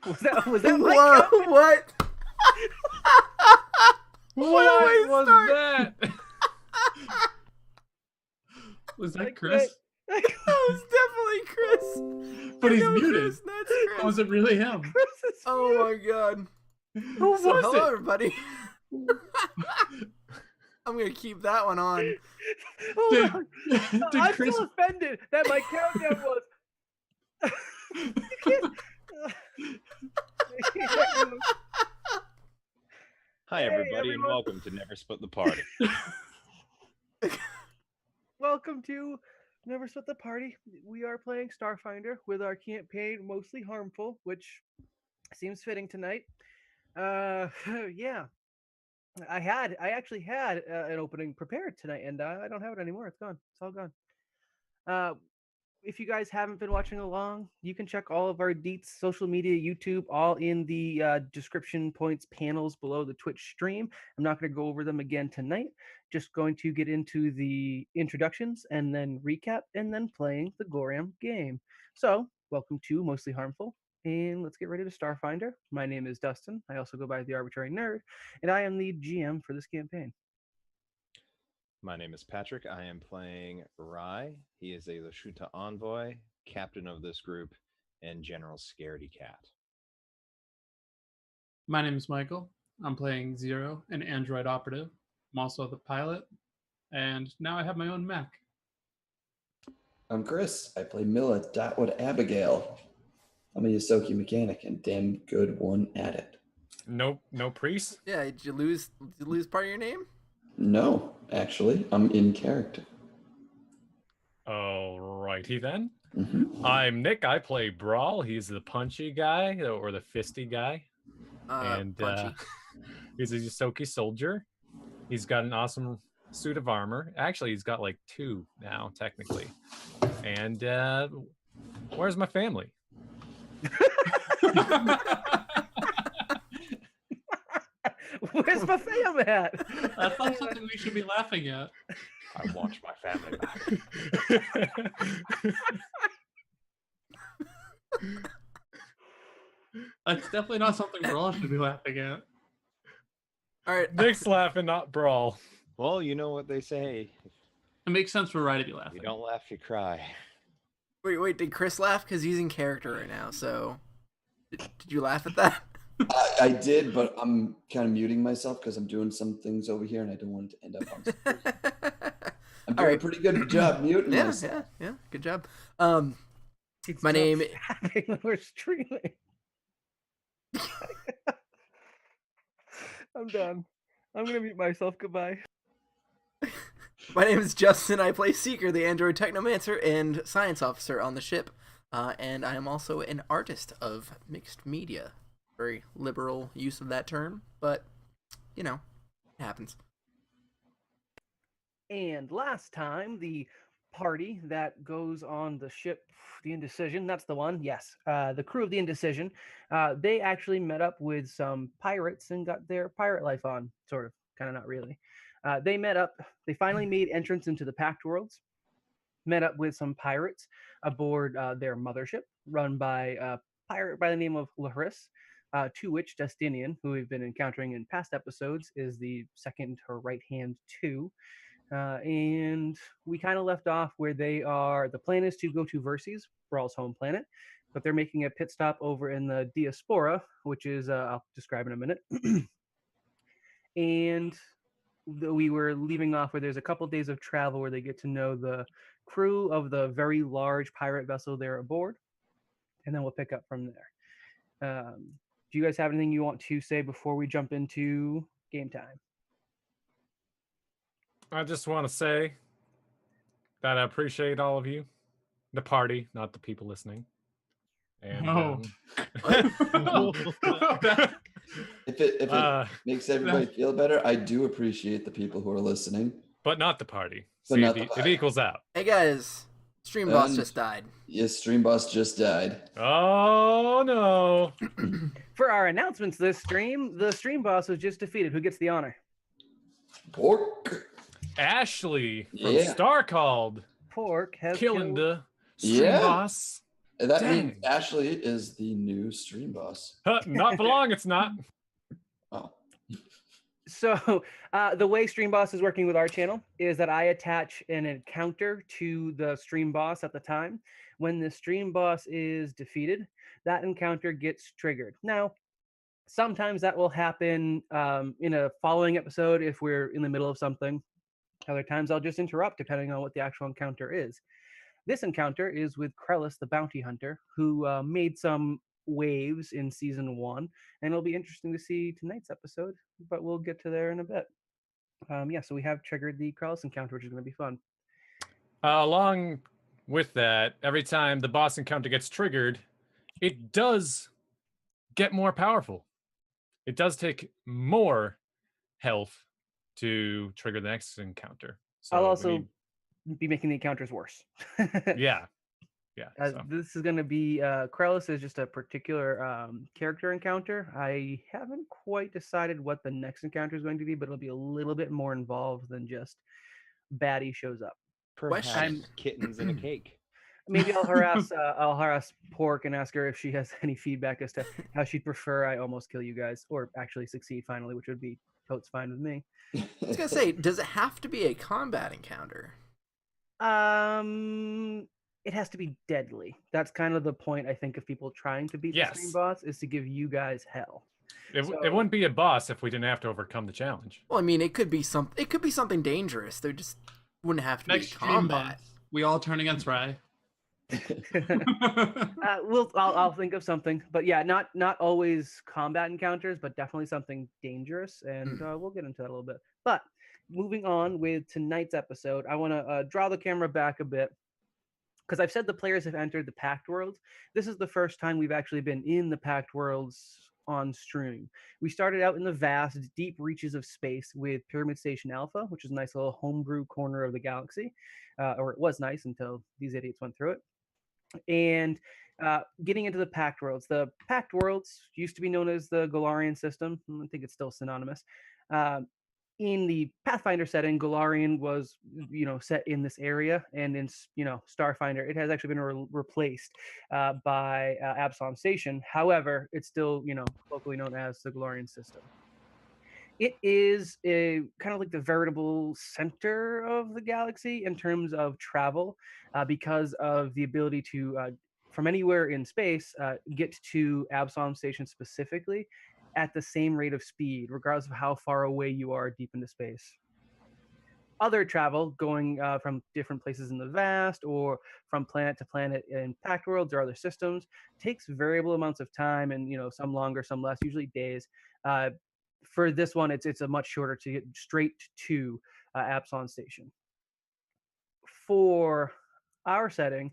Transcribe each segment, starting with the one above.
Was that my Whoa, count? what? What was that? Was that Chris? That was definitely Chris. But I he's know muted. Chris, that's Chris. Was it really him? Chris is Oh my god. Who So was hello it? everybody. I'm gonna keep that one on. Hold on. Did I'm Chris? so offended that my countdown was. You can't. Hi, Hey, everybody, everyone. and welcome to Never Split the Party. Welcome to Never Split the Party. We are playing Starfinder with our campaign Mostly Harmful, which seems fitting tonight. Yeah. I actually had an opening prepared tonight, and I don't have it anymore. It's gone. It's all gone. If you guys haven't been watching along, you can check all of our deets, social media, YouTube, all in the description points panels below the Twitch stream. I'm not going to go over them again tonight. Just going to get into the introductions and then recap and then playing the Gloriam game. So, welcome to Mostly Harmful, and let's get ready to Starfinder. My name is Dustin. I also go by the Arbitrary Nerd, and I am the GM for this campaign. My name is Patrick. I am playing Rai. He is a Lashuta envoy, captain of this group, and General Scaredy Cat. My name is Michael. I'm playing Zero, an android operative. I'm also the pilot, and now I have my own mech. I'm Chris. I play Milla Dotwood Abigail. I'm a Yosoki mechanic and damn good one at it. Nope, no priest. Yeah, did you lose part of your name? No, actually, I'm in character. Alrighty then. Mm-hmm. I'm Nick. I play Brawl. He's the punchy guy or the fisty guy. Punchy. He's a Yosoki soldier. He's got an awesome suit of armor. Actually, he's got like 2 now, technically. And where's my family? Where's my fam at? That's not something we should be laughing at. I want my family back. That's definitely not something we all should be laughing at. All right. Nick's laughing, not Brawl. Well, you know what they say. It makes sense for Rai to be If laughing. you don't laugh, you cry. Wait, did Chris laugh? Because he's in character right now, so... Did you laugh at that? I did, but I'm kind of muting myself because I'm doing some things over here and I don't want it to end up on screen. I'm doing a pretty good job muting myself. Yeah, good job. It's My not name- happening when we're streaming. I'm done. I'm gonna mute myself. Goodbye. My name is Justin. I play Seeker, the android technomancer and science officer on the ship. And I am also an artist of mixed media. Very liberal use of that term, but, you know, it happens. And last time, the party that goes on the ship, the Indecision, that's the one, yes. The crew of the Indecision, they actually met up with some pirates and got their pirate life on, sort of, kind of not really. They met up, they finally made entrance into the Pact Worlds, met up with some pirates aboard their mothership, run by a pirate by the name of Laris, to which Justinian, who we've been encountering in past episodes, is the second or right hand to. And we kind of left off where they are. The plan is to go to Verces, Brawl's home planet, but they're making a pit stop over in the Diaspora, which is, I'll describe in a minute. And we were leaving off where there's a couple days of travel where they get to know the crew of the very large pirate vessel they're aboard, and then we'll pick up from there. Do you guys have anything you want to say before we jump into game time? I just want to say that I appreciate all of you. The party, not the people listening. And No. If it makes everybody feel better, I do appreciate the people who are listening. but not the party. But See, not the it party. equals out. Hey guys, Stream Boss And- just died. Yes, Stream Boss just died. Oh no. For our announcements this stream, the stream boss was just defeated. Who gets the honor? Pork. Ashley from Yeah. Star Called Pork has killing killed the stream Yeah. boss. That Dang. means Ashley is the new stream boss. Not for long, it's not. Oh. So the way Stream Boss is working with our channel is that I attach an encounter to the Stream Boss at the time. When the Stream Boss is defeated, that encounter gets triggered. Now, sometimes that will happen in a following episode if we're in the middle of something. Other times I'll just interrupt depending on what the actual encounter is. This encounter is with Krellis, the bounty hunter, who made some waves in season 1, and it'll be interesting to see tonight's episode, but we'll get to there in a bit. Yeah, so we have triggered the Krellis encounter, which is going to be fun. Along with that, every time the boss encounter gets triggered, it does get more powerful. It does take more health to trigger the next encounter. So I'll also be making the encounters worse. yeah. So. This is going to be Krellis is just a particular character encounter. I haven't quite decided what the next encounter is going to be, but it'll be a little bit more involved than just baddie shows up. Perhaps kittens in a cake. Maybe I'll harass Pork and ask her if she has any feedback as to how she'd prefer I almost kill you guys, or actually succeed finally, which would be totes fine with me. I was gonna say, does it have to be a combat encounter? It has to be deadly. That's kind of the point, I think, of people trying to beat the Stream Boss, is to give you guys hell. It wouldn't be a boss if we didn't have to overcome the challenge. Well, I mean, it could be something dangerous. There just wouldn't have to Next be stream combat. boss, we all turn against Rye. I'll think of something, but yeah, not always combat encounters, but definitely something dangerous, and we'll get into that a little bit. But moving on with tonight's episode, I want to draw the camera back a bit, because I've said the players have entered the Pact Worlds. This is the first time we've actually been in the Pact Worlds on stream. We started out in the vast, deep reaches of space with Pyramid Station Alpha, which is a nice little homebrew corner of the galaxy, or it was nice until these idiots went through it. And getting into the Pact Worlds. The Pact Worlds used to be known as the Golarian system. I think it's still synonymous. In the Pathfinder setting, Golarian was, set in this area, and in, Starfinder, it has actually been replaced by Absalom Station. However, it's still, locally known as the Golarian system. It is a kind of like the veritable center of the galaxy in terms of travel, because of the ability to, from anywhere in space, get to Absalom Station specifically at the same rate of speed, regardless of how far away you are deep into space. Other travel, going from different places in the vast or from planet to planet in Pact Worlds or other systems, takes variable amounts of time, and some longer, some less, usually days. For this one, it's a much shorter to get straight to Absalom Station. For our setting,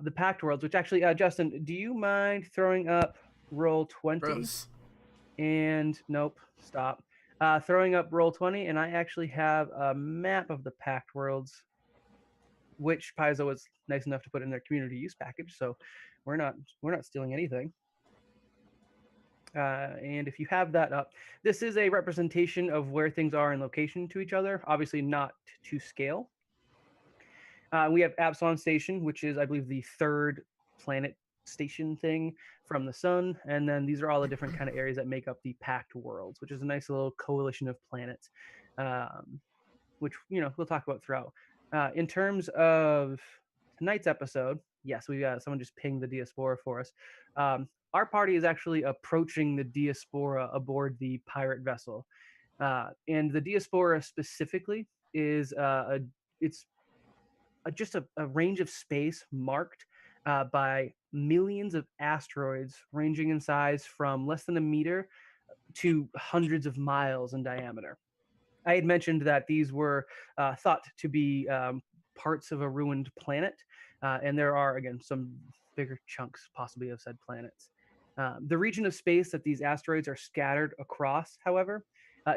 the Pact Worlds, which actually, Justin, do you mind throwing up roll 20? Gross. And nope, stop. Throwing up roll 20, and I actually have a map of the Pact Worlds, which Paizo was nice enough to put in their community use package, so we're not stealing anything. And if you have that up, this is a representation of where things are in location to each other, obviously not to scale. We have Absalom Station, which is, I believe, the third planet station thing from the sun, and then these are all the different kind of areas that make up the Pact Worlds, which is a nice little coalition of planets, which we'll talk about throughout. In terms of tonight's episode, yes, we got someone just pinged the Diaspora for us. Our party is actually approaching the Diaspora aboard the pirate vessel, and the Diaspora specifically is just a range of space marked by millions of asteroids ranging in size from less than a meter to hundreds of miles in diameter. I had mentioned that these were thought to be parts of a ruined planet, and there are, again, some bigger chunks possibly of said planets. The region of space that these asteroids are scattered across, however,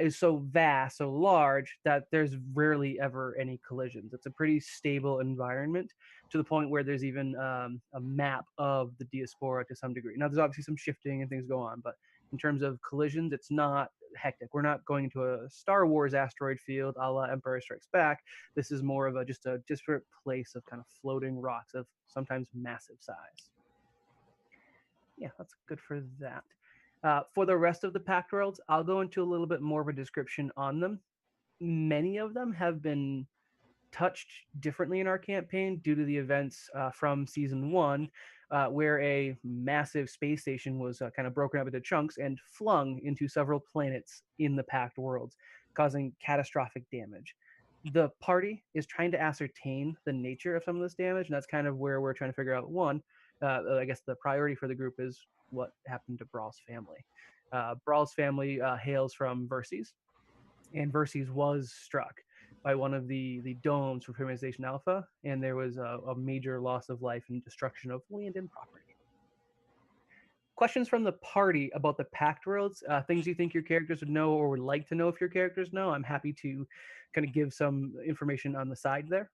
is so vast, so large, that there's rarely ever any collisions. It's a pretty stable environment, to the point where there's even a map of the Diaspora to some degree. Now, there's obviously some shifting and things go on, but in terms of collisions, it's not hectic. We're not going into a Star Wars asteroid field a la Empire Strikes Back. This is more of just a disparate place of kind of floating rocks of sometimes massive size. Yeah, that's good for that. For the rest of the Pact Worlds, I'll go into a little bit more of a description on them. Many of them have been touched differently in our campaign due to the events from season 1, where a massive space station was kind of broken up into chunks and flung into several planets in the Pact Worlds, causing catastrophic damage. The party is trying to ascertain the nature of some of this damage, and that's kind of where we're trying to figure out one. I guess the priority for the group is what happened to Brawl's family. Brawl's family hails from Verces, and Verces was struck by one of the domes from Feminization Alpha, and there was a major loss of life and destruction of land and property. Questions from the party about the Pact Worlds, things you think your characters would know or would like to know if your characters know. I'm happy to kind of give some information on the side there.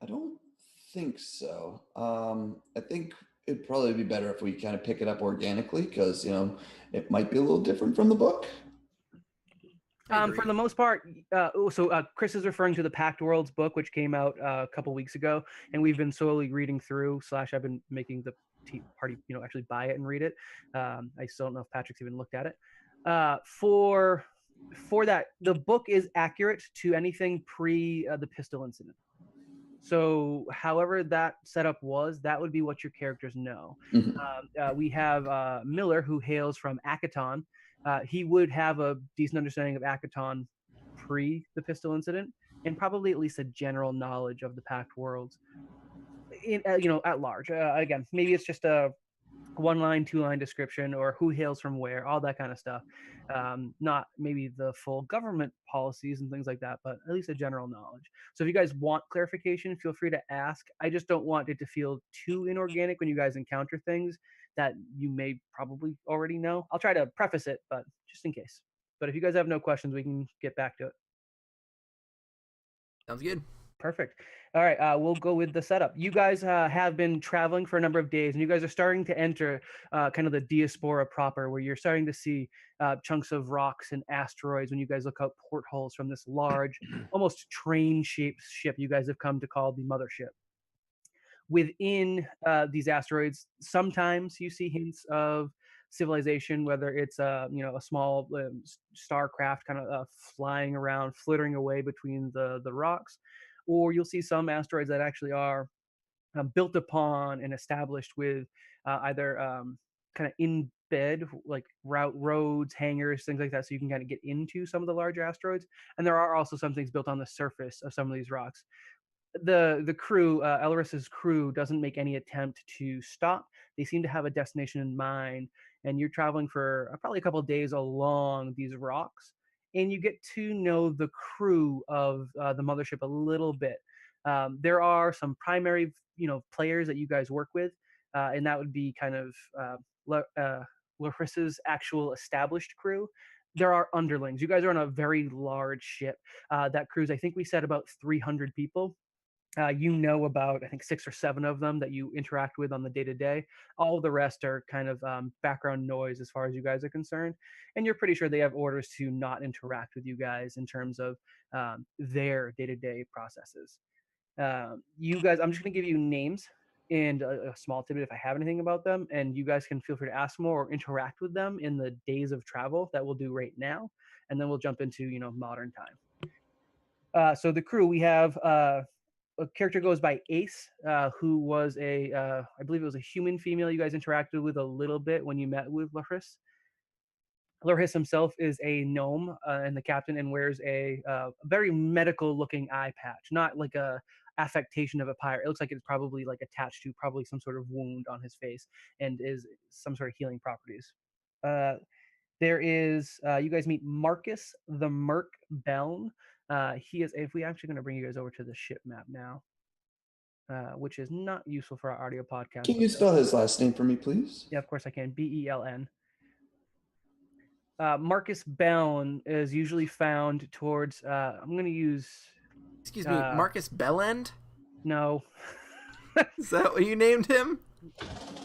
I don't think so. I think it'd probably be better if we kind of pick it up organically because, it might be a little different from the book. For the most part, Chris is referring to the Pact Worlds book, which came out a couple weeks ago, and we've been slowly reading through. I've been making the party, actually buy it and read it. I still don't know if Patrick's even looked at it. For that, the book is accurate to anything pre the pistol incident. So, however that setup was, that would be what your characters know. Mhm. We have Miller, who hails from Akaton. He would have a decent understanding of Akaton pre the pistol incident, and probably at least a general knowledge of the Pact Worlds, at large. Again, maybe it's just a 1-line, 2-line description, or who hails from where, all that kind of stuff. Not maybe the full government policies and things like that, but at least a general knowledge. So if you guys want clarification, feel free to ask. I just don't want it to feel too inorganic when you guys encounter things that you may probably already know. I'll try to preface it, but just in case. But if you guys have no questions, we can get back to it. Sounds good. Perfect. All right, we'll go with the setup. You guys have been traveling for a number of days, and you guys are starting to enter kind of the diaspora proper, where you're starting to see chunks of rocks and asteroids when you guys look out portholes from this large, almost train-shaped ship you guys have come to call the mothership. Within these asteroids, sometimes you see hints of civilization, whether it's a small star craft kind of flying around, flittering away between the rocks, or you'll see some asteroids that actually are built upon and established with either kind of in bed, like roads, hangars, things like that, so you can kind of get into some of the larger asteroids. And there are also some things built on the surface of some of these rocks. The crew, Elris's crew, doesn't make any attempt to stop. They seem to have a destination in mind, and you're traveling for probably a couple of days along these rocks, and you get to know the crew of the mothership a little bit. There are some primary, players that you guys work with, and that would be kind of Larissa's actual established crew. There are underlings. You guys are on a very large ship that cruise. I think we said about 300 people. About, I think, 6 or 7 of them that you interact with on the day-to-day. All the rest are kind of background noise as far as you guys are concerned. And you're pretty sure they have orders to not interact with you guys in terms of their day-to-day processes. You guys, I'm just going to give you names and a small tidbit if I have anything about them. And you guys can feel free to ask more or interact with them in the days of travel that we'll do right now. And then we'll jump into, modern time. So the crew, we have... a character goes by Ace, who was I believe it was a human female you guys interacted with a little bit when you met with Laris. Laris himself is a gnome and the captain, and wears a very medical-looking eye patch, not like a affectation of a pirate. It looks like it's probably like attached to probably some sort of wound on his face, and is some sort of healing properties. There is, you guys meet Marcus the Merc Beln. He is, if we actually going to bring you guys over to the ship map now, which is not useful for our audio podcast. Can you spell his last name for me, please? Yeah, of course I can. Beln. Marcus Beln is usually found towards, I'm going to use... Excuse me, Marcus Bellend? No. Is that what you named him?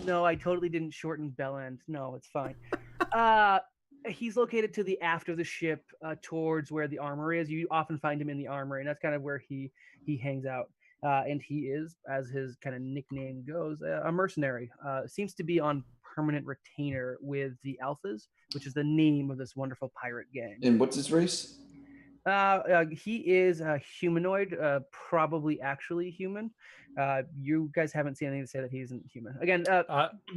No, I totally didn't shorten Bellend. No, it's fine. He's located to the aft of the ship, towards where the armor is. You often find him in the armor, and that's kind of where he hangs out. and he is, as his kind of nickname goes, a mercenary. Seems to be on permanent retainer with the Alphas, which is the name of this wonderful pirate gang. And what's his race? He is a humanoid, probably actually human. You guys haven't seen anything to say that he isn't human. Again,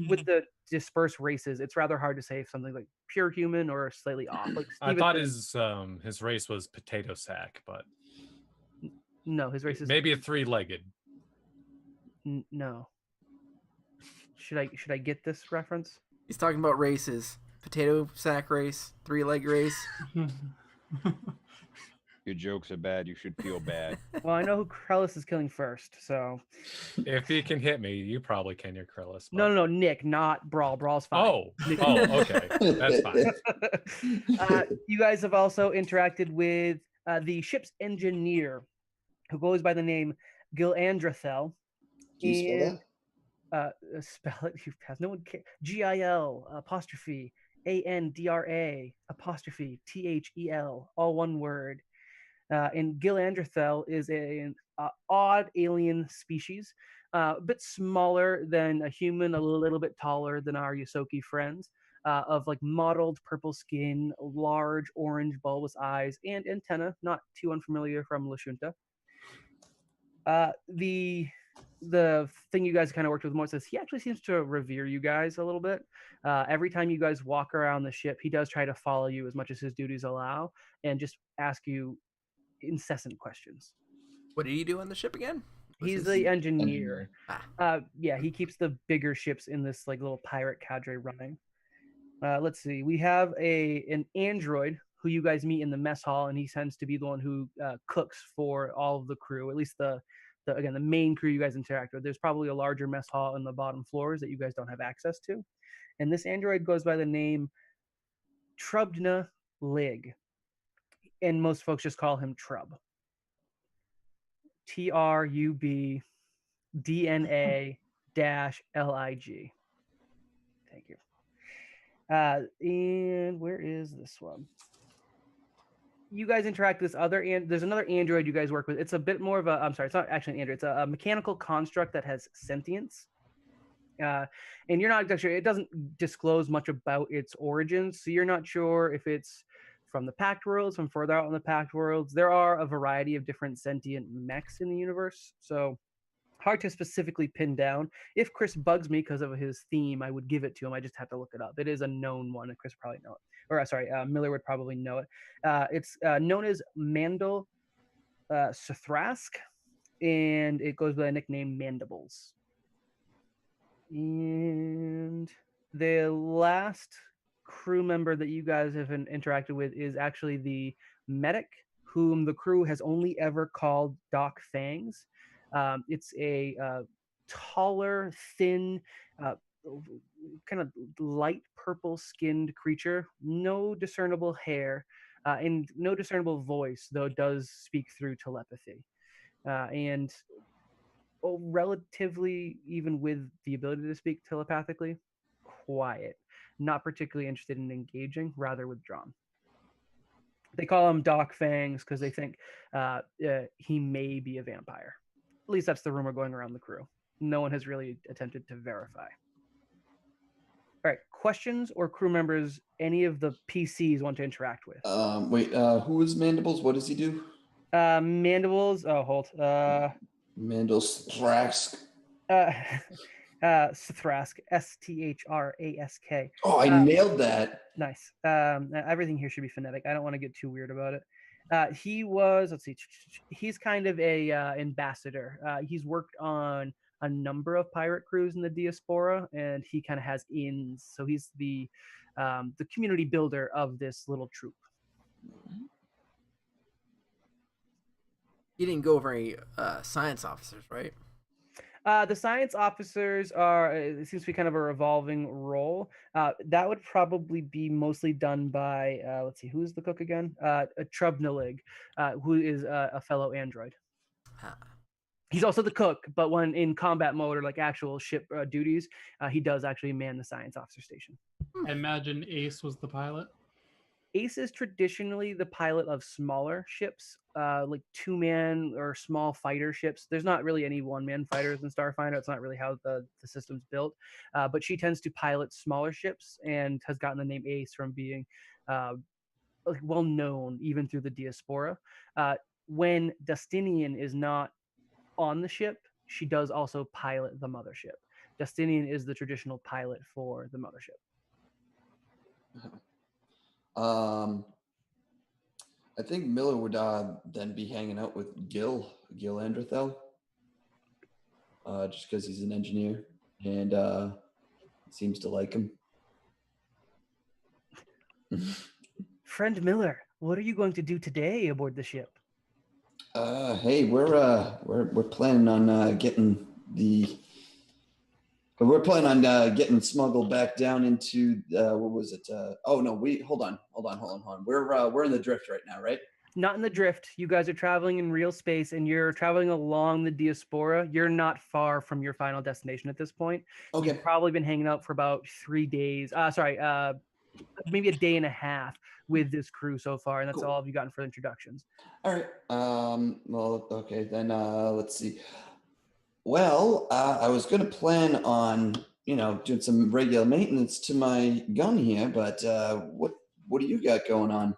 with the dispersed races, it's rather hard to say if something like pure human or slightly off. Like I thought his race was potato sack, but no, his race is maybe a three-legged. No. Should I get this reference? He's talking about races: potato sack race, 3-leg race. Your jokes are bad. You should feel bad. Well, I know who Krellis is killing first, so. If he can hit me, you probably can, your Krellis. But... No, Nick, not Brawl. Brawl's fine. Oh, okay. That's fine. You guys have also interacted with the ship's engineer, who goes by the name Gilandrathel. Can you spell that? Spell it. You have no one care. GIL apostrophe ANDRA apostrophe THEL, all one word. And Gilandrathel is an odd alien species, a bit smaller than a human, a little bit taller than our Yosoki friends, of like mottled purple skin, large orange bulbous eyes, and antenna, not too unfamiliar from Lashunta. The thing you guys kind of worked with more is he actually seems to revere you guys a little bit. Every time you guys walk around the ship, he does try to follow you as much as his duties allow and just ask you incessant questions. What did he do on the ship again? He's the engineer. Yeah, he keeps the bigger ships in this like little pirate cadre running. Let's see. We have an android who you guys meet in the mess hall, and he tends to be the one who cooks for all of the crew, at least the main crew you guys interact with. There's probably a larger mess hall in the bottom floors that you guys don't have access to. And this android goes by the name Trubdna Lig. And most folks just call him Trub. TRUBDNA-LIG. Thank you. And where is this one? You guys interact with this other, and there's another android you guys work with. It's a bit more of a, I'm sorry, it's not actually an android. It's a mechanical construct that has sentience. And you're not sure, it doesn't disclose much about its origins. So you're not sure if it's from the Pact Worlds, from further out in the Pact Worlds. There are a variety of different sentient mechs in the universe. So hard to specifically pin down. If Chris bugs me because of his theme, I would give it to him. I just have to look it up. It is a known one, and Chris would probably know it. Or sorry, Miller would probably know it. It's known as Mandel Sithrask, and it goes by the nickname Mandibles. And the last crew member that you guys have interacted with is actually the medic, whom the crew has only ever called Doc Fangs. It's a taller, thin, kind of light purple skinned creature, no discernible hair, and no discernible voice, though it does speak through telepathy. And relatively, even with the ability to speak telepathically, quiet, not particularly interested in engaging, rather withdrawn. They call him Doc Fangs because they think he may be a vampire. At least that's the rumor going around the crew. No one has really attempted to verify. All right, questions or crew members any of the PCs want to interact with? Who is Mandibles? What does he do? Mandibles, Mandibles Thrask. Sithrask, Sthrask. Oh, I nailed that. Nice. Everything here should be phonetic. I don't want to get too weird about it. He was, let's see, he's kind of a ambassador. He's worked on a number of pirate crews in the diaspora, and he kind of has ins. So he's the community builder of this little troop. You didn't go over any science officers, right? The science officers are, it seems to be kind of a revolving role. That would probably be mostly done by, let's see, who's the cook again? Trubnalig, who is a fellow android. He's also the cook, but when in combat mode or like actual ship duties, he does actually man the science officer station. I imagine Ace was the pilot. Ace is traditionally the pilot of smaller ships, like 2-man or small fighter ships. There's not really any 1-man fighters in Starfinder. It's not really how the system's built. But she tends to pilot smaller ships and has gotten the name Ace from being uh, like well known even through the diaspora. When Dustinian is not on the ship, she does also pilot the mothership. Dustinian is the traditional pilot for the mothership. I think Miller would then be hanging out with Gil Andrethel, just because he's an engineer and seems to like him. Friend Miller, what are you going to do today aboard the ship? Hey, we're planning on getting getting smuggled back down into what was it? Oh no, hold on. We're in the drift right now, right? Not in the drift. You guys are traveling in real space and you're traveling along the diaspora. You're not far from your final destination at this point. Okay. You've probably been hanging out for about 3 days. Maybe a day and a half with this crew so far, and that's Cool. all you've gotten for introductions. All right. Well, okay then. Let's see. Well, I was going to plan on, doing some regular maintenance to my gun here, but what do you got going on?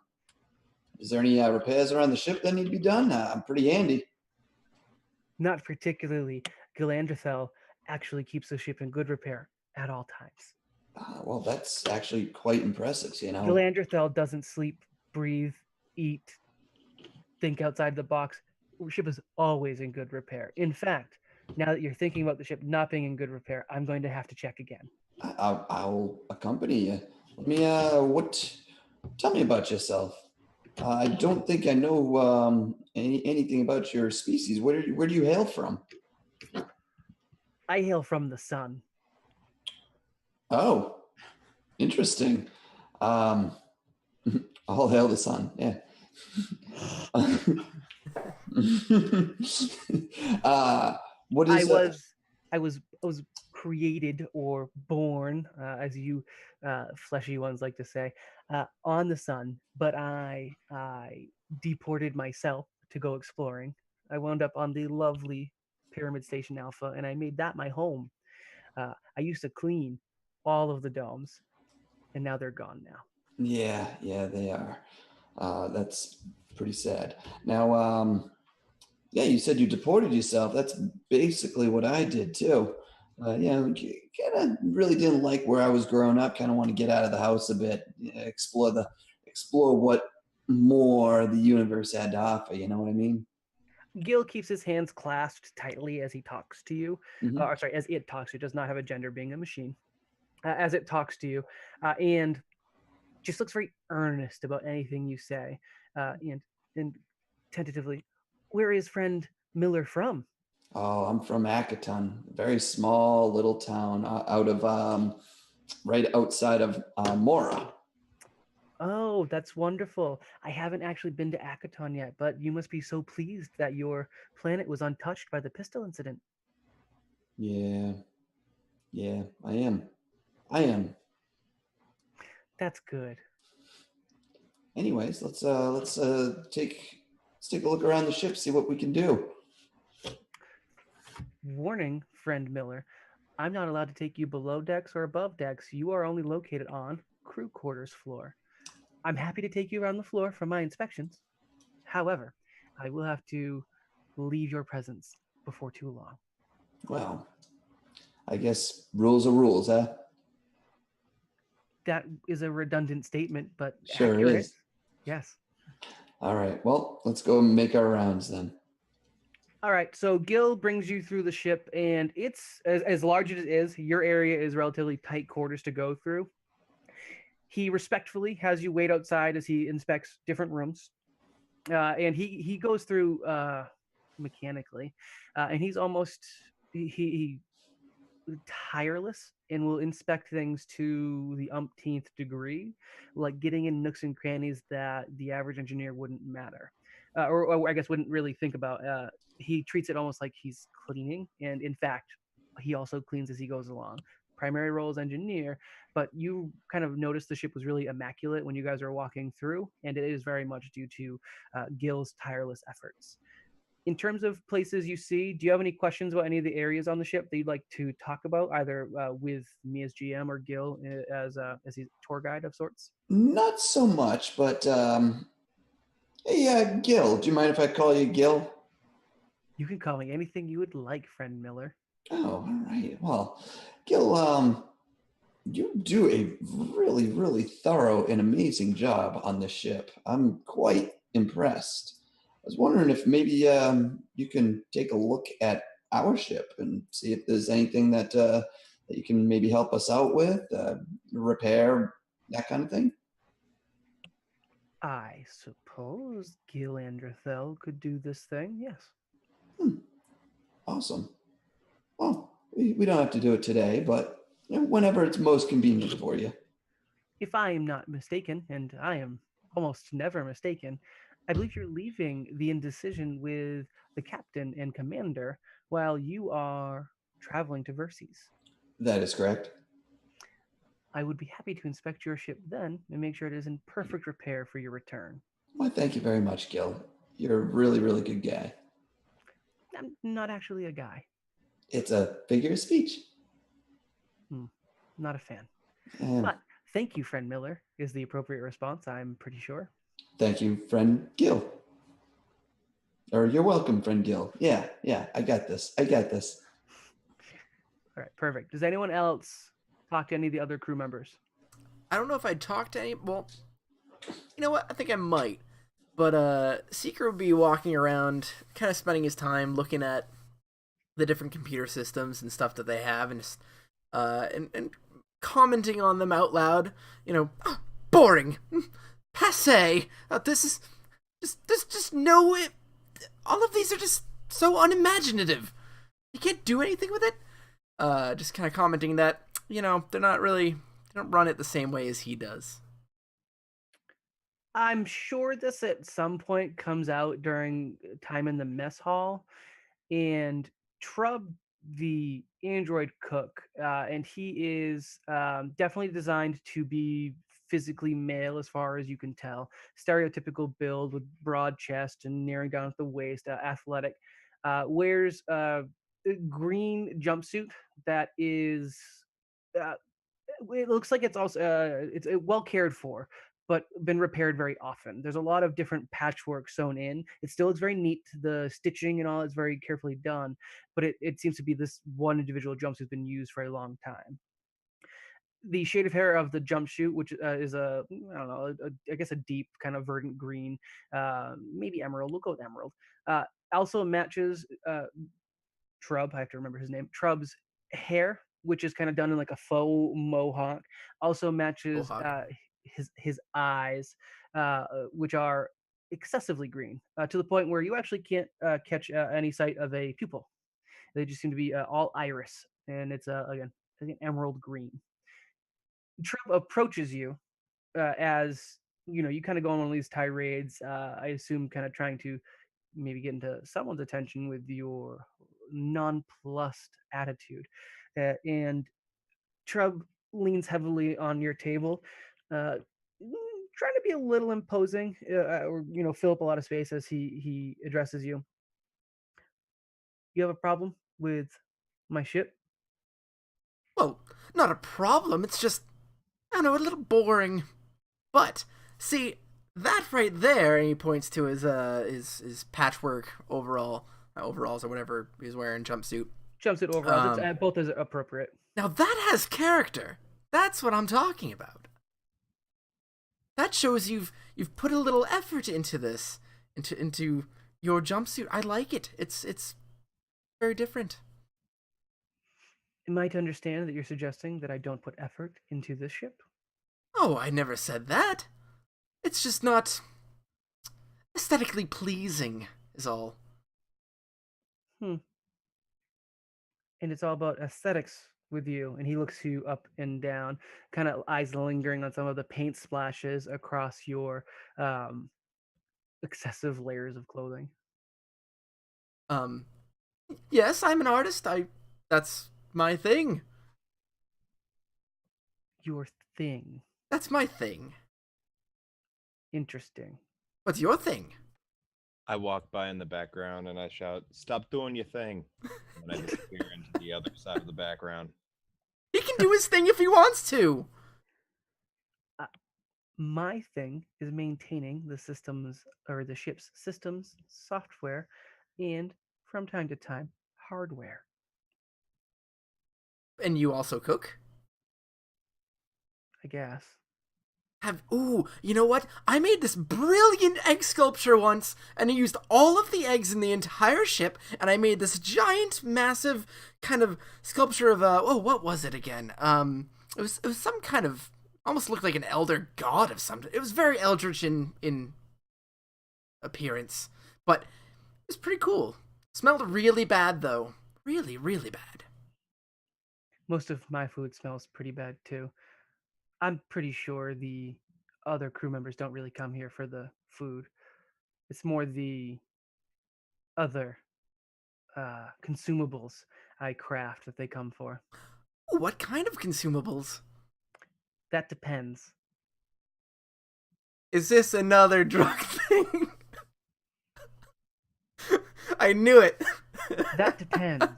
Is there any repairs around the ship that need to be done? I'm pretty handy. Not particularly. Galandrithel actually keeps the ship in good repair at all times. Well, that's actually quite impressive, Galandrithel doesn't sleep, breathe, eat, think outside the box. The ship is always in good repair. In fact, now that you're thinking about the ship not being in good repair, I'm going to have to check again. I'll accompany you. Let me, tell me about yourself. I don't think I know anything about your species. Where do you hail from? I hail from the sun. Oh, interesting. All hail the sun. Yeah. What is? I was created or born, as you fleshy ones like to say, on the sun. But I deported myself to go exploring. I wound up on the lovely Pyramid Station Alpha, and I made that my home. I used to clean all of the domes, and now they're gone now. Yeah, they are. That's pretty sad. Now, yeah, you said you deported yourself. That's basically what I did too. Kind of really didn't like where I was growing up. Kind of want to get out of the house a bit, explore what more the universe had to offer. You know what I mean? Gil keeps his hands clasped tightly as he talks to you. Mhm. As it talks to you. It does not have a gender, being a machine. As it talks to you, and just looks very earnest about anything you say, and tentatively, where is friend Miller from? Oh, I'm from Akaton, a very small little town out of right outside of Mora. Oh, that's wonderful. I haven't actually been to Akaton yet, but you must be so pleased that your planet was untouched by the pistol incident. Yeah, I am. That's good. Anyways, let's take a look around the ship, see what we can do. Warning, friend Miller. I'm not allowed to take you below decks or above decks. You are only located on crew quarters floor. I'm happy to take you around the floor for my inspections. However, I will have to leave your presence before too long. Well, I guess rules are rules, huh? That is a redundant statement, but Sure accurate. is. Yes. All right. Well, let's go and make our rounds then. All right. So Gil brings you through the ship, and it's as large as it is. Your area is relatively tight quarters to go through. He respectfully has you wait outside as he inspects different rooms, and he goes through mechanically, and he's almost he tireless and will inspect things to the umpteenth degree, like getting in nooks and crannies that the average engineer wouldn't matter, or I guess wouldn't really think about. He treats it almost like he's cleaning, and in fact, he also cleans as he goes along. primary role is engineer, but you kind of noticed the ship was really immaculate when you guys were walking through, and it is very much due to Gil's tireless efforts. In terms of places you see, do you have any questions about any of the areas on the ship that you'd like to talk about, either with me as GM or Gil as his tour guide of sorts? Not so much, but hey, Gil, do you mind if I call you Gil? You can call me anything you would like, friend Miller. Oh, all right. Well, Gil, you do a really, really thorough and amazing job on this ship. I'm quite impressed. I was wondering if maybe you can take a look at our ship and see if there's anything that that you can maybe help us out with, repair, that kind of thing. I suppose Gil Andrathel could do this thing, yes. Awesome. Well, we don't have to do it today, but whenever it's most convenient for you. If I am not mistaken, and I am almost never mistaken, I believe you're leaving the Indecision with the captain and commander while you are traveling to Verces. That is correct. I would be happy to inspect your ship then and make sure it is in perfect repair for your return. Well, thank you very much, Gil. You're a really, really good guy. I'm not actually a guy. It's a figure of speech. Not a fan. And But thank you, friend Miller, is the appropriate response, I'm pretty sure. thank you, friend Gil. Or you're welcome, friend Gil. Yeah, I got this. All right, perfect. Does anyone else talk to any of the other crew members? I don't know if I'd talk to any. Well, you know what? I think I might. But Seeker would be walking around, kind of spending his time looking at the different computer systems and stuff that they have, and just, and commenting on them out loud. You know, "Oh, boring, passe. This is just no. All of these are just so unimaginative. You can't do anything with it." Just kind of commenting that, you know, they don't run it the same way as he does. I'm sure this at some point comes out during time in the mess hall, and Trub, the android cook, and he is definitely designed to be physically male as far as you can tell. Stereotypical build with broad chest and nearing down at the waist, athletic. Wears a green jumpsuit that is. Uh, it looks like it's also it's well cared for, but been repaired very often. There's a lot of different patchwork sewn in. It still looks very neat. The stitching and all is very carefully done, but it seems to be this one individual jumpsuit has been used for a long time. The shade of hair of the jumpsuit, which is I don't know, I guess a deep kind of verdant green, maybe emerald. We'll go with emerald. Also matches Trub. I have to remember his name. Trub's hair, which is kind of done in like a faux mohawk, also matches Mohawk. his eyes, which are excessively green to the point where you actually can't catch any sight of a pupil. They just seem to be all iris, and it's again an emerald green. Trub approaches you as you kind of go on one of these tirades. I assume kind of trying to maybe get into someone's attention with your nonplussed attitude. And Trub leans heavily on your table, trying to be a little imposing, or fill up a lot of space as he addresses you. You have a problem with my ship? Well, not a problem. It's just, I don't know, a little boring. But see, that right there, and he points to his patchwork overalls or whatever he's wearing, jumpsuit. Jumpsuit overalls. It's both as appropriate. Now that has character. That's what I'm talking about. That shows you've put a little effort into this, into your jumpsuit. I like it. It's very different. Am I to understand that you're suggesting that I don't put effort into this ship? Oh, I never said that. It's just not aesthetically pleasing, is all. And it's all about aesthetics with you. And he looks you up and down, kind of eyes lingering on some of the paint splashes across your excessive layers of clothing. Yes, I'm an artist. That's my thing. Your thing. That's my thing. Interesting. What's your thing? I walk by in the background and I shout, "Stop doing your thing!" And I disappear into the other side of the background. He can do his thing if he wants to. My thing is maintaining the systems or the ship's systems, software, and from time to time, hardware. And you also cook? I guess. Ooh, you know what? I made this brilliant egg sculpture once, and I used all of the eggs in the entire ship, and I made this giant, massive kind of sculpture of what was it again? It was some kind of, almost looked like an elder god of something. It was very eldritch in appearance, but it was pretty cool. Smelled really bad though, really, really bad. Most of my food smells pretty bad too. I'm pretty sure the other crew members don't really come here for the food. It's more the other consumables I craft that they come for. Ooh, what kind of consumables? That depends. Is this another drug thing? I knew it. That depends.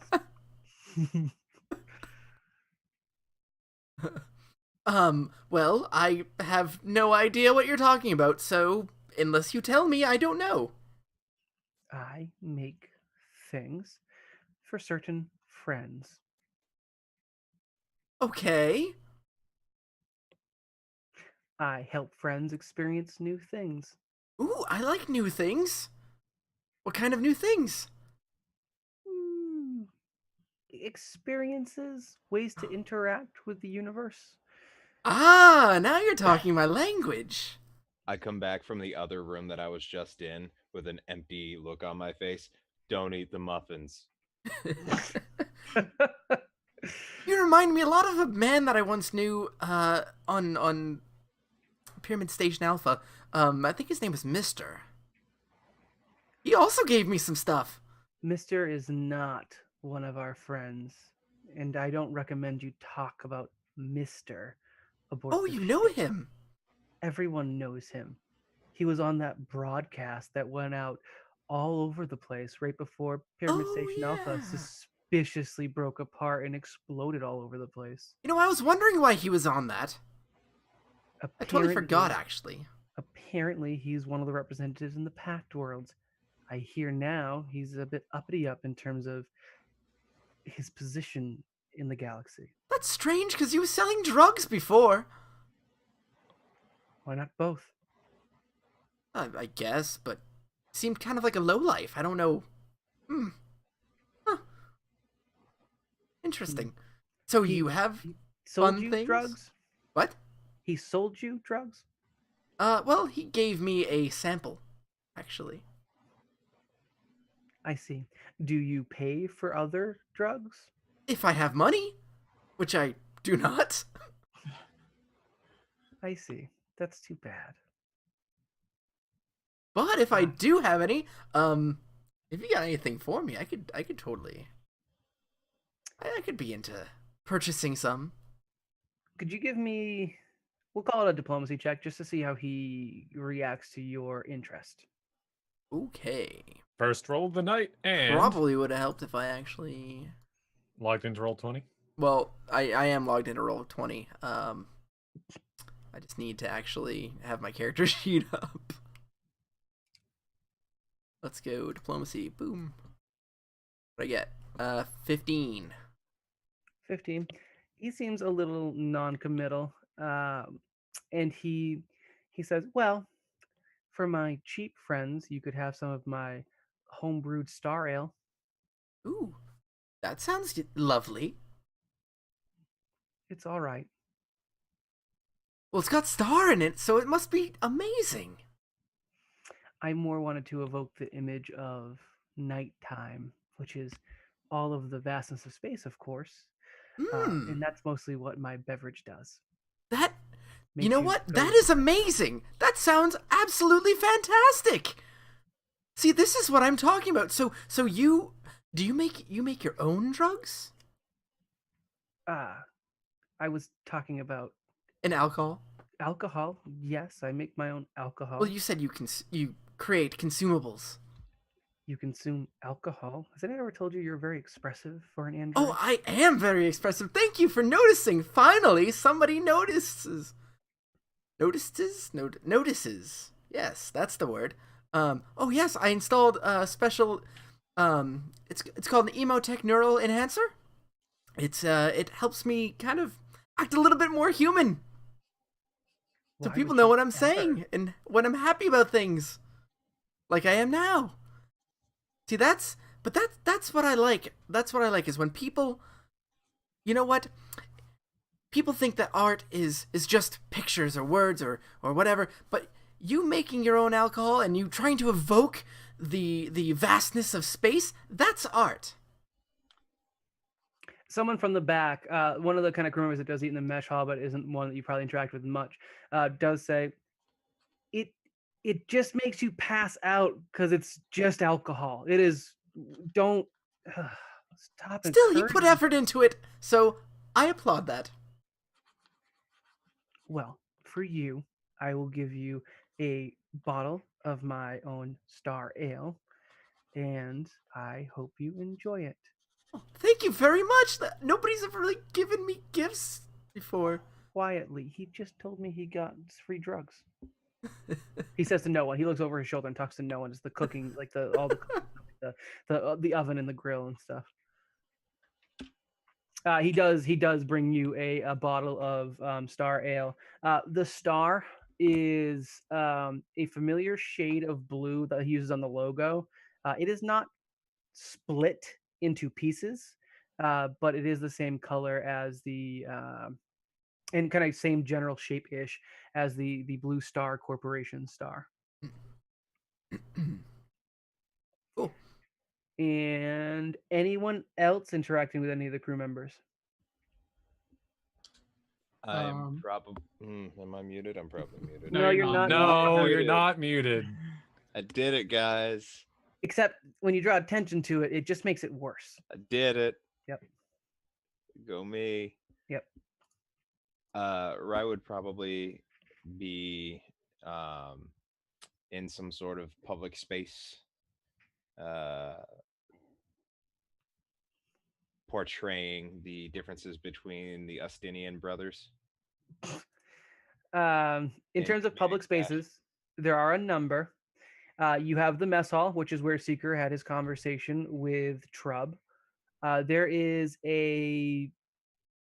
Well, I have no idea what you're talking about, so unless you tell me, I don't know. I make things for certain friends. Okay. I help friends experience new things. Ooh, I like new things. What kind of new things? Experiences, ways to interact with the universe. Ah, now you're talking my language. I come back from the other room that I was just in with an empty look on my face. Don't eat the muffins. You remind me a lot of a man that I once knew on Pyramid Station Alpha. I think his name was Mister. He also gave me some stuff. Mister is not one of our friends, and I don't recommend you talk about Mister aboard Oh, the you know ship. him. Everyone knows him. He was on that broadcast that went out all over the place right before Pyramid Oh, Station Alpha yeah. suspiciously broke apart and exploded all over the place. You know, I was wondering why he was on that. I totally forgot, Apparently- actually. Apparently, he's one of the representatives in the Pact Worlds. I hear now he's a bit uppity up in terms of his position in the galaxy. That's strange, because he was selling drugs before. Why not both? I guess, but seemed kind of like a lowlife. I don't know. Huh. Interesting. So He- you have He sold fun you things? drugs? What? He sold you drugs? Well, he gave me a sample, actually. I see. Do you pay for other drugs? If I have money, which I do not. I see. That's too bad. But if I do have any, if you got anything for me, I could totally. I could be into purchasing some. Could you give me, we'll call it a diplomacy check just to see how he reacts to your interest. Okay. First roll of the night, and Probably would have helped if I actually. logged into roll 20. Well, I am logged into Roll20. I just need to actually have my character sheet up. Let's go diplomacy. Boom. What I get? 15. 15. He seems a little non-committal, and he says, "Well, for my cheap friends, you could have some of my homebrewed star ale." Ooh, that sounds lovely. It's all right. Well, it's got star in it, so it must be amazing. I more wanted to evoke the image of nighttime, which is all of the vastness of space, of course, and that's mostly what my beverage does. That, you Makes know you what? go That to is sleep. amazing. That sounds absolutely fantastic. See, this is what I'm talking about. So you make your own drugs? I was talking about And alcohol. Alcohol, yes, I make my own alcohol. Well, you said you create consumables. You consume alcohol. Has anyone ever told you you're very expressive for an android? Oh, I am very expressive. Thank you for noticing. Finally, somebody notices. Notices. Yes, that's the word. Oh yes, I installed a special. It's called an Emotech Neural Enhancer. It helps me kind of act a little bit more human. So Why people would know you what I'm ever? saying and when I'm happy about things, like I am now. See, that's what I like. That's what I like is when people, you know what? People think that art is just pictures or words or whatever, but you making your own alcohol and you trying to evoke the vastness of space, that's art. Someone from the back, one of the kind of crew members that does eat in the mesh hall, but isn't one that you probably interact with much, does say it just makes you pass out because it's just alcohol. It is. Don't stop. Still, you put encouraging- effort into it, so I applaud that. Well, for you, I will give you a bottle of my own Star Ale, and I hope you enjoy it. Thank you very much. Nobody's ever really given me gifts before. Quietly, he just told me he got free drugs. He says to no one. He looks over his shoulder and talks to no one. It's the cooking, like all the cooking stuff, like the oven and the grill and stuff. He does bring you a bottle of Star Ale. The Star is a familiar shade of blue that he uses on the logo. It is not split into pieces, but it is the same color as the and kind of same general shape ish as the Blue Star Corporation star. Cool. And anyone else interacting with any of the crew members? Um, probably. Am I muted? I'm probably muted. No, you're not. No, you're Muted. not muted. I did it, guys. Except when you draw attention to it, it just makes it worse. I did it. Yep. Go me. Yep. Rye would probably be in some sort of public space, portraying the differences between the Ustinian brothers. In In terms of public comedic fashion. spaces, there are a number. You have the mess hall, which is where Seeker had his conversation with Trub. There is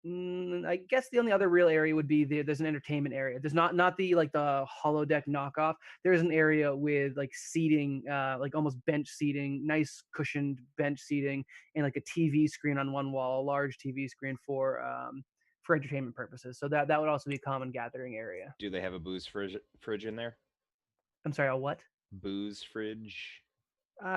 I guess the only other real area would be there's an entertainment area. There's not the like the holodeck knockoff. There's an area with like seating, like almost bench seating, nice cushioned bench seating, and like a TV screen on one wall, a large TV screen for entertainment purposes. So that would also be a common gathering area. Do they have a booze fridge in there? I'm sorry, a what? Booze fridge? If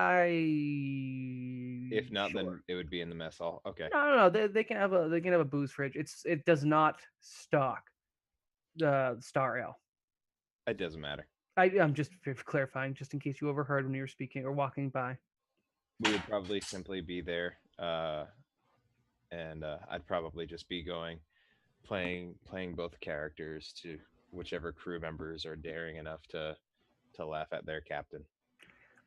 not, then it would be in the mess hall. Okay. No. They can have a booze fridge. It does not stock the Star Ale. It doesn't matter. I'm just clarifying, just in case you overheard when you were speaking or walking by. We would probably simply be there, and I'd probably just be playing both characters to whichever crew members are daring enough to laugh at their captain.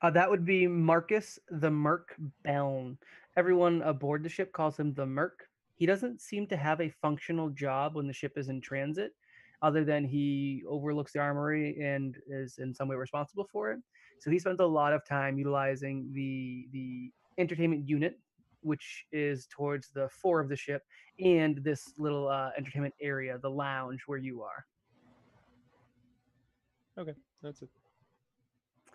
That would be Marcus the Merc Beln. Everyone aboard the ship calls him the Merc. He doesn't seem to have a functional job when the ship is in transit, other than he overlooks the armory and is in some way responsible for it. So he spends a lot of time utilizing the entertainment unit, which is towards the fore of the ship, and this little entertainment area, the lounge where you are. Okay, that's it.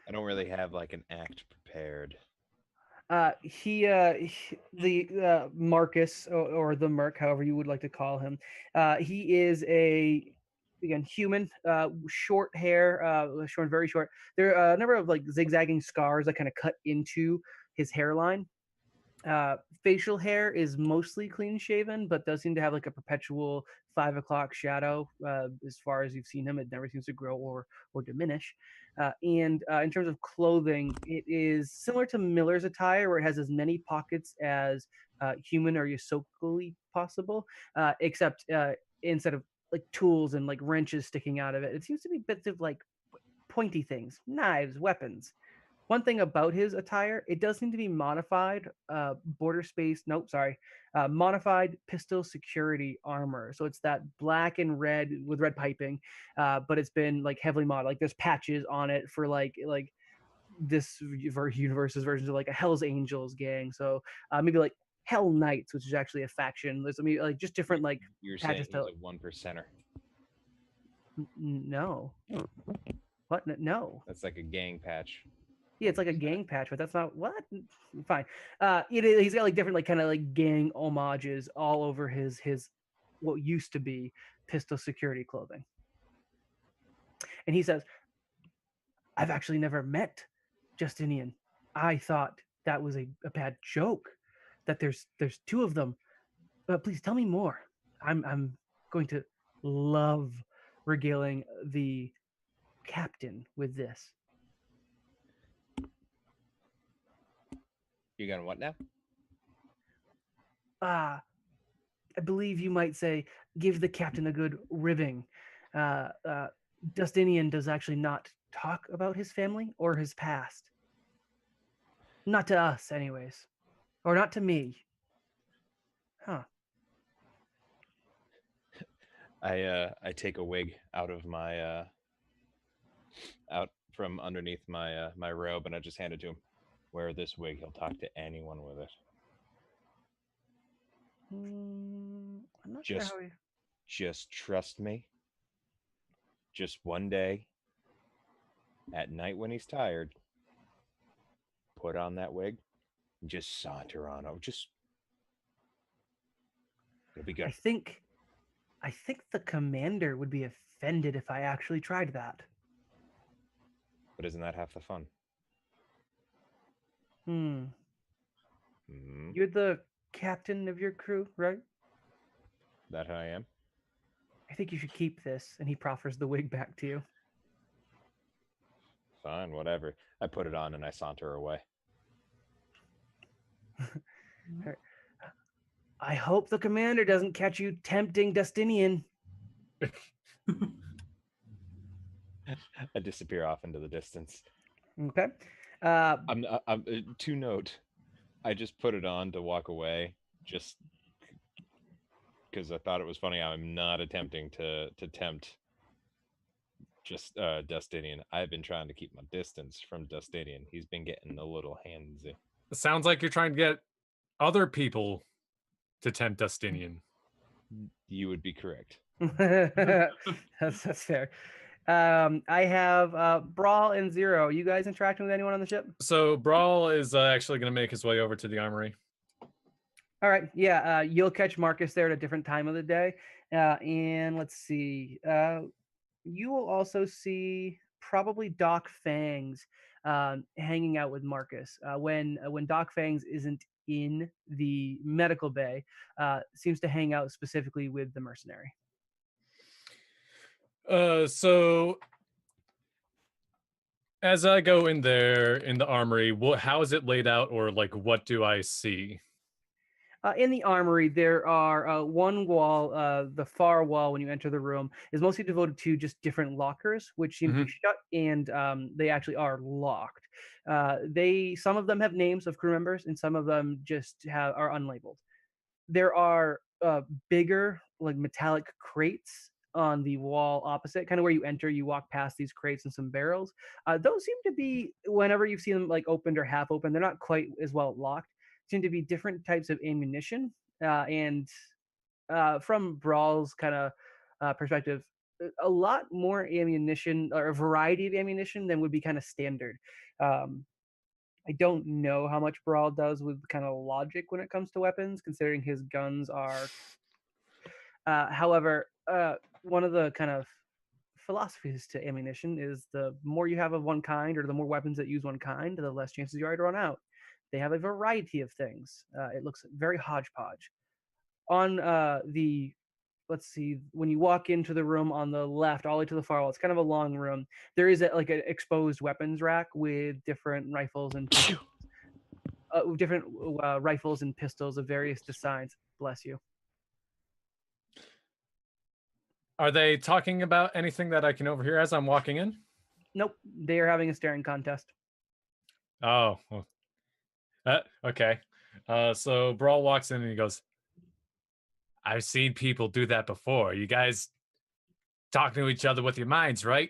I don't really have like an act prepared. The Marcus or the Merc, however you would like to call him, he is again human, short hair, short, very short. There are a number of like zigzagging scars that kind of cut into his hairline. Facial hair is mostly clean shaven, but does seem to have like a perpetual 5 o'clock shadow. As far as you've seen him, it never seems to grow or diminish. And in terms of clothing, it is similar to Miller's attire, where it has as many pockets as human or Yosokoli possible, except instead of like tools and like wrenches sticking out of it. It seems to be bits of like pointy things, knives, weapons. One thing about his attire, it does seem to be modified modified pistol security armor. So it's that black and red with red piping, but it's been like heavily modded. Like there's patches on it for like this universe's versions of like a Hell's Angels gang. So maybe like Hell Knights, which is actually a faction. There's like just different like You're saying patches he's to. a 1%er. No. What? No. That's like a gang patch. Yeah, it's like a gang patch, but that's not what. Fine. He's got like different like kind of like gang homages all over his what used to be pistol security clothing. And he says, "I've actually never met Justinian. I thought that was a bad joke. That there's two of them. Please tell me more. I'm going to love regaling the captain with this." You're gonna what now? I believe you might say, give the captain a good ribbing. Justinian does actually not talk about his family or his past. Not to us, anyways. Or not to me. Huh. I take a wig out of my out from underneath my my robe, and I just hand it to him. Wear this wig. He'll talk to anyone with it. I'm not Just sure how he... Just trust me. Just one day, at night when he's tired, put on that wig and just saunter on over. Just it'll be good. I think the commander would be offended if I actually tried that. But isn't that half the fun? Hmm. Hmm. You're the captain of your crew, right? That I am. I think you should keep this. And he proffers the wig back to you. Fine, whatever. I put it on and I saunter away. I hope the commander doesn't catch you tempting Justinian. I disappear off into the distance. Okay. I'm to note, I just put it on to walk away, just because I thought it was funny. I'm not attempting to tempt just Justinian. I've been trying to keep my distance from Justinian. He's been getting a little handsy. It sounds like you're trying to get other people to tempt Justinian. You would be correct. that's fair. I have Brawl and Zero. You guys interacting with anyone on the ship? So Brawl is actually going to make his way over to the armory. All right. Yeah. You'll catch Marcus there at a different time of the day. And let's see. You will also see probably Doc Fangs hanging out with Marcus. When Doc Fangs isn't in the medical bay, seems to hang out specifically with the mercenary. So as I go in there in the armory, how is it laid out, or like what do I see? In the armory, there are one wall, the far wall when you enter the room, is mostly devoted to just different lockers, which seem to be shut, and they actually are locked. Some of them have names of crew members, and some of them just are unlabeled. There are bigger, like metallic crates on the wall opposite, kind of where you enter. You walk past these crates and some barrels. Those seem to be, whenever you've seen them like opened or half open, they're not quite as well locked. Seem to be different types of ammunition, and from Brawl's kind of perspective, a lot more ammunition, or a variety of ammunition, than would be kind of standard. I don't know how much Brawl does with kind of logic when it comes to weapons, considering his guns are. However, one of the kind of philosophies to ammunition is the more you have of one kind, or the more weapons that use one kind, the less chances you are to run out. They have a variety of things. It looks very hodgepodge. On let's see, when you walk into the room on the left, all the way to the far wall, it's kind of a long room. There is like an exposed weapons rack with different rifles and rifles and pistols of various designs. Bless you. Are they talking about anything that I can overhear as I'm walking in? Nope, they are having a staring contest. Oh, well, okay. So Brawl walks in and he goes, I've seen people do that before. You guys talking to each other with your minds, right?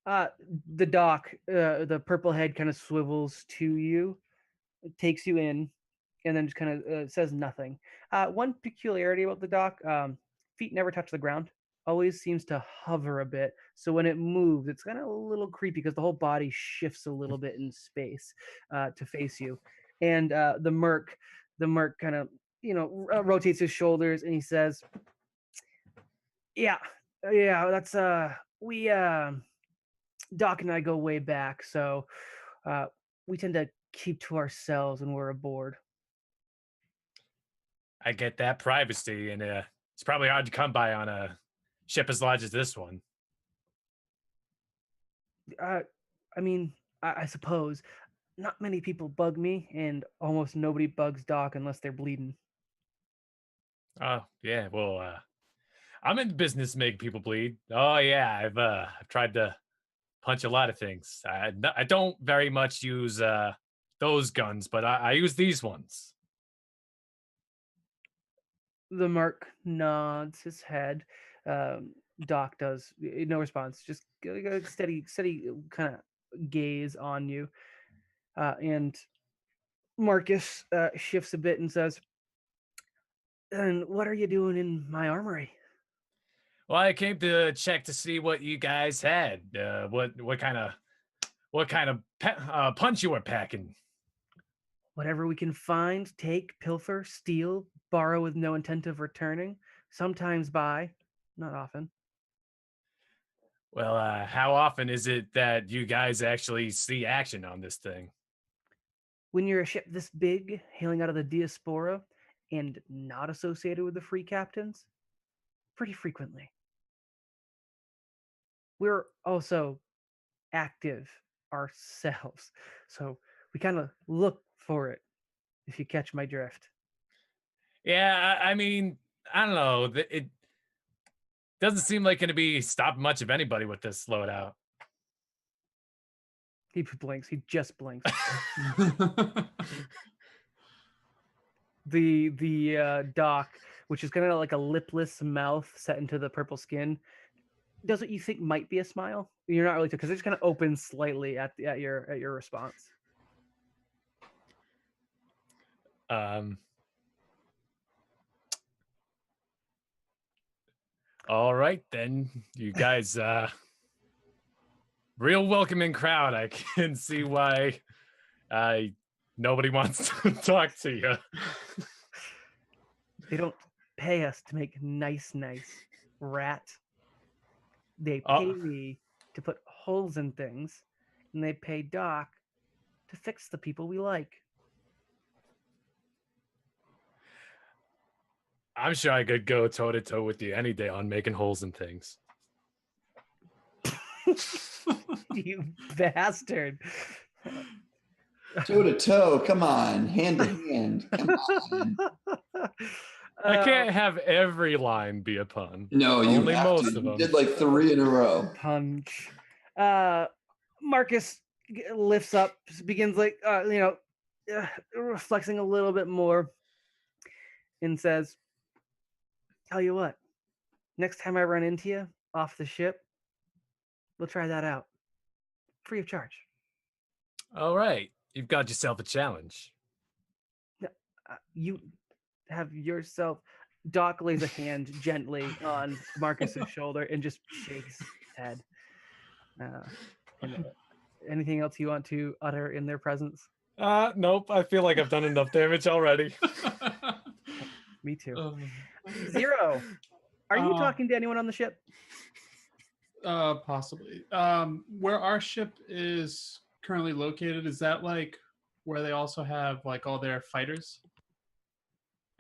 The doc, the purple head kind of swivels to you, takes you in, and then just kind of says nothing. One peculiarity about the doc, feet never touch the ground. Always seems to hover a bit. So when it moves, it's kind of a little creepy because the whole body shifts a little bit in space to face you. And the merc kind of rotates his shoulders and he says, "Yeah, yeah, that's we Doc and I go way back, so we tend to keep to ourselves when we're aboard." I get that privacy, and it's probably hard to come by on a ship as large as this one. I mean, I suppose not many people bug me, and almost nobody bugs Doc unless they're bleeding. Oh yeah, well, I'm in the business to make people bleed. Oh yeah, I've tried to punch a lot of things. I don't very much use those guns, but I use these ones. The merc nods his head. Doc does no response, just a steady kind of gaze on you. And Marcus shifts a bit and says, "And what are you doing in my armory?" Well, I came to check to see what you guys had. What kind of punch you were packing. "Whatever we can find, take, pilfer, steal, borrow with no intent of returning, sometimes buy, not often." Well, how often is it that you guys actually see action on this thing? When you're a ship this big, hailing out of the diaspora, and not associated with the free captains, pretty frequently. We're also active ourselves, so we kind of look for it, if you catch my drift. Yeah, I mean, I don't know. It doesn't seem like going to be stopping much of anybody with this loadout. He blinks. He just blinks. The doc, which is kind of like a lipless mouth set into the purple skin, does what you think might be a smile. You're not really, because it just kind of opens slightly at your response. All right then, you guys. Real welcoming crowd. I can see why nobody wants to talk to you. They don't pay us to make nice, rat. They pay me to put holes in things, and they pay Doc to fix the people we like. I'm sure I could go toe to toe with you any day on making holes in things. You bastard. Toe to toe, come on, hand to hand, come on. I can't have every line be a pun. No, you only have most to. of You them. did like 3 in a row. Punch. Marcus lifts up, begins like flexing a little bit more, and says, "Tell you what, next time I run into you off the ship, we'll try that out, free of charge." All right, you've got yourself a challenge. You have yourself. Doc lays a hand gently on Marcus's shoulder and just shakes his head. And anything else you want to utter in their presence? Nope. I feel like I've done enough damage already. Me too. Zero. Are you talking to anyone on the ship? Possibly. Where our ship is currently located, is that like where they also have like all their fighters?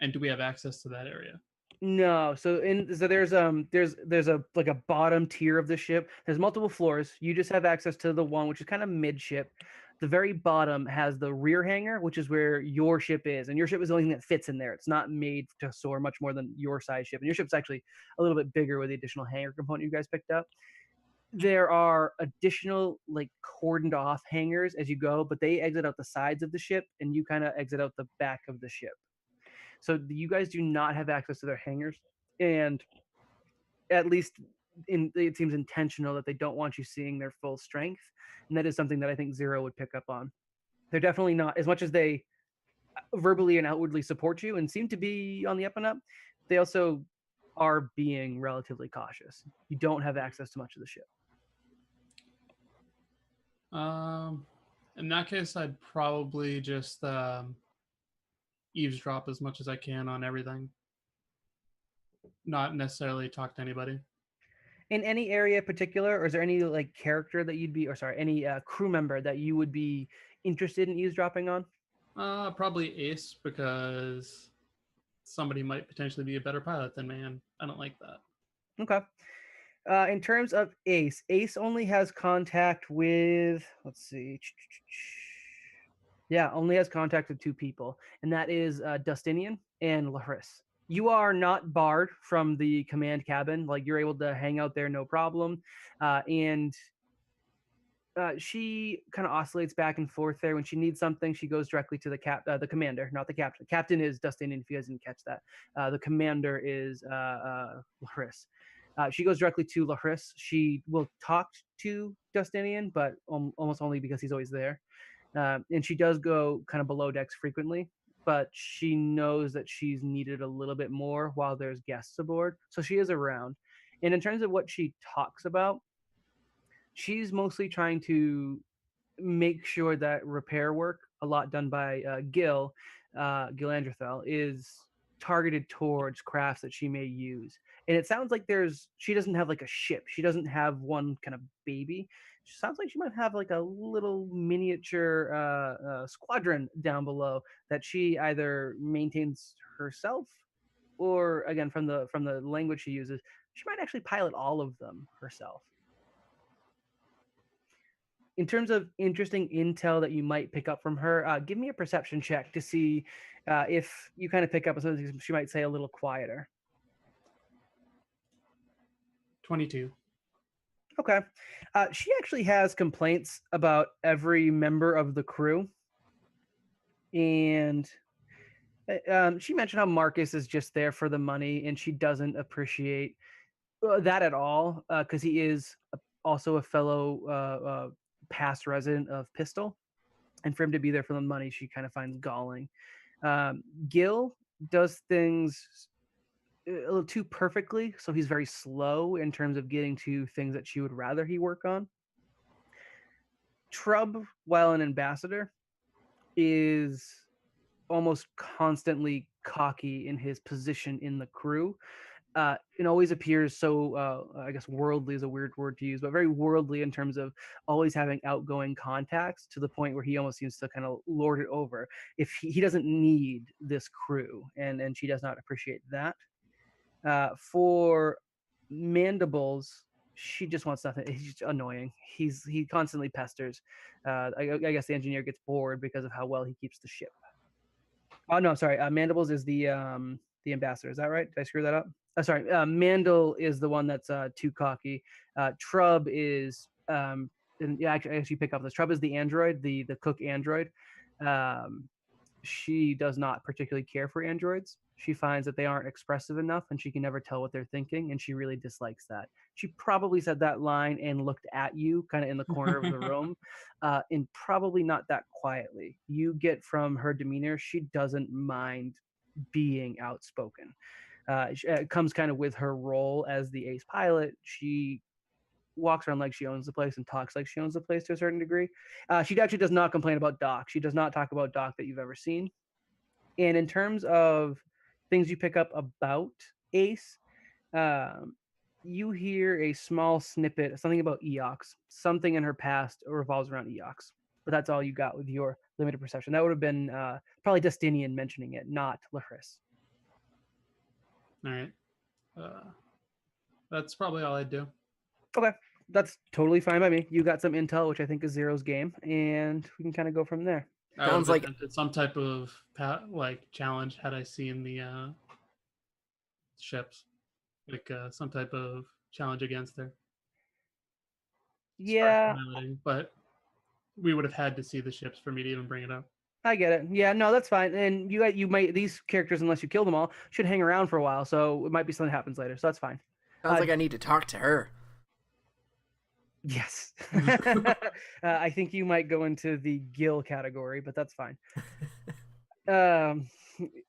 And do we have access to that area? No. So there's a like a bottom tier of the ship. There's multiple floors. You just have access to the one which is kind of midship. The very bottom has the rear hangar, which is where your ship is, and your ship is the only thing that fits in there. It's not made to store much more than your size ship, and your ship's actually a little bit bigger with the additional hangar component you guys picked up. There are additional like cordoned off hangars as you go, but they exit out the sides of the ship, and you kind of exit out the back of the ship. So you guys do not have access to their hangars, and at least it seems intentional that they don't want you seeing their full strength, and that is something that I think Zero would pick up on. They're definitely not, as much as they verbally and outwardly support you and seem to be on the up and up, they also are being relatively cautious. You don't have access to much of the ship. In that case, I'd probably just eavesdrop as much as I can on everything. Not necessarily talk to anybody. In any area in particular, or is there any like character that you'd be, or sorry, any crew member that you would be interested in eavesdropping on? Probably Ace, because somebody might potentially be a better pilot than me, and I don't like that. Okay. In terms of Ace, Ace only has contact with, let's see. Yeah, only has contact with two people, and that is Dustinian and Laris. You are not barred from the command cabin. Like, you're able to hang out there, no problem. And she kind of oscillates back and forth there. When she needs something, she goes directly to the commander, not the captain. The captain is Dustinian, if you guys didn't catch that. The commander is Laris. She goes directly to Laris. She will talk to Dustinian, but almost only because he's always there. And she does go kind of below decks frequently, but she knows that she's needed a little bit more while there's guests aboard. So she is around. And in terms of what she talks about, she's mostly trying to make sure that repair work, a lot done by Gil Androthel, is targeted towards crafts that she may use. And it sounds like she doesn't have like a ship. She doesn't have one kind of baby. She sounds like she might have like a little miniature squadron down below that she either maintains herself, or again, from the language she uses, she might actually pilot all of them herself. In terms of interesting intel that you might pick up from her, give me a perception check to see if you kind of pick up something she might say a little quieter. 22. Okay. She actually has complaints about every member of the crew. And she mentioned how Marcus is just there for the money, and she doesn't appreciate that at all, because he is also a fellow past resident of Pistol. And for him to be there for the money, she kind of finds galling. Gil does things a little too perfectly, so he's very slow in terms of getting to things that she would rather he work on. Trub, while an ambassador, is almost constantly cocky in his position in the crew. It always appears so, I guess worldly is a weird word to use, but very worldly in terms of always having outgoing contacts, to the point where he almost seems to kind of lord it over. If he doesn't need this crew, and she does not appreciate that. For Mandibles, she just wants nothing. He's just annoying. He constantly pesters. I guess the engineer gets bored because of how well he keeps the ship. Oh no, sorry. Mandibles is the ambassador. Is that right? Did I screw that up? Sorry. Mandel is the one that's too cocky. Trub is and yeah, actually you pick up this. Trub is the android, the cook android. She does not particularly care for androids. She finds that they aren't expressive enough, and she can never tell what they're thinking, and she really dislikes that. She probably said that line and looked at you kind of in the corner of the room, and probably not that quietly. You get from her demeanor, she doesn't mind being outspoken. It comes kind of with her role as the ace pilot. She walks around like she owns the place and talks like she owns the place to a certain degree. She actually does not complain about Doc. She does not talk about Doc that you've ever seen. And in terms of things you pick up about Ace, you hear a small snippet, something about Eox. Something in her past revolves around Eox. But that's all you got with your limited perception. That would have been probably Dustinian mentioning it, not Laris. All right. That's probably all I'd do. Okay, That's totally fine by me. You got some intel, which I think is Zero's game, and we can kind of go from there. I Sounds would have like- attempted some type of like challenge had I seen the ships, like some type of challenge against her. Yeah, Piloting, but we would have had to see the ships for me to even bring it up. I get it. Yeah, no, that's fine. And you might these characters, unless you kill them all, should hang around for a while. So it might be something that happens later. So that's fine. Sounds like I need to talk to her. Yes. I think you might go into the Gil category, but that's fine.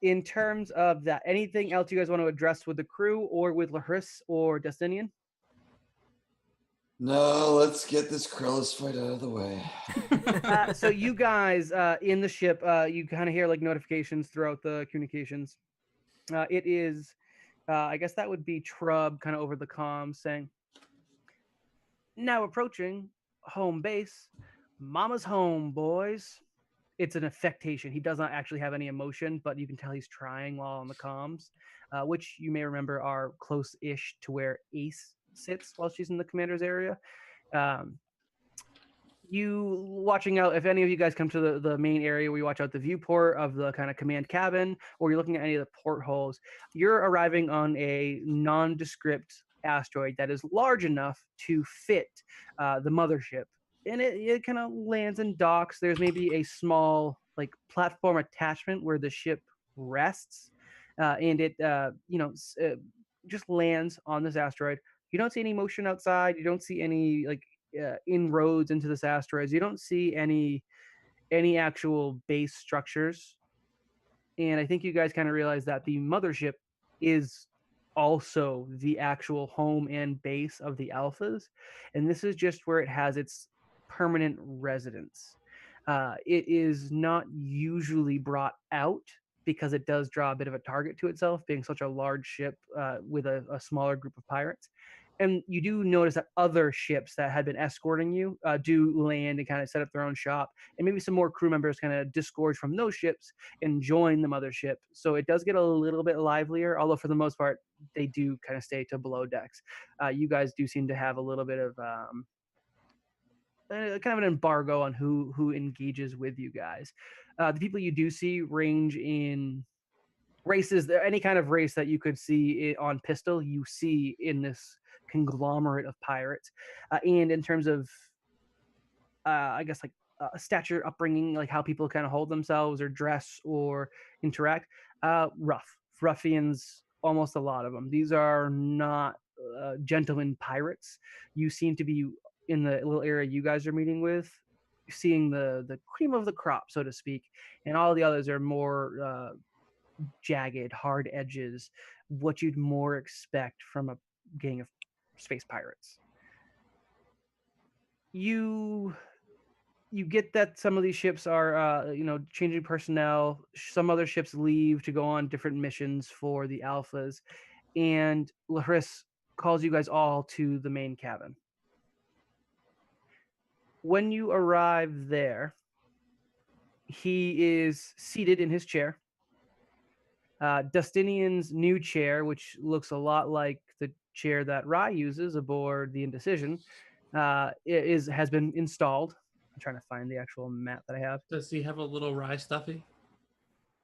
In terms of that, anything else you guys want to address with the crew or with Laris or Destinian? No, let's get this Krellis fight out of the way. So you guys in the ship, you kind of hear like notifications throughout the communications. It is, I guess that would be Trub kind of over the comms saying, now approaching home base. Mama's home, boys. It's an affectation. He does not actually have any emotion, but you can tell he's trying while on the comms, which you may remember are close-ish to where Ace sits while she's in the commander's area. You watching out, if any of you guys come to the main area where you watch out the viewport of the kind of command cabin, or you're looking at any of the portholes, you're arriving on a nondescript asteroid that is large enough to fit the mothership. And it kind of lands and docks. There's maybe a small like platform attachment where the ship rests, and it just lands on this asteroid. You don't see any motion outside. You don't see any like inroads into this asteroid. You don't see any actual base structures. And I think you guys kind of realize that the mothership is also the actual home and base of the alphas, and this is just where it has its permanent residence. It is not usually brought out because it does draw a bit of a target to itself, being such a large ship with a smaller group of pirates. And you do notice that other ships that had been escorting you do land and kind of set up their own shop, and maybe some more crew members kind of disgorge from those ships and join the mothership. So it does get a little bit livelier, although for the most part, they do kind of stay to below decks. You guys do seem to have a little bit of kind of an embargo on who engages with you guys. The people you do see range in races. Any kind of race that you could see on Pistol, you see in this conglomerate of pirates. And in terms of, I guess, like stature, upbringing, like how people kind of hold themselves or dress or interact, ruffians, almost a lot of them. These are not gentlemen pirates. You seem to be in the little area you guys are meeting with, seeing the cream of the crop, so to speak, and all the others are more jagged, hard edges, what you'd more expect from a gang of space pirates. You get that some of these ships are changing personnel. Some other ships leave to go on different missions for the alphas, and Laris calls you guys all to the main cabin. When you arrive there, he is seated in his chair. Dustinian's new chair, which looks a lot like the chair that Rye uses aboard the Indecision, has been installed. I'm trying to find the actual map that I have. Does he have a little rye stuffy?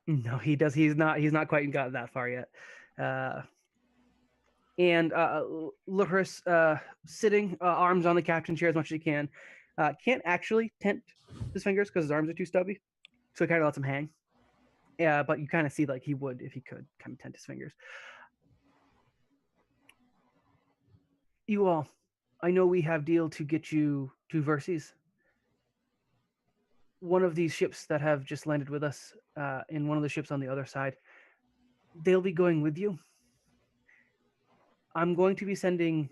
No, he does. He's not quite gotten that far yet. And Laris, sitting, arms on the captain chair as much as he can, can't actually tent his fingers because his arms are too stubby, so he kind of lets him hang. Yeah, but you kind of see like he would if he could kind of tent his fingers. You all, I know we have deal to get you to Verces. One of these ships that have just landed with us, and one of the ships on the other side, they'll be going with you. I'm going to be sending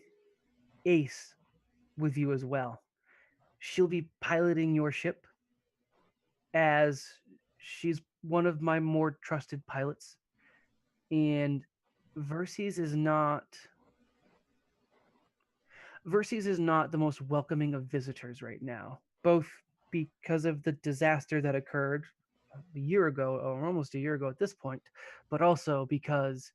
Ace with you as well. She'll be piloting your ship, as she's one of my more trusted pilots. And Verces is not the most welcoming of visitors right now, both because of the disaster that occurred a year ago, or almost a year ago at this point, but also because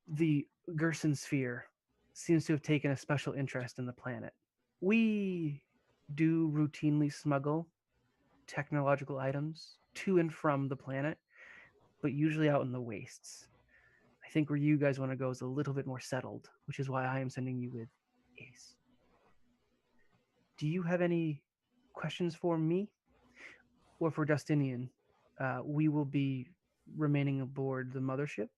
the Gerson sphere seems to have taken a special interest in the planet. We do routinely smuggle technological items to and from the planet, but usually out in the wastes. I think where you guys want to go is a little bit more settled, which is why I am sending you with Ace. Do you have any questions for me or for Justinian? We will be remaining aboard the mothership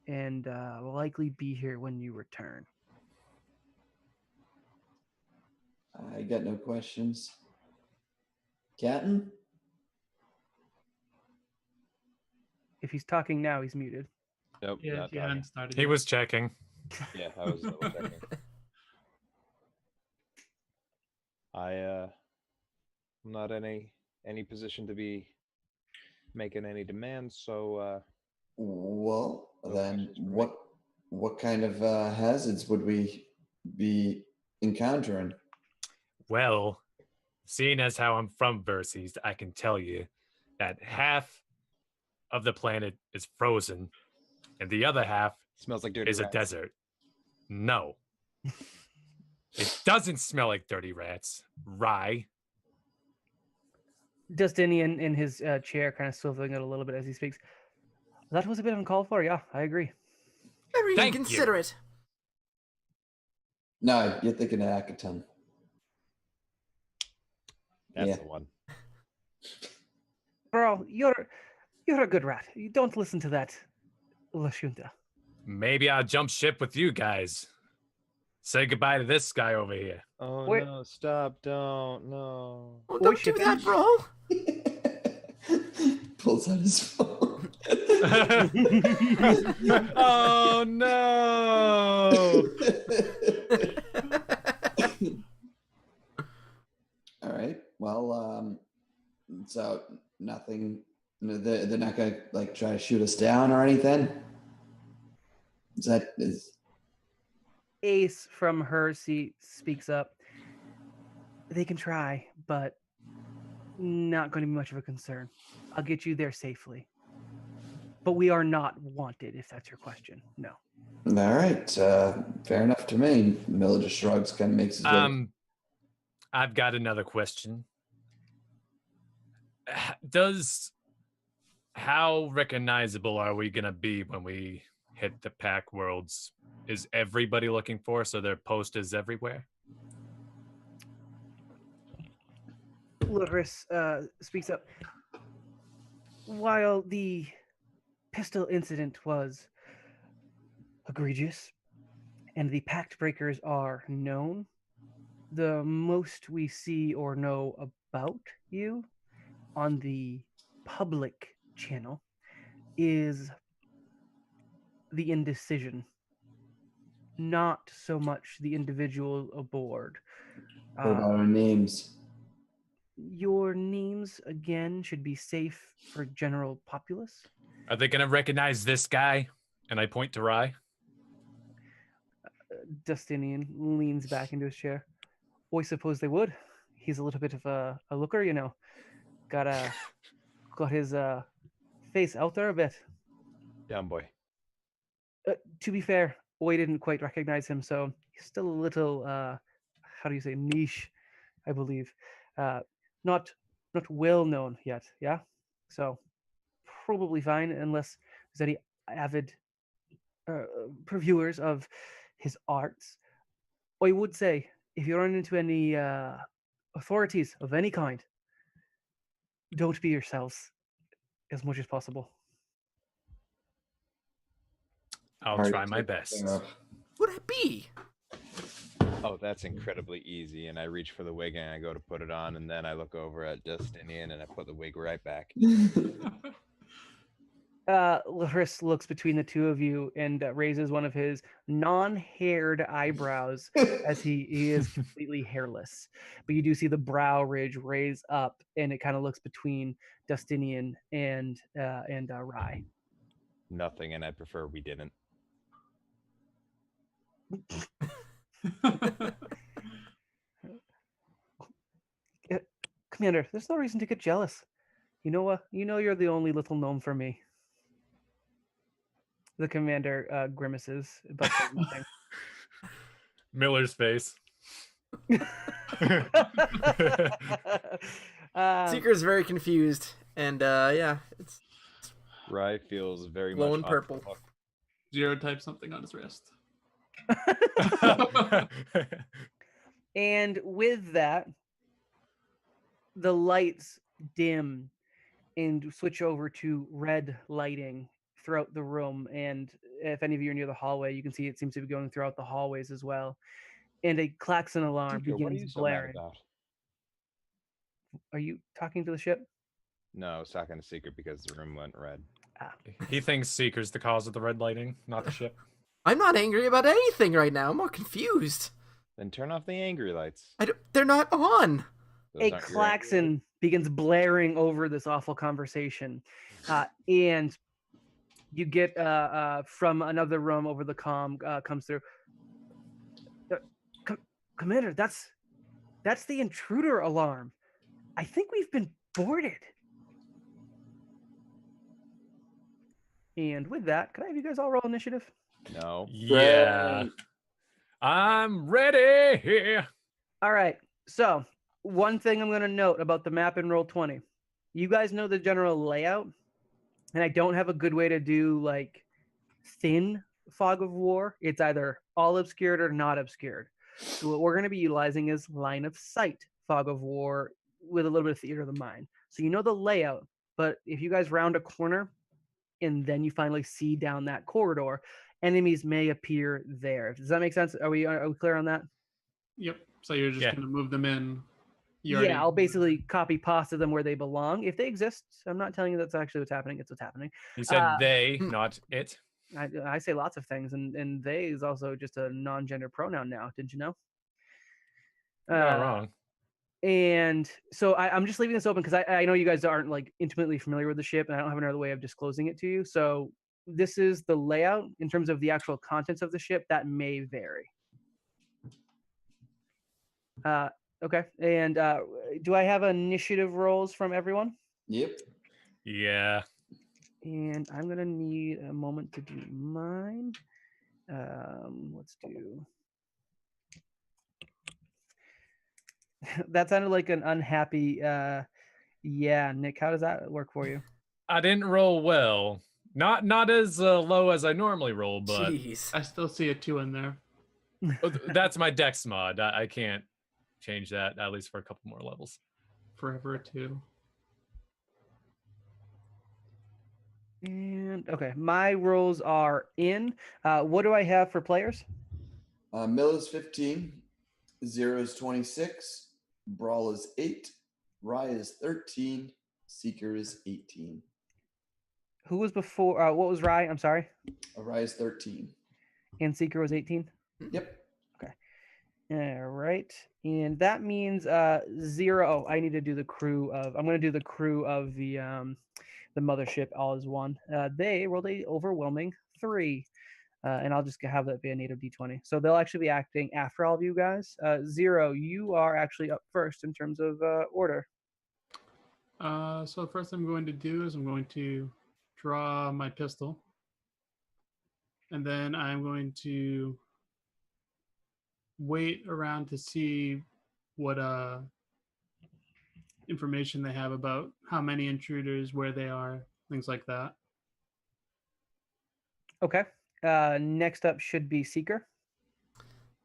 and will likely be here when you return. I got no questions. Captain? If he's talking now, he's muted. Nope, Yeah, not he talking. hadn't started. He yet. was checking. Yeah, I was double checking. I'm not in any position to be making any demands, so Well, No then questions for me. what kind of hazards would we be encountering? Well, seeing as how I'm from Verces, I can tell you that half of the planet is frozen and the other half smells like dirty is a rats. desert. No. It doesn't smell like dirty rats. Rye. Justinian in his chair, kind of swiveling it a little bit as he speaks. That was a bit uncalled for. Yeah, I agree. Very Thank you. inconsiderate. No, you're thinking of Akaton. That's Yeah. the one. Bro, you're a good rat. You don't listen to that Lashunta. Maybe I'll jump ship with you guys. Say goodbye to this guy over here. Oh Wait. no! Stop! Don't! No! Oh, Boy, don't do shit. that, bro. Pulls out his phone. Oh no! All right. Well, so nothing. They're not gonna like try to shoot us down or anything. Is Ace from her seat speaks up. They can try, but not going to be much of a concern. I'll get you there safely. But we are not wanted, if that's your question. No. all right? Fair enough to me. Miller just shrugs, kind of makes his way. I've got another question. How recognizable are we gonna be when we hit the pack worlds? Is everybody looking for us? So their posters everywhere? Loris speaks up. While the pistol incident was egregious and the pact breakers are known, the most we see or know about you on the public channel is the indecision, not so much the individual aboard. What about our names? Your names, again, should be safe for general populace. Are they gonna recognize this guy? And I point to Rye. Justinian leans back into his chair. Oh, I suppose they would. He's a little bit of a looker, you know. Got his face out there a bit. Down boy. To be fair, Oi didn't quite recognize him, so he's still a little, how do you say, niche, I believe. Not well known yet, yeah? So probably fine, unless there's any avid previewers of his arts. I would say, if you run into any authorities of any kind, don't be yourselves as much as possible. I'll Hard try to my take best. care of. Would it be? Oh, that's incredibly easy. And I reach for the wig and I go to put it on, and then I look over at Justinian and I put the wig right back. Laris looks between the two of you and raises one of his non-haired eyebrows as he is completely hairless. But you do see the brow ridge raise up, and it kind of looks between Justinian and Rye. Nothing, and I prefer we didn't. Commander, there's no reason to get jealous. You know what? You know you're the only little gnome for me. The commander grimaces, but says nothing. Miller's face. Seeker's very confused, and yeah, it's Rye feels very glowing much purple. off the hook. Zero type something on his wrist. And with that, the lights dim and switch over to red lighting throughout the room. And if any of you are near the hallway, you can see it seems to be going throughout the hallways as well. And a klaxon alarm Seeker, what are begins you so mad blaring. about? Are you talking to the ship? No, I was talking to Seeker because the room went red. He thinks Seeker's the cause of the red lighting, not the ship. I'm not angry about anything right now. I'm more confused. Then turn off the angry lights. They're not on. Those A aren't your angry klaxon begins blaring over this awful conversation. And you get from another room over the comm comes through. Commander, that's the intruder alarm. I think we've been boarded. And with that, can I have you guys all roll initiative? lights. No. Yeah. I'm ready. All right. So one thing I'm going to note about the map in Roll20, you guys know the general layout, and I don't have a good way to do like thin fog of war. It's either all obscured or not obscured. So what we're going to be utilizing is line of sight fog of war with a little bit of theater of the mind. So you know the layout, but if you guys round a corner and then you finally see down that corridor, enemies may appear there. Does that make sense? Are we clear on that? Yep. So you're just Yeah. going to move them in. Yeah, I'll basically copy pasta them where they belong. If they exist, I'm not telling you that's actually what's happening. It's what's happening. He said they, not it. I say lots of things, and they is also just a non-gender pronoun now. Didn't you know? Not wrong. And so I'm just leaving this open because I know you guys aren't like intimately familiar with the ship, and I don't have another way of disclosing it to you. So this is the layout in terms of the actual contents of the ship that may vary. Okay. And do I have initiative rolls from everyone? Yep. Yeah. And I'm gonna need a moment to do mine. Let's do. That sounded like an unhappy. Yeah, Nick, how does that work for you? I didn't roll well. Not as low as I normally roll, but Jeez. I still see a 2 in there. that's my dex mod. I can't change that, at least for a couple more levels. Forever a 2. And okay, my rolls are in. What do I have for players? Mill is 15. Zero is 26. Brawl is 8. Rye is 13. Seeker is 18. Who was before? What was Rye? I'm sorry. Rye is 13. And Seeker was 18. Yep. All right, and that means 0. Oh, I need to do the crew of. I'm going to do the crew of the mothership. All is one. They rolled a overwhelming 3, and I'll just have that be a native d20. So they'll actually be acting after all of you guys. 0, you are actually up first in terms of order. So the first thing I'm going to do is I'm going to draw my pistol. And then I'm going to wait around to see what information they have about how many intruders, where they are, things like that. Okay. Next up should be Seeker.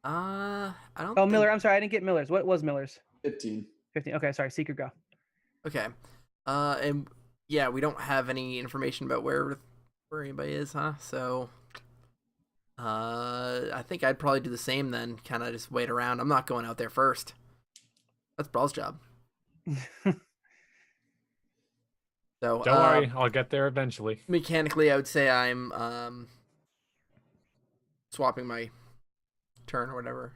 I don't. Oh, think... Miller. I'm sorry, I didn't get Miller's. What was Miller's? 15. 15. Okay, sorry. Seeker, go. Okay. And yeah, we don't have any information about where anybody is, huh? So, I think I'd probably do the same then. Kind of just wait around. I'm not going out there first. That's Brawl's job. So Don't worry, I'll get there eventually. Mechanically, I would say I'm swapping my turn or whatever,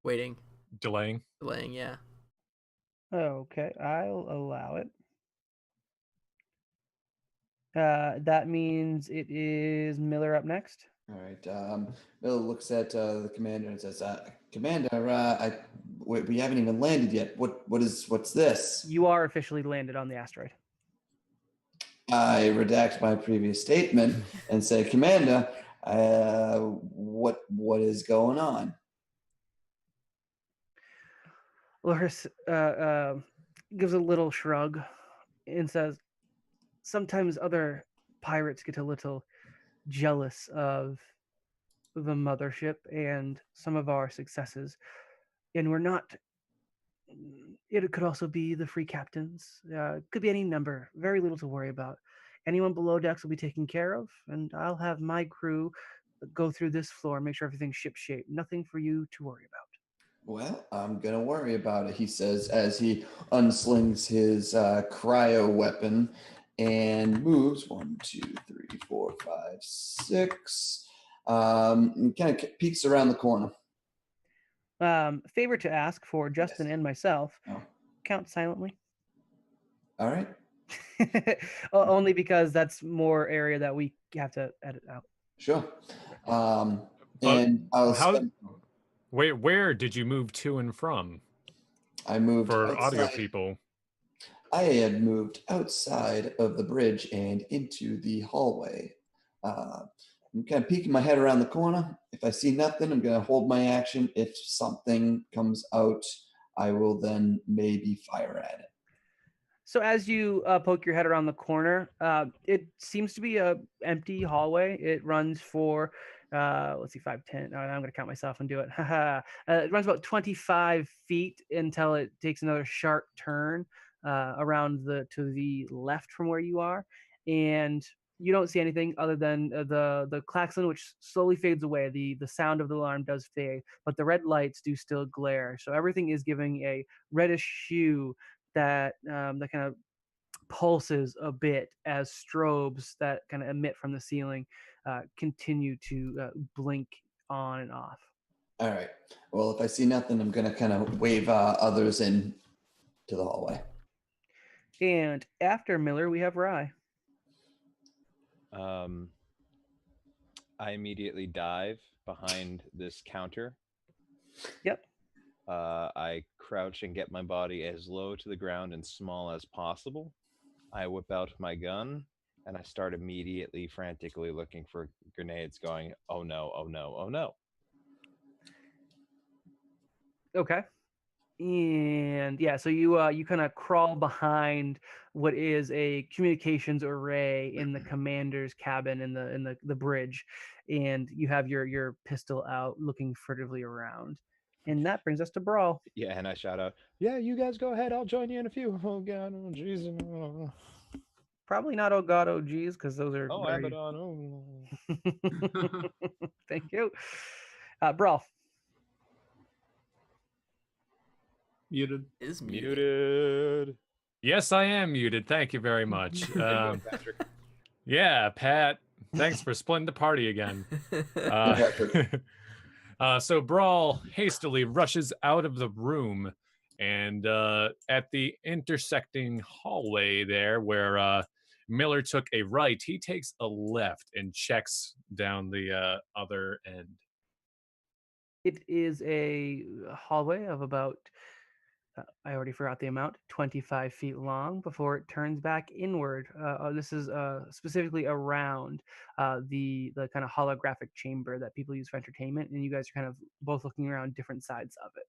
waiting, Delaying. yeah. Okay, I'll allow it. That means it is Miller up next. All right. Miller looks at the commander and says, "Commander, we haven't even landed yet. What's this?" You are officially landed on the asteroid. I redact my previous statement and say, "Commander, what is going on?" Loris gives a little shrug and says, sometimes other pirates get a little jealous of the mothership and some of our successes. And we're not, it could also be the free captains. Could be any number. Very little to worry about. Anyone below decks will be taken care of, and I'll have my crew go through this floor and make sure everything's shipshape. Nothing for you to worry about. Well, I'm gonna worry about it, he says as he unslings his cryo weapon and moves 1, 2, 3, 4, 5, 6. And kind of peeks around the corner. Favor to ask for Justin Yes. and myself. Oh, Count silently. all right. Only because that's more area that we have to edit out. Sure. But And I'll how- spend, Where did you move to and from I moved for audio outside. people? I had moved outside of the bridge and into the hallway. I'm kind of peeking my head around the corner. If I see nothing, I'm going to hold my action. If something comes out, I will then maybe fire at it. So as you poke your head around the corner, it seems to be a empty hallway. It runs for, let's see, 5, 10. Oh, I'm going to count myself and do it. It runs about 25 feet until it takes another sharp turn around to the left from where you are, and you don't see anything other than the klaxon, which slowly fades away. The sound of the alarm does fade, but the red lights do still glare. So everything is giving a reddish hue that that kind of pulses a bit as strobes that kind of emit from the ceiling continue to blink on and off. All right. Well, if I see nothing, I'm going to kind of wave others in to the hallway. And after Miller, we have Rye. I immediately dive behind this counter. Yep. I crouch and get my body as low to the ground and small as possible. I whip out my gun and I start immediately frantically looking for grenades, going, oh no, oh no, oh no. Okay. And yeah, so you kind of crawl behind what is a communications array in the commander's cabin in the bridge, and you have your pistol out, looking furtively around. And that brings us to Brawl. Yeah, and I shout out, yeah, you guys go ahead. I'll join you in a few. Oh, God. Oh, jeez. Oh, Probably not oh god, oh geez, because those are oh very... Abaddon. Oh. Thank you. Brawl. Muted. Is muted. Muted. Yes, I am muted. Thank you very much. Patrick. Yeah, Pat. Thanks for splitting the party again. So Brawl hastily rushes out of the room, and at the intersecting hallway there where Miller took a right, he takes a left and checks down the other end. It is a hallway of about, I already forgot the amount, 25 feet long before it turns back inward. This is specifically around the kind of holographic chamber that people use for entertainment, and you guys are kind of both looking around different sides of it.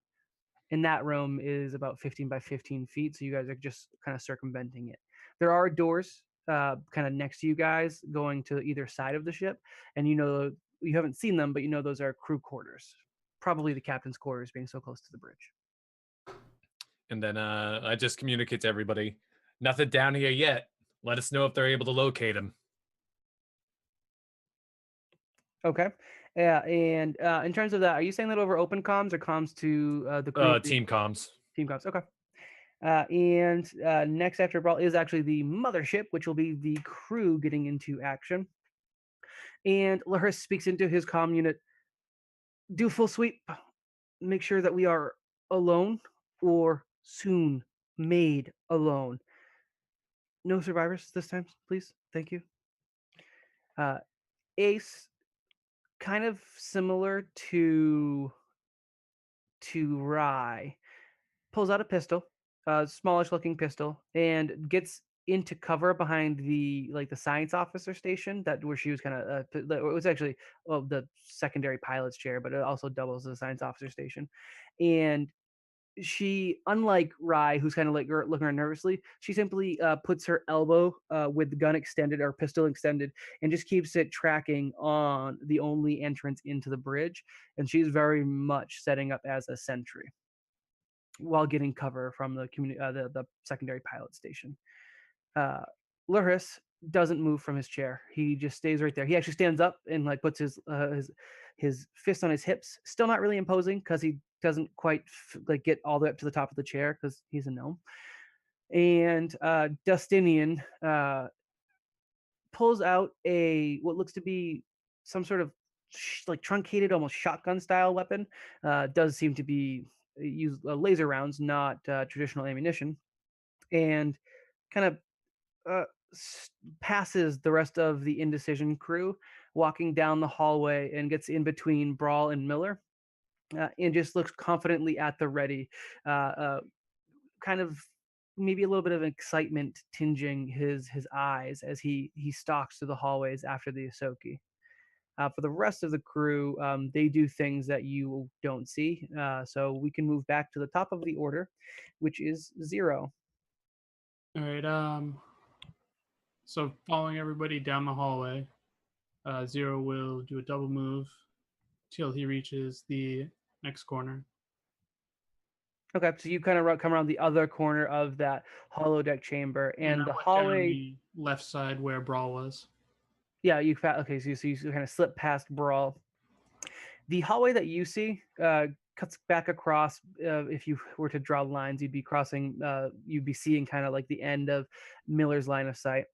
And that room is about 15 by 15 feet, so you guys are just kind of circumventing it. There are doors kind of next to you guys going to either side of the ship, and you haven't seen them, but you know those are crew quarters. Probably the captain's quarters, being so close to the bridge. And then I just communicate to everybody, nothing down here yet. Let us know if they're able to locate him. Okay. Yeah, and in terms of that, are you saying that over open comms or comms to the crew? Team comms. Team comms. Okay. And next after Brawl is actually the mothership, which will be the crew getting into action. And Laris speaks into his comm unit. Do full sweep. Make sure that we are alone or soon made alone. No survivors this time, please. Thank you. Ace, kind of similar to Rye, pulls out a pistol, a smallish looking pistol, and gets into cover behind the science officer station that where she was kind of it was actually the secondary pilot's chair, but it also doubles as a science officer station. And she, unlike Rye, who's kind of like looking around nervously, she simply puts her elbow with the gun extended or pistol extended and just keeps it tracking on the only entrance into the bridge. And she's very much setting up as a sentry while getting cover from the the secondary pilot station. Luris doesn't move from his chair. He just stays right there. He actually stands up and like puts his fist on his hips. Still not really imposing because he doesn't quite like get all the way up to the top of the chair because he's a gnome. And Dustinian pulls out a what looks to be some sort of like truncated, almost shotgun style weapon. Does seem to be use laser rounds, not traditional ammunition, and kind of uh, passes the rest of the Indecision crew, walking down the hallway and gets in between Brawl and Miller, and just looks confidently at the ready, kind of maybe a little bit of excitement tinging his eyes as he stalks through the hallways after the Ahsoki. For the rest of the crew, they do things that you don't see. So we can move back to the top of the order, which is Zero. All right. So following everybody down the hallway, Zero will do a double move till he reaches the next corner. Okay, so you kind of come around the other corner of that holodeck chamber, and I the went down hallway. the left side where Brawl was. Yeah, okay. So you kind of slip past Brawl. The hallway that you see cuts back across. If you were to draw lines, you'd be crossing. You'd be seeing kind of like the end of Miller's line of sight.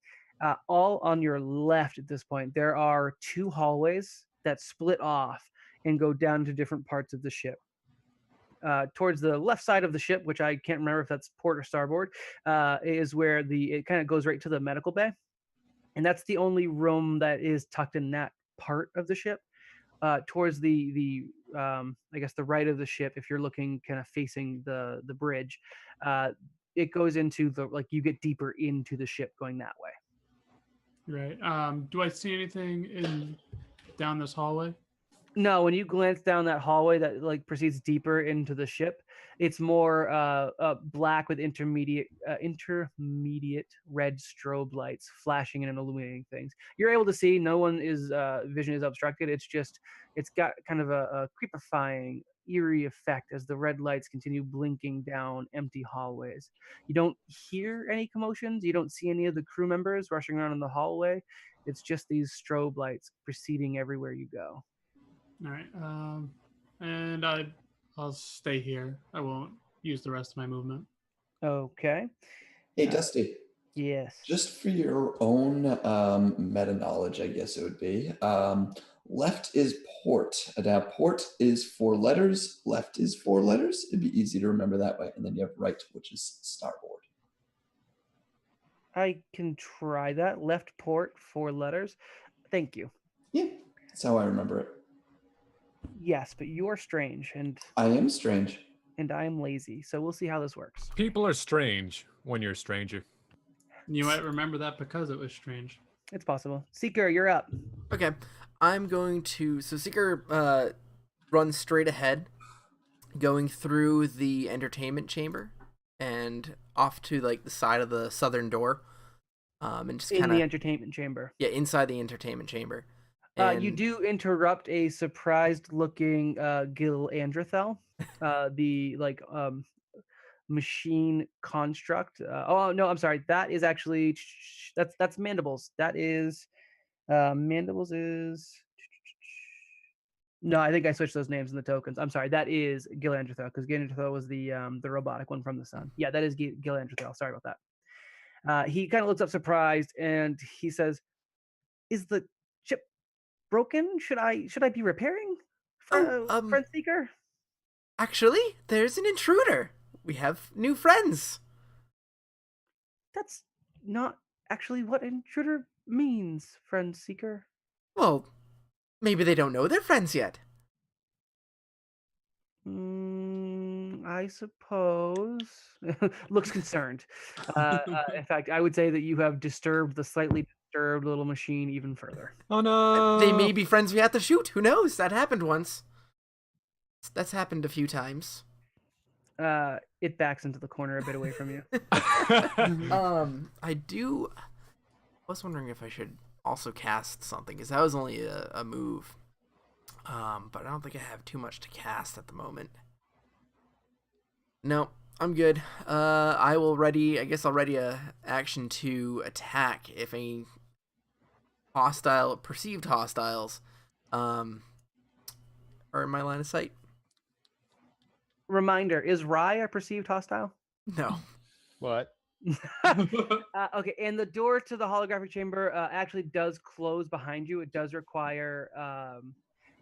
All on your left at this point, there are two hallways that split off and go down to different parts of the ship. Towards the left side of the ship, which I can't remember if that's port or starboard, is where it kind of goes right to the medical bay, and that's the only room that is tucked in that part of the ship. Towards the I guess the right of the ship, if you're looking kind of facing the bridge, it goes into the like you get deeper into the ship going that way. Right. Do I see anything down this hallway? No, when you glance down that hallway that like proceeds deeper into the ship, it's more black with intermediate red strobe lights flashing and illuminating things. You're able to see. No one is vision is obstructed. It's got kind of a creepifying, eerie effect as the red lights continue blinking down empty hallways. You don't hear any commotions. You don't see any of the crew members rushing around in the hallway. It's just these strobe lights preceding everywhere you go. All right. And I'll stay here. I won't use the rest of my movement. Okay. Hey, Dusty. Yes. Just for your own meta knowledge, I guess it would be. Left is port. Now, port is 4 letters. Left is 4 letters. It'd be easy to remember that way. And then you have right, which is starboard. I can try that. Left port, 4 letters. Thank you. Yeah, that's how I remember it. Yes, but you are strange, and I am strange. And I am lazy. So we'll see how this works. People are strange when you're a stranger. You might remember that because it was strange. It's possible. Seeker, you're up. Okay, I'm going to. So Seeker runs straight ahead, going through the entertainment chamber and off to like the side of the southern door, and just kind of the entertainment chamber. Yeah, inside the entertainment chamber. You do interrupt a surprised-looking Gil Androthel, the like machine construct. Oh no, I'm sorry. That is actually that's Mandibles. That is Mandibles is. No, I think I switched those names in the tokens. I'm sorry. That is Gil Androthel because Gil Androthel was the robotic one from the sun. Yeah, that is Gil Androthel. Sorry about that. He kind of looks up surprised and he says, "Is the ship broken? Should I be repairing, friend Seeker?" Actually, there's an intruder. We have new friends. That's not actually what intruder means, friend Seeker. Well, maybe they don't know they're friends yet. I suppose. Looks concerned. In fact, I would say that you have disturbed the slightly disturbed little machine even further. Oh no! They may be friends we have to shoot. Who knows? That happened once. That's happened a few times. It backs into the corner a bit away from you. I was wondering if I should also cast something, because that was only a move. But I don't think I have too much to cast at the moment. No, I'm good. I guess I'll ready a action to attack if any perceived hostiles, are in my line of sight. Reminder: is Rye a perceived hostile? No. What? Okay, and the door to the holographic chamber actually does close behind you. It does require.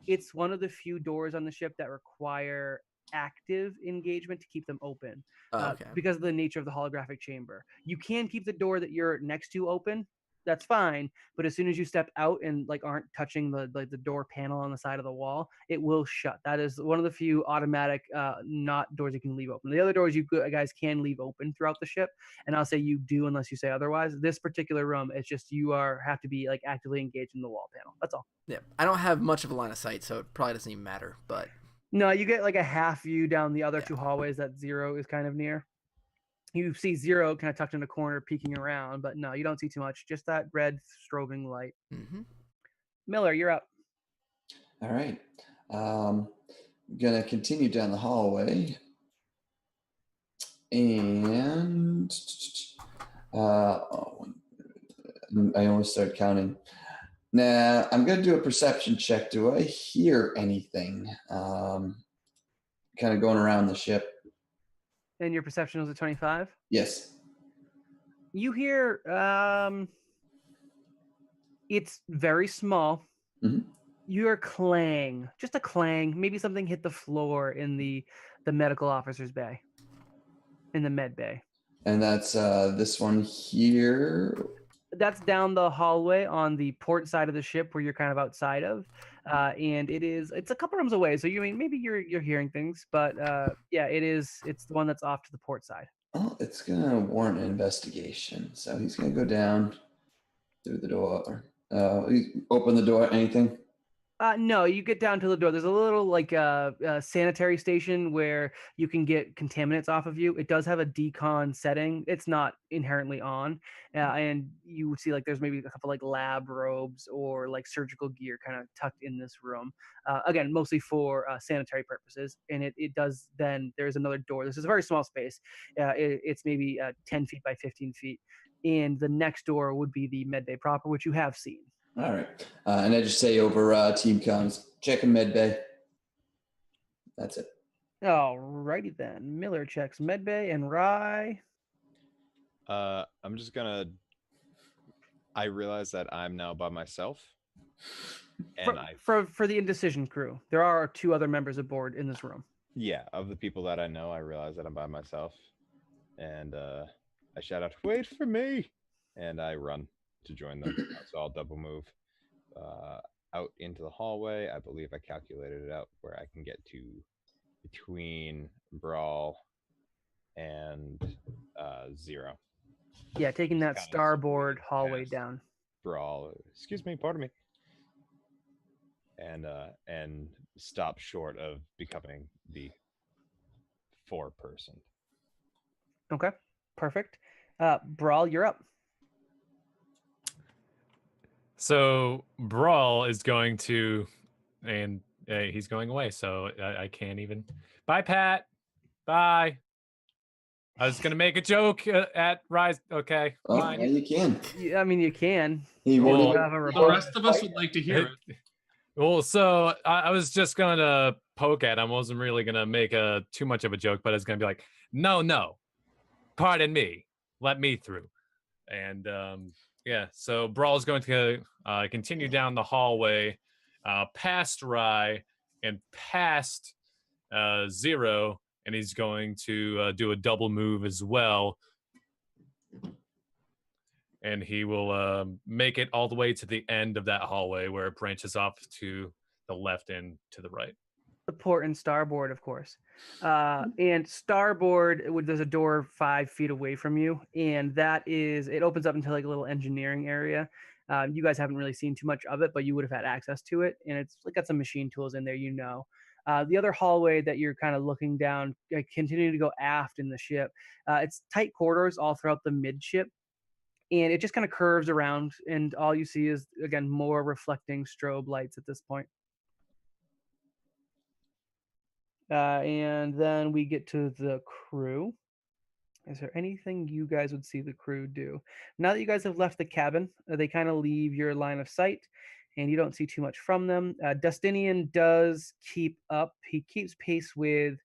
It's one of the few doors on the ship that require active engagement to keep them open, Okay. because of the nature of the holographic chamber. You can keep the door that you're next to open. That's fine, but as soon as you step out and like aren't touching the door panel on the side of the wall, it will shut. That is one of the few automatic not doors you can leave open. The other doors you guys can leave open throughout the ship, and I'll say you do unless you say otherwise. This particular room, it's just you have to be like actively engaged in the wall panel. That's all. Yeah, I don't have much of a line of sight, so it probably doesn't even matter. But No, you get like a half view down the other Yeah. two hallways that Zero is kind of near. You see Zero kind of tucked in a corner peeking around, but no, you don't see too much. Just that red strobing light. Miller, you're up. All right. Gonna continue down the hallway. And I almost started counting. Now I'm gonna do a perception check. Do I hear anything? Kind of going around the ship. And your perception was a 25. Yes. You hear it's very small. Mhm. You hear clang, just a clang. Maybe something hit the floor in the medical officer's bay, in the med bay. And that's this one here. That's down the hallway on the port side of the ship where you're kind of outside of, and it's a couple rooms away. So you mean maybe you're hearing things, but yeah, it's the one that's off to the port side. Oh, it's gonna warrant an investigation. So he's gonna go down through the door. Open the door. Anything? No, you get down to the door. There's a little like sanitary station where you can get contaminants off of you. It does have a decon setting. It's not inherently on, and you would see like there's maybe a couple like lab robes or like surgical gear kind of tucked in this room. Again, mostly for sanitary purposes. And it does then there's another door. This is a very small space. It's maybe 10 feet by 15 feet, and the next door would be the med bay proper, which you have seen. All right. And I just say over team comms, checking med bay. That's it. Alrighty then. Miller checks medbay and Rye. I'm just gonna. I realize that I'm now by myself, and For the indecision crew, there are 2 other members aboard in this room. Yeah, of the people that I know, I realize that I'm by myself, and I shout out, "Wait for me!" and I run to join them. So I'll double move out into the hallway. I believe I calculated it out where I can get to between Brawl and Zero. Yeah, taking that Kind of starboard zooming hallway past down. Brawl, excuse me, pardon me, and stop short of becoming the 4-person. Okay, perfect. Brawl, you're up. So Brawl is going to, and he's going away, so I can't even. Bye, Pat. Bye. I was gonna make a joke at Rise. Okay, Oh, fine. yeah, you can. I mean, you can. He Well, wanted have a The rebuttal. rest of us would like to hear it. Well, so I was just gonna poke at him. I wasn't really gonna make too much of a joke, but I was gonna be like, no, pardon me, let me through. And yeah, so Brawl's going to continue down the hallway, past Rye and past Zero, and he's going to do a double move as well. And he will make it all the way to the end of that hallway where it branches off to the left and to the right. The port and starboard, of course. And starboard, there's a door 5 feet away from you, and it opens up into like a little engineering area. You guys haven't really seen too much of it, but you would have had access to it, and it's like got some machine tools in there, The other hallway that you're kind of looking down, continuing to go aft in the ship, it's tight corridors all throughout the midship, and it just kind of curves around, and all you see is, again, more reflecting strobe lights at this point. And then we get to the crew. Is there anything you guys would see the crew do? Now that you guys have left the cabin, they kind of leave your line of sight, and you don't see too much from them. Dustinian does keep up. He keeps pace with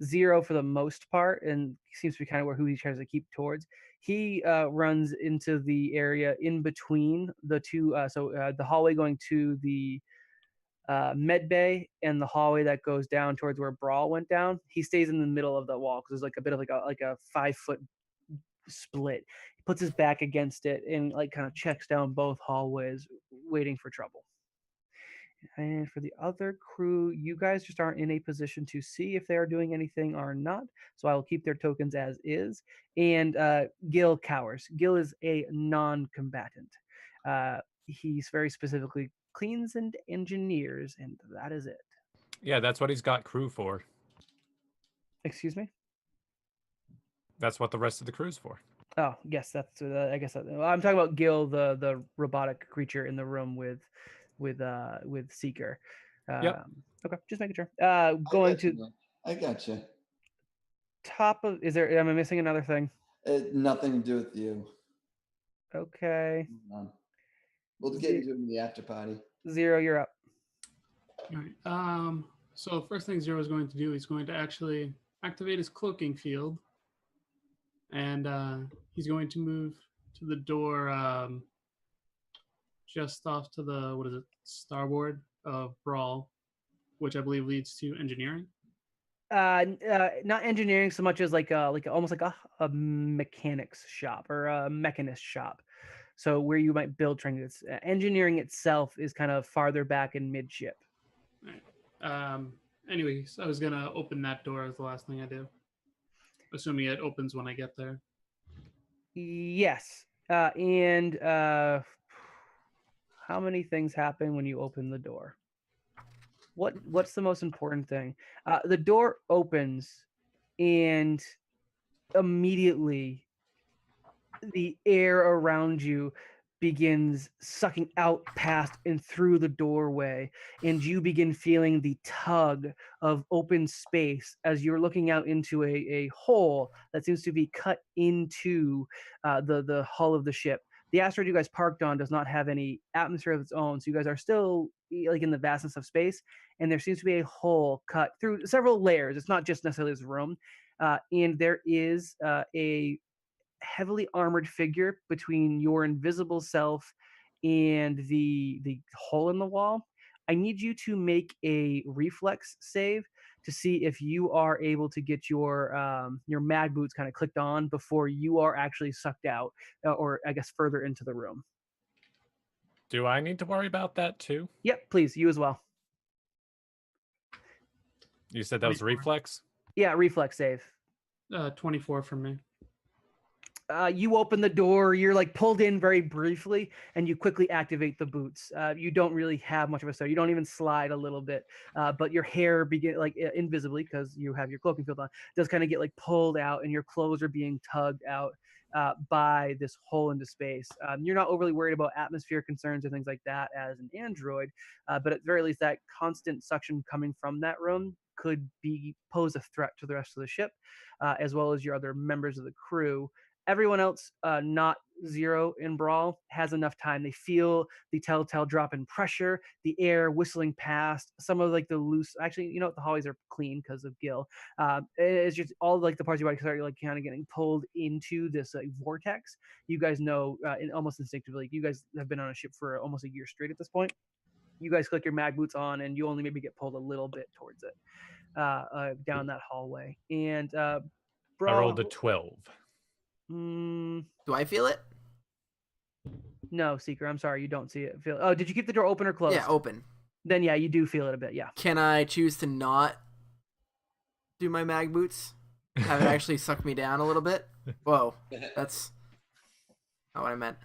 Zero for the most part, and seems to be kind of who he tries to keep towards. He runs into the area in between the two, the hallway going to the med bay and the hallway that goes down towards where Brawl went down. He stays in the middle of the wall because there's like a bit of like a 5-foot split. He puts his back against it and like kind of checks down both hallways, waiting for trouble. And for the other crew, you guys just aren't in a position to see if they are doing anything or not. So I will keep their tokens as is. And Gil cowers. Gil is a non-combatant. He's very specifically cleans and engineers, and that is it. Yeah, that's what he's got crew for. Excuse me? That's what the rest of the crew's for. Oh, yes, that's. I guess I'm talking about Gil, the robotic creature in the room with Seeker. Yep. Okay, just making sure. Going to. I got you. Top of. Is there? Am I missing another thing? Nothing to do with you. Okay. We'll get into it in the after party. Zero, you're up. All right. So first thing Zero is going to do, he's going to actually activate his cloaking field, and he's going to move to the door just off to the starboard of Brawl, which I believe leads to engineering. Not engineering so much as like almost like a mechanics shop or a mechanist shop. So where you might build trinkets. Engineering itself is kind of farther back in midship. Right. Anyways, I was gonna open that door as the last thing I do, assuming it opens when I get there. Yes. And how many things happen when you open the door? What's the most important thing? The door opens, and immediately the air around you begins sucking out past and through the doorway, and you begin feeling the tug of open space as you're looking out into a hole that seems to be cut into the hull of the ship. The asteroid you guys parked on does not have any atmosphere of its own, so you guys are still like in the vastness of space, and there seems to be a hole cut through several layers. It's not just necessarily this room, and there is a heavily armored figure between your invisible self and the hole in the wall. I need you to make a reflex save to see if you are able to get your mag boots kind of clicked on before you are actually sucked out, or I guess further into the room. Do I need to worry about that too? Yep, please, you as well. You said that was 24. reflex? Yeah, reflex save. 24 from me. You open the door, you're like pulled in very briefly, and you quickly activate the boots. You don't really have much of a start. You don't even slide a little bit, but your hair begin like invisibly, because you have your cloaking field on, does kind of get like pulled out, and your clothes are being tugged out by this hole into space. You're not overly worried about atmosphere concerns or things like that as an android, but at the very least, that constant suction coming from that room could pose a threat to the rest of the ship, as well as your other members of the crew. Everyone else, not Zero in Brawl, has enough time. They feel the telltale drop in pressure, the air whistling past, some of like the loose. Actually, you know what? The hallways are clean because of Gil. It's just all like the parts of your body start like kind of getting pulled into this like vortex. You guys know, almost instinctively, you guys have been on a ship for almost a year straight at this point. You guys click your mag boots on, and you only maybe get pulled a little bit towards it down that hallway. And Brawl, I rolled a 12. Do I feel it? No, Seeker. I'm sorry, you don't see it. Feel. Oh, did you keep the door open or closed? Yeah, open. Then yeah, you do feel it a bit. Yeah. Can I choose to not do my mag boots? Have it actually suck me down a little bit? Whoa, that's not what I meant.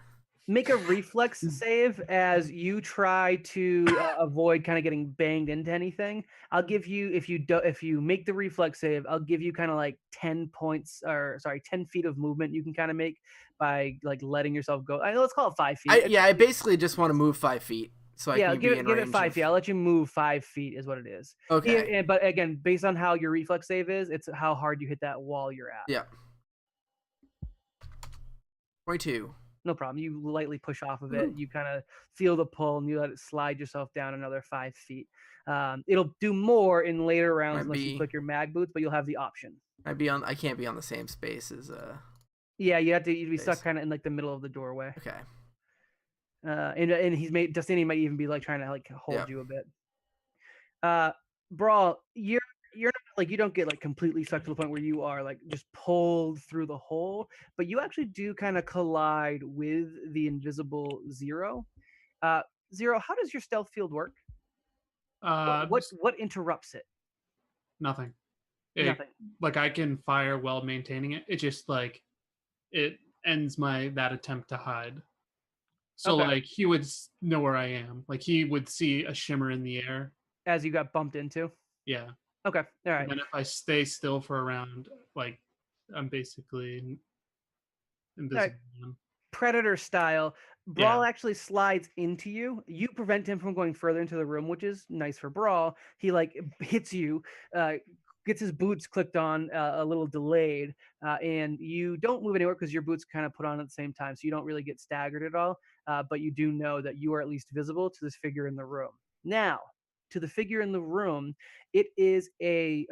Make a reflex save as you try to avoid kind of getting banged into anything. I'll give you, if you make the reflex save, I'll give you kind of like 10 points, or sorry, 10 feet of movement you can kind of make by like letting yourself go. I know, let's call it 5 feet. I basically just want to move 5 feet so I Yeah, can be in give it range 5 of- feet. I'll let you move 5 feet is what it is. Okay. But again, based on how your reflex save is, it's how hard you hit that wall you're at. Yeah. 22. No problem. You lightly push off of it. You kind of feel the pull, and you let it slide yourself down another 5 feet. It'll do more in later rounds unless you click your mag boots, but you'll have the option. I can't be on the same space as Yeah, you'd be stuck kind of in like the middle of the doorway. Okay. And Destiny might even be like trying to like hold you a bit. Brawl, you're not like, you don't get like completely stuck to the point where you are like just pulled through the hole, but you actually do kind of collide with the invisible Zero. Zero, how does your stealth field work? What interrupts it? Nothing. Nothing. Like I can fire while maintaining it. It just like it ends that attempt to hide. So like he would know where I am. Like he would see a shimmer in the air as you got bumped into. Yeah. Okay. All right. And then if I stay still for a round, like I'm basically invisible. Right. Predator style, Brawl actually slides into you. You prevent him from going further into the room, which is nice for Brawl. He like hits you, gets his boots clicked on a little delayed, and you don't move anywhere because your boots kind of put on at the same time, so you don't really get staggered at all. But you do know that you are at least visible to this figure in the room. Now, to the figure in the room, it is a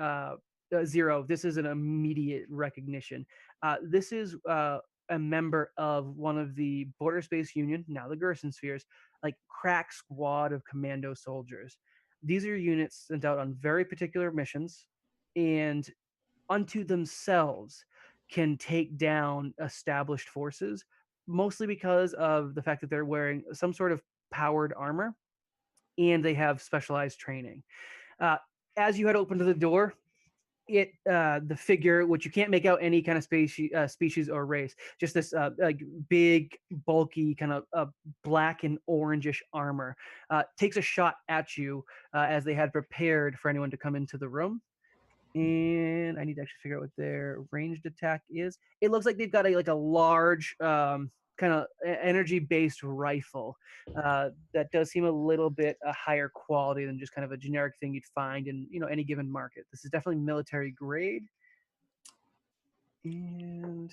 Zero. This is an immediate recognition. This is a member of one of the Border Space Union, now the Gerson Spheres, like crack squad of commando soldiers. These are units sent out on very particular missions, and unto themselves can take down established forces, mostly because of the fact that they're wearing some sort of powered armor and they have specialized training. As you had opened the door, the figure, which you can't make out any kind of species or race, just this like big, bulky, kind of black and orangish armor, takes a shot at you as they had prepared for anyone to come into the room. And I need to actually figure out what their ranged attack is. It looks like they've got a large kind of energy-based rifle that does seem a little bit a higher quality than just kind of a generic thing you'd find in any given market. This is definitely military grade. And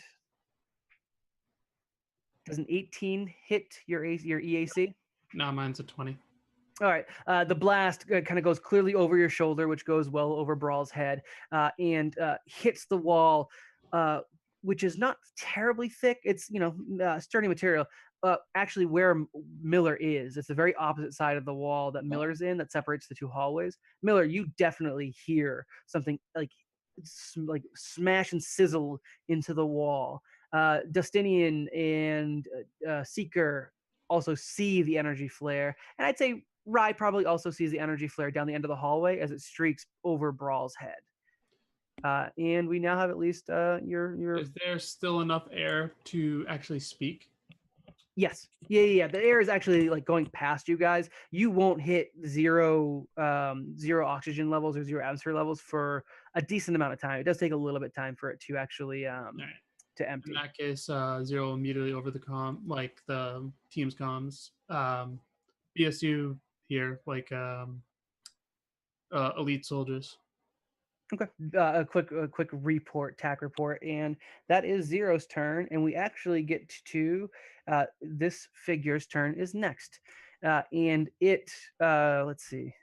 does an 18 hit your EAC? No, mine's a 20. All right. The blast kind of goes clearly over your shoulder, which goes well over Brawl's head, and hits the wall, which is not terribly thick. It's sturdy material. Actually, where Miller is, it's the very opposite side of the wall that Miller's in, that separates the two hallways. Miller, you definitely hear something like smash and sizzle into the wall. Dustinian and Seeker also see the energy flare, and I'd say Rye probably also sees the energy flare down the end of the hallway as it streaks over Brawl's head. And we now have at least your. Is there still enough air to actually speak? Yes. Yeah. The air is actually like going past you guys. You won't hit zero oxygen levels or zero atmosphere levels for a decent amount of time. It does take a little bit of time for it to actually to empty. In that case, Zero immediately over the the team's comms. BSU here, elite soldiers. Okay, a quick tack report, and that is Zero's turn, and we actually get to this figure's turn is next, and it let's see,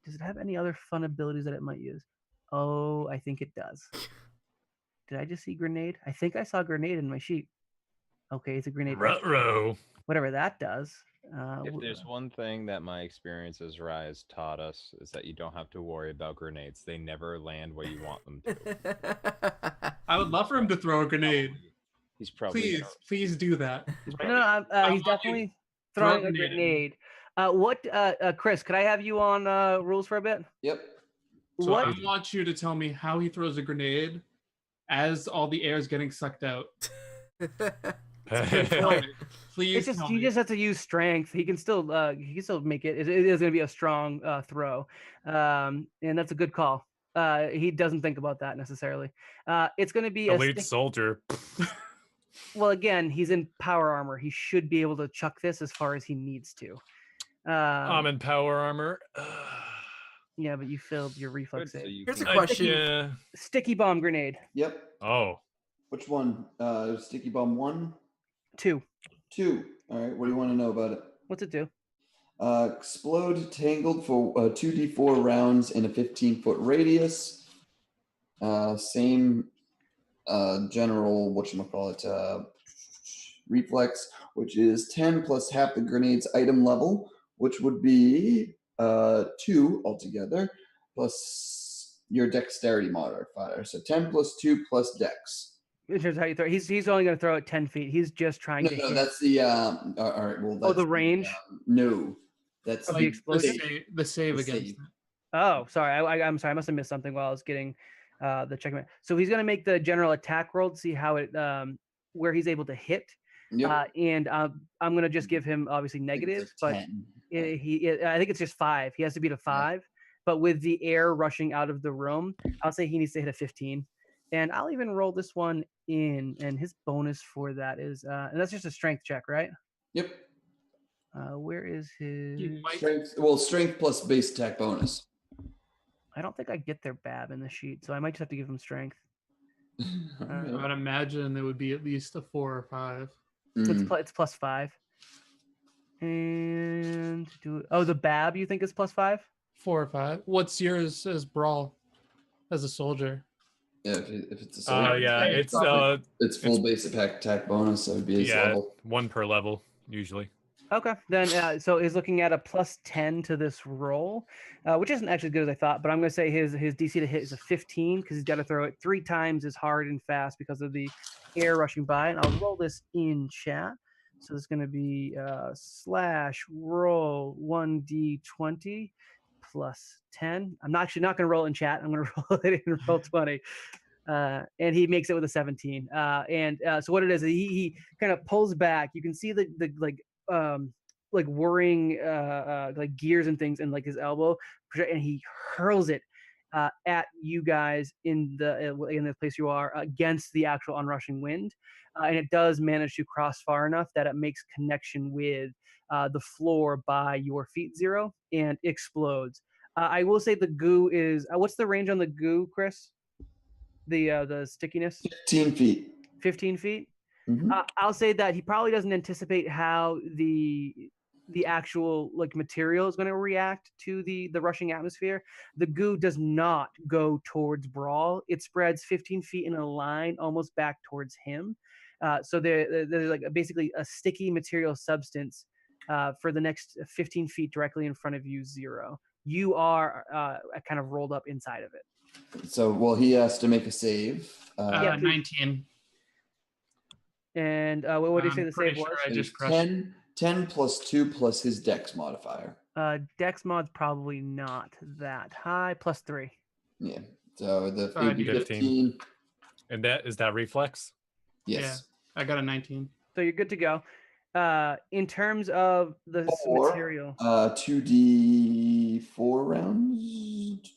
does it have any other fun abilities that it might use? Oh, I think it does. Did I just see grenade? I think I saw grenade in my sheet. Okay, it's a grenade. Ruh-roh. Whatever that does. If there's one thing that my experience as Rise taught us, is that you don't have to worry about grenades. They never land where you want them to. I would love for him to throw a grenade. He's probably Please do that. He's definitely throwing a grenade. Chris, could I have you on rules for a bit? Yep. So I want you to tell me how he throws a grenade as all the air is getting sucked out. Please It's just tell you me. just have to use strength. He can still make it. It is going to be a strong throw, and that's a good call. He doesn't think about that necessarily. It's going to be a Elite soldier. well. Again, he's in power armor. He should be able to chuck this as far as he needs to. I'm in power armor. Yeah, but you failed your reflex Good, so save. you Here's a can- question. Yeah. Sticky bomb grenade. Yep. Oh. Which one? Sticky bomb 1, 2. 2. All right. What do you want to know about it? What's it do? Explode tangled for 2d4 rounds in a 15-foot radius. Same general whatchamacallit, reflex, which is 10 plus half the grenade's item level, which would be 2 altogether, plus your dexterity modifier. So 10 plus 2 plus dex. In terms of how you throw, he's only going to throw it 10 feet. He's just trying No, to no, hit. that's the all right. Well, that's the range? No, that's Of the the explosion? The save The against save. it. Oh, sorry. I'm sorry. I must have missed something while I was getting the checkmate. So he's going to make the general attack roll to see how it where he's able to hit. Yep. And I'm going to just give him obviously I think it's negatives, a but 10. I think it's just 5. He has to beat a 5. But with the air rushing out of the room, I'll say he needs to hit a 15. And I'll even roll this one in, and his bonus for that is, and that's just a strength check, right? Yep. Where is his? Strength plus base attack bonus. I don't think I get their BAB in the sheet, so I might just have to give him strength. I would imagine it would be at least a 4 or 5. It's plus 5. And the BAB you think is plus 5? 4 or 5. What's yours as brawl as a soldier? Yeah, if it's a soldier, Yeah, it's it's full base attack bonus, so it would be his level. 1 per level usually. Okay, then so he's looking at a plus 10 to this roll, which isn't actually as good as I thought. But I'm going to say his DC to hit is a 15 because he's got to throw it 3 times as hard and fast because of the air rushing by. And I'll roll this in chat. So it's going to be /roll 1d20 plus 10. I'm actually not going to roll it in chat. I'm going to roll it in roll 20. And he makes it with a 17. So what it is, he kind of pulls back. You can see the like whirring like gears and things in like his elbow, and he hurls it at you guys in the place you are against the actual onrushing wind, and it does manage to cross far enough that it makes connection with the floor by your feet, Zero, and explodes. I will say the goo is what's the range on the goo, Chris? The stickiness? 15 feet. 15 feet. Mhm. I'll say that he probably doesn't anticipate how the actual like material is going to react to the rushing atmosphere. The goo does not go towards Brawl. It spreads 15 feet in a line almost back towards him. So there's like basically a sticky material substance for the next 15 feet directly in front of you, Zero. You are kind of rolled up inside of it. So, he has to make a save. Yeah, please. 19. And what did you say the save was? I just crushed 10 plus 2 plus his dex modifier. Dex mod's probably not that high. Plus 3. Yeah. So the So I'd 15. And is that reflex? Yes. Yeah, I got a 19. So you're good to go. In terms of the material, 2d4 rounds.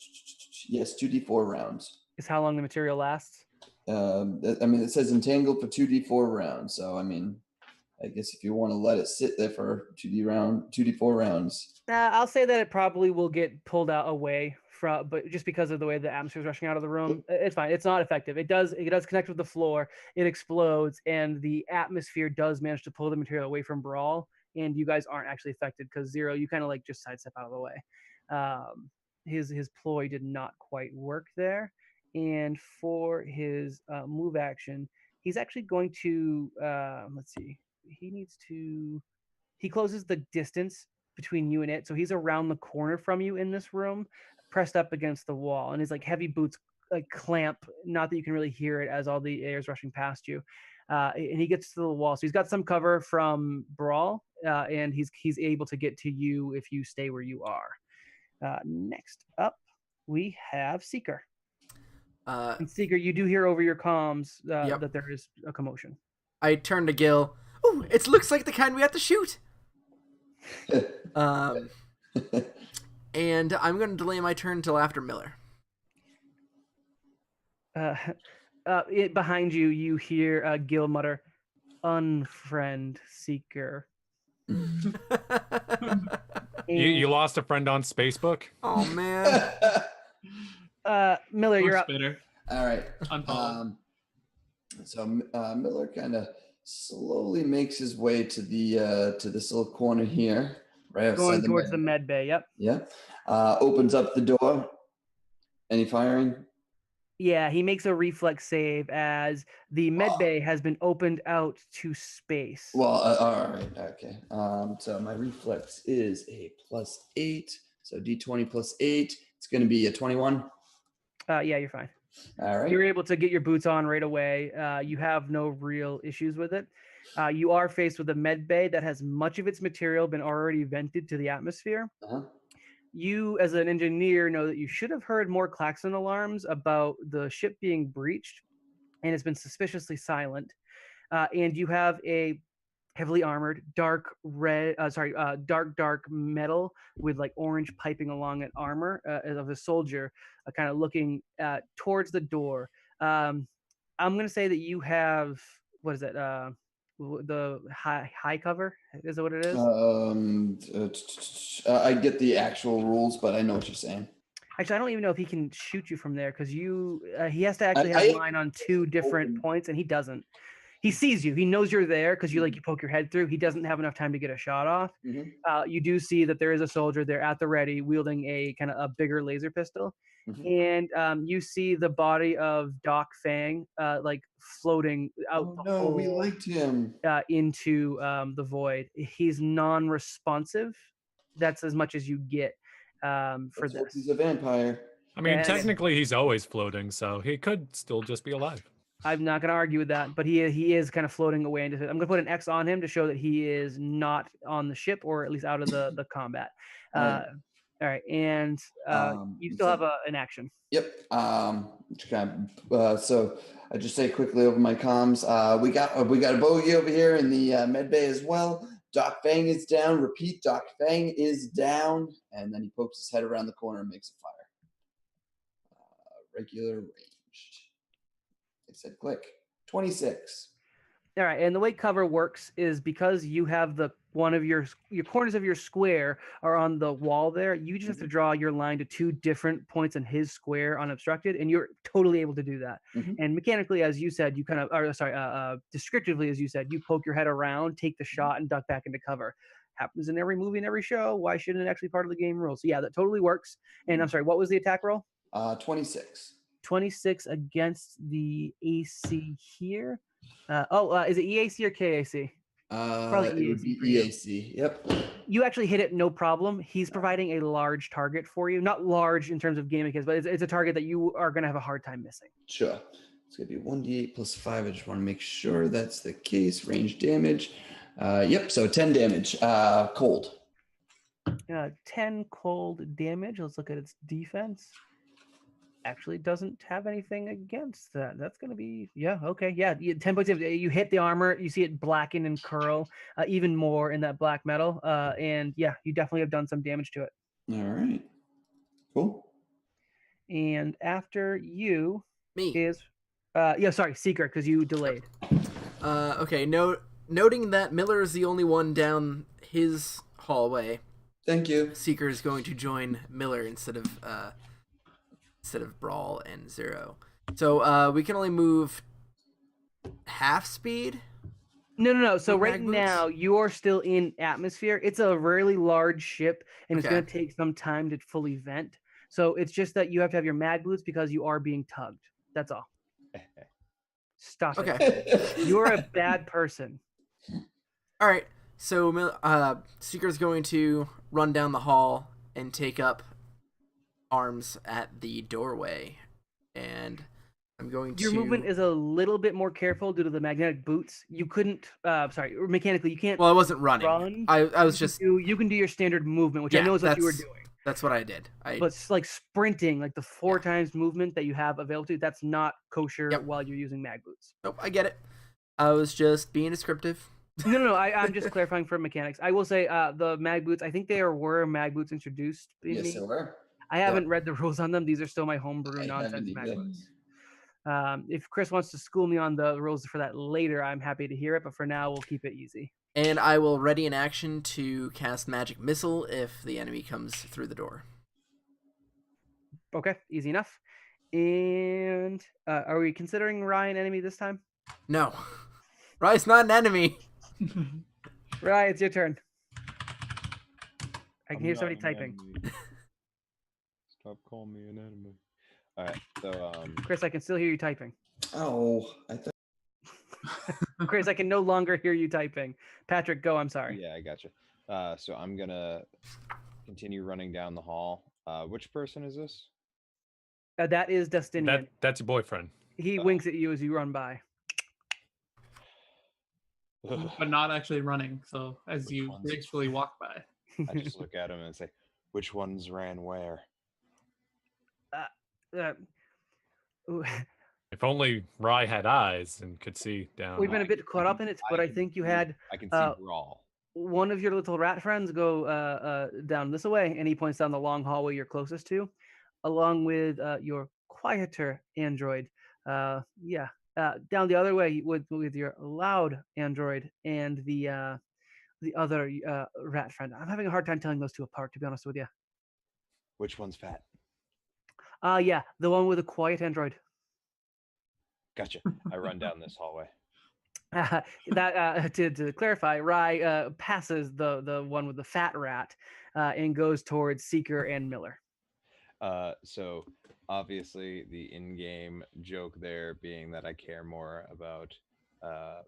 Yes, 2d4 rounds. is how long the material lasts. It says entangled for 2d4 rounds. So I guess if you want to let it sit there for 2d4 rounds. I'll say that it probably will get pulled out away from, but just because of the way the atmosphere is rushing out of the room, it's fine. It's not effective. It does connect with the floor. It explodes, and the atmosphere does manage to pull the material away from Brawl. And you guys aren't actually affected because Zero, you kind of like just sidestep out of the way. His ploy did not quite work there. And for his move action, he's actually going to let's see. He closes the distance between you and it, so he's around the corner from you in this room, pressed up against the wall, and his like heavy boots like clamp. Not that you can really hear it as all the air is rushing past you. And he gets to the wall, so he's got some cover from Brawl, and he's able to get to you if you stay where you are. Next up, we have Seeker. And Seeker, you do hear over your comms that there is a commotion. I turn to Gil. Oh, it looks like the kind we have to shoot. And I'm going to delay my turn until after Miller. Behind you, you hear Gil mutter, "Unfriend Seeker." You lost a friend on Facebook? Oh, man. Miller, you're up. Bitter. All right. Unfollowed. So Miller kind of slowly makes his way to this little corner here, right outside Going the towards med the med bay. Yep. Yeah. Opens up the door. Any firing? Yeah, he makes a reflex save as the med bay has been opened out to space. Well, all right. Okay. So my reflex is a +8. So D20 +8. It's going to be a 21. Yeah, you're fine. All right. You're able to get your boots on right away. You have no real issues with it. You are faced with a med bay that has much of its material been already vented to the atmosphere. Uh-huh. You, as an engineer, know that you should have heard more klaxon alarms about the ship being breached, and it's been suspiciously silent. And you have a heavily armored, dark metal with like orange piping along it armor of a soldier, kind of looking towards the door. I'm going to say that you have, what is it? The high cover, is that what it is? I get the actual rules, but I know what you're saying. Actually, I don't even know if he can shoot you from there because he has to actually have line on 2 different points, and he doesn't. He sees you. He knows you're there because you poke your head through. He doesn't have enough time to get a shot off. Mm-hmm. You do see that there is a soldier there at the ready, wielding a kind of a bigger laser pistol, Mm-hmm. and you see the body of Doc Fang like floating out Oh no, we liked him. into the void. He's non-responsive. That's as much as you get for this. He's a vampire. I mean, And- technically he's always floating, so he could still just be alive. I'm not going to argue with that, but he is kind of floating away into it. I'm going to put an X on him to show that he is not on the ship, or at least out of the combat. All right, and you still have an action. Yep. So I just say quickly over my comms. We got a bogey over here in the med bay as well. Doc Fang is down. Repeat, Doc Fang is down, and then he pokes his head around the corner and makes a fire. Regular ranged. It said click. 26. All right, and the way cover works is because you have one of your corners of your square are on the wall there. You just have to draw your line to 2 different points in his square unobstructed, and you're totally able to do that. And mechanically, as you said, you kind of, descriptively, as you said, you poke your head around, take the shot, and duck back into cover. Happens in every movie and every show. Why shouldn't it actually be part of the game rules? So yeah, that totally works. And I'm sorry, what was the attack roll? 26. 26 against the AC here. Is it EAC or KAC? Probably It would be EAC. Yep. You actually hit it, no problem. He's providing a large target for you. Not large in terms of game mechanics, but it's a target that you are going to have a hard time missing. Sure. It's going to be 1d8 + 5. I just want to make sure that's the case. Range damage. Yep. So 10 damage. Cold. 10 cold damage. Let's look at its defense. Actually doesn't have anything against that. That's going to be, okay. 10 points. You hit the armor. You see it blacken and curl even more in that black metal. And yeah, you definitely have done some damage to it. All right. Cool. And after you Me. is, Seeker, because you delayed. Okay, noting that Miller is the only one down his hallway, Thank you. Seeker is going to join Miller instead of Brawl and Zero. So we can only move half speed? No. So With right mag boots? now you're still in atmosphere. It's a really large ship, and it's Okay. going to take some time to fully vent. So it's just that you have to have your mag boots because you are being tugged. That's all. Stop it. Okay. You're a bad person. All right. So Seeker's going to run down the hall and take up arms at the doorway, and I'm going to. Your movement is a little bit more careful due to the magnetic boots. You couldn't. Mechanically, you can't. Well, I wasn't running. Run. I was just. You can do your standard movement, which I know is what you were doing. That's what I did. But it's like sprinting, like the 4 times movement that you have available to you, that's not kosher Yep. while you're using mag boots. Nope, I get it. I was just being descriptive. No. I'm just clarifying for mechanics. I will say the mag boots. I think there were mag boots introduced in Yes, me. there were. I haven't read the rules on them. These are still my homebrew I nonsense haven't mag either. boots. If Chris wants to school me on the rules for that later, I'm happy to hear it. But for now, we'll keep it easy. And I will ready an action to cast Magic Missile if the enemy comes through the door. Okay, easy enough. And are we considering Rye an enemy this time? No. Rye's not an enemy. Rye, it's your turn. I I'm can hear not somebody an typing. enemy. Stop calling me an enemy. All right, so Chris, I can still hear you typing. Oh, I thought. Chris, I can no longer hear you typing. Patrick, go. I'm sorry. yeah, I gotcha. So I'm gonna continue running down the hall. Which person is this? That is Dustinian. That's your boyfriend. He winks at you as you run by. But not actually running. So as Which you ones? gracefully walk by. I just look at him and say, "Which ones ran where?" Ooh, If only Rye had eyes and could see down. we've been a bit caught up in it, but I can think you see- had I can see uh, Brawl. one of your little rat friends go down this way, and he points down the long hallway you're closest to, along with your quieter android. Down the other way with your loud android and the other rat friend. I'm having a hard time telling those two apart, to be honest with you. Which one's fat? Yeah, the one with the quiet android. Gotcha. I run down this hallway. To clarify, Rye passes the one with the fat rat and goes towards Seeker and Miller. So obviously the in-game joke there being that I care more about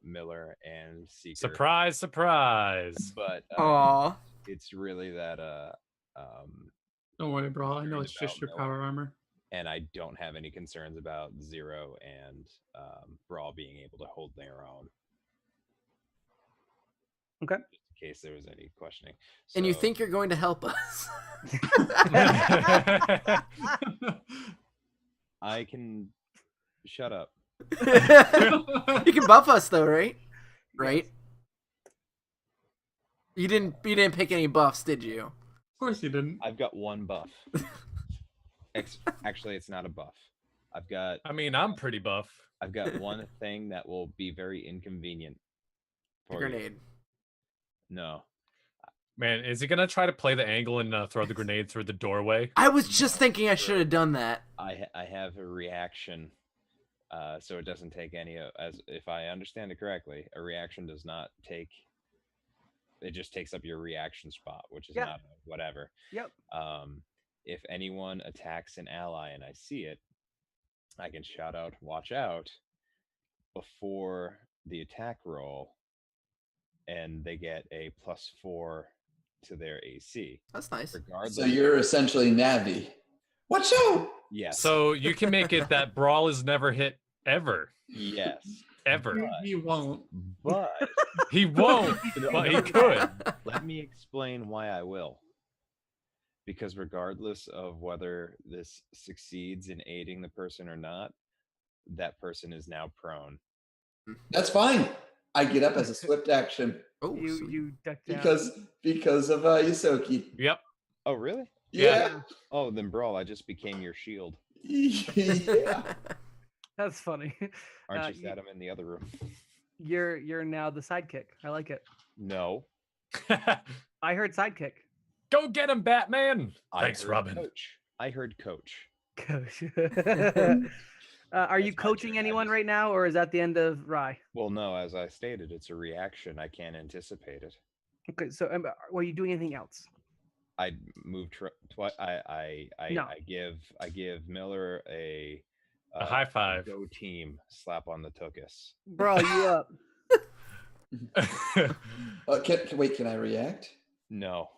Miller and Seeker. Surprise, surprise. But Aw. it's really that Don't worry, bro. I know Worried it's just about your Miller. power armor. and I don't have any concerns about Zero and Brawl being able to hold their own. Okay. Just in case there was any questioning. And you So- think you're going to help us? I can shut up. You can buff us though, right? Right? You didn't pick any buffs, did you? Of course you didn't. I've got one buff. Actually, it's not a buff. I mean, I'm pretty buff. I've got one thing that will be very inconvenient. A For you. grenade. No. Man, is he gonna try to play the angle and throw the grenade through the doorway? I was just thinking I should have done that. I have a reaction, so it doesn't take any. As if I understand it correctly, a reaction does not take. It just takes up your reaction spot, which is Yep. not a whatever. Yep. If anyone attacks an ally and I see it, I can shout out "Watch out!" before the attack roll, and they get a +4 to their AC. That's nice. Regardless. So you're essentially Navi. Watch out! Yes. So you can make it that Brawl is never hit ever. Yes. Ever. He won't. But He won't, but he could. let me explain why I will. Because regardless of whether this succeeds in aiding the person or not, that person is now prone. That's fine. I get up as a swift action Oh, You sweet. you duck down. because of Yosoki. Yep. Oh, really? Yeah. Oh, then Brawl, I just became your shield. Yeah. That's funny. Aren't you you- sad I'm in the other room? You're now the sidekick. I like it. No. I heard sidekick. Go get him, Batman. I Thanks, heard Robin. Coach. I heard coach. Coach. Are you That's my coaching turn, I anyone just- right now, or is that the end of Rye? Well, no, as I stated, it's a reaction. I can't anticipate it. Okay, so were you doing anything else? I moved twice. No. I give Miller a high five. Go team slap on the tuchus. Bro, you up? Wait, can I react? No.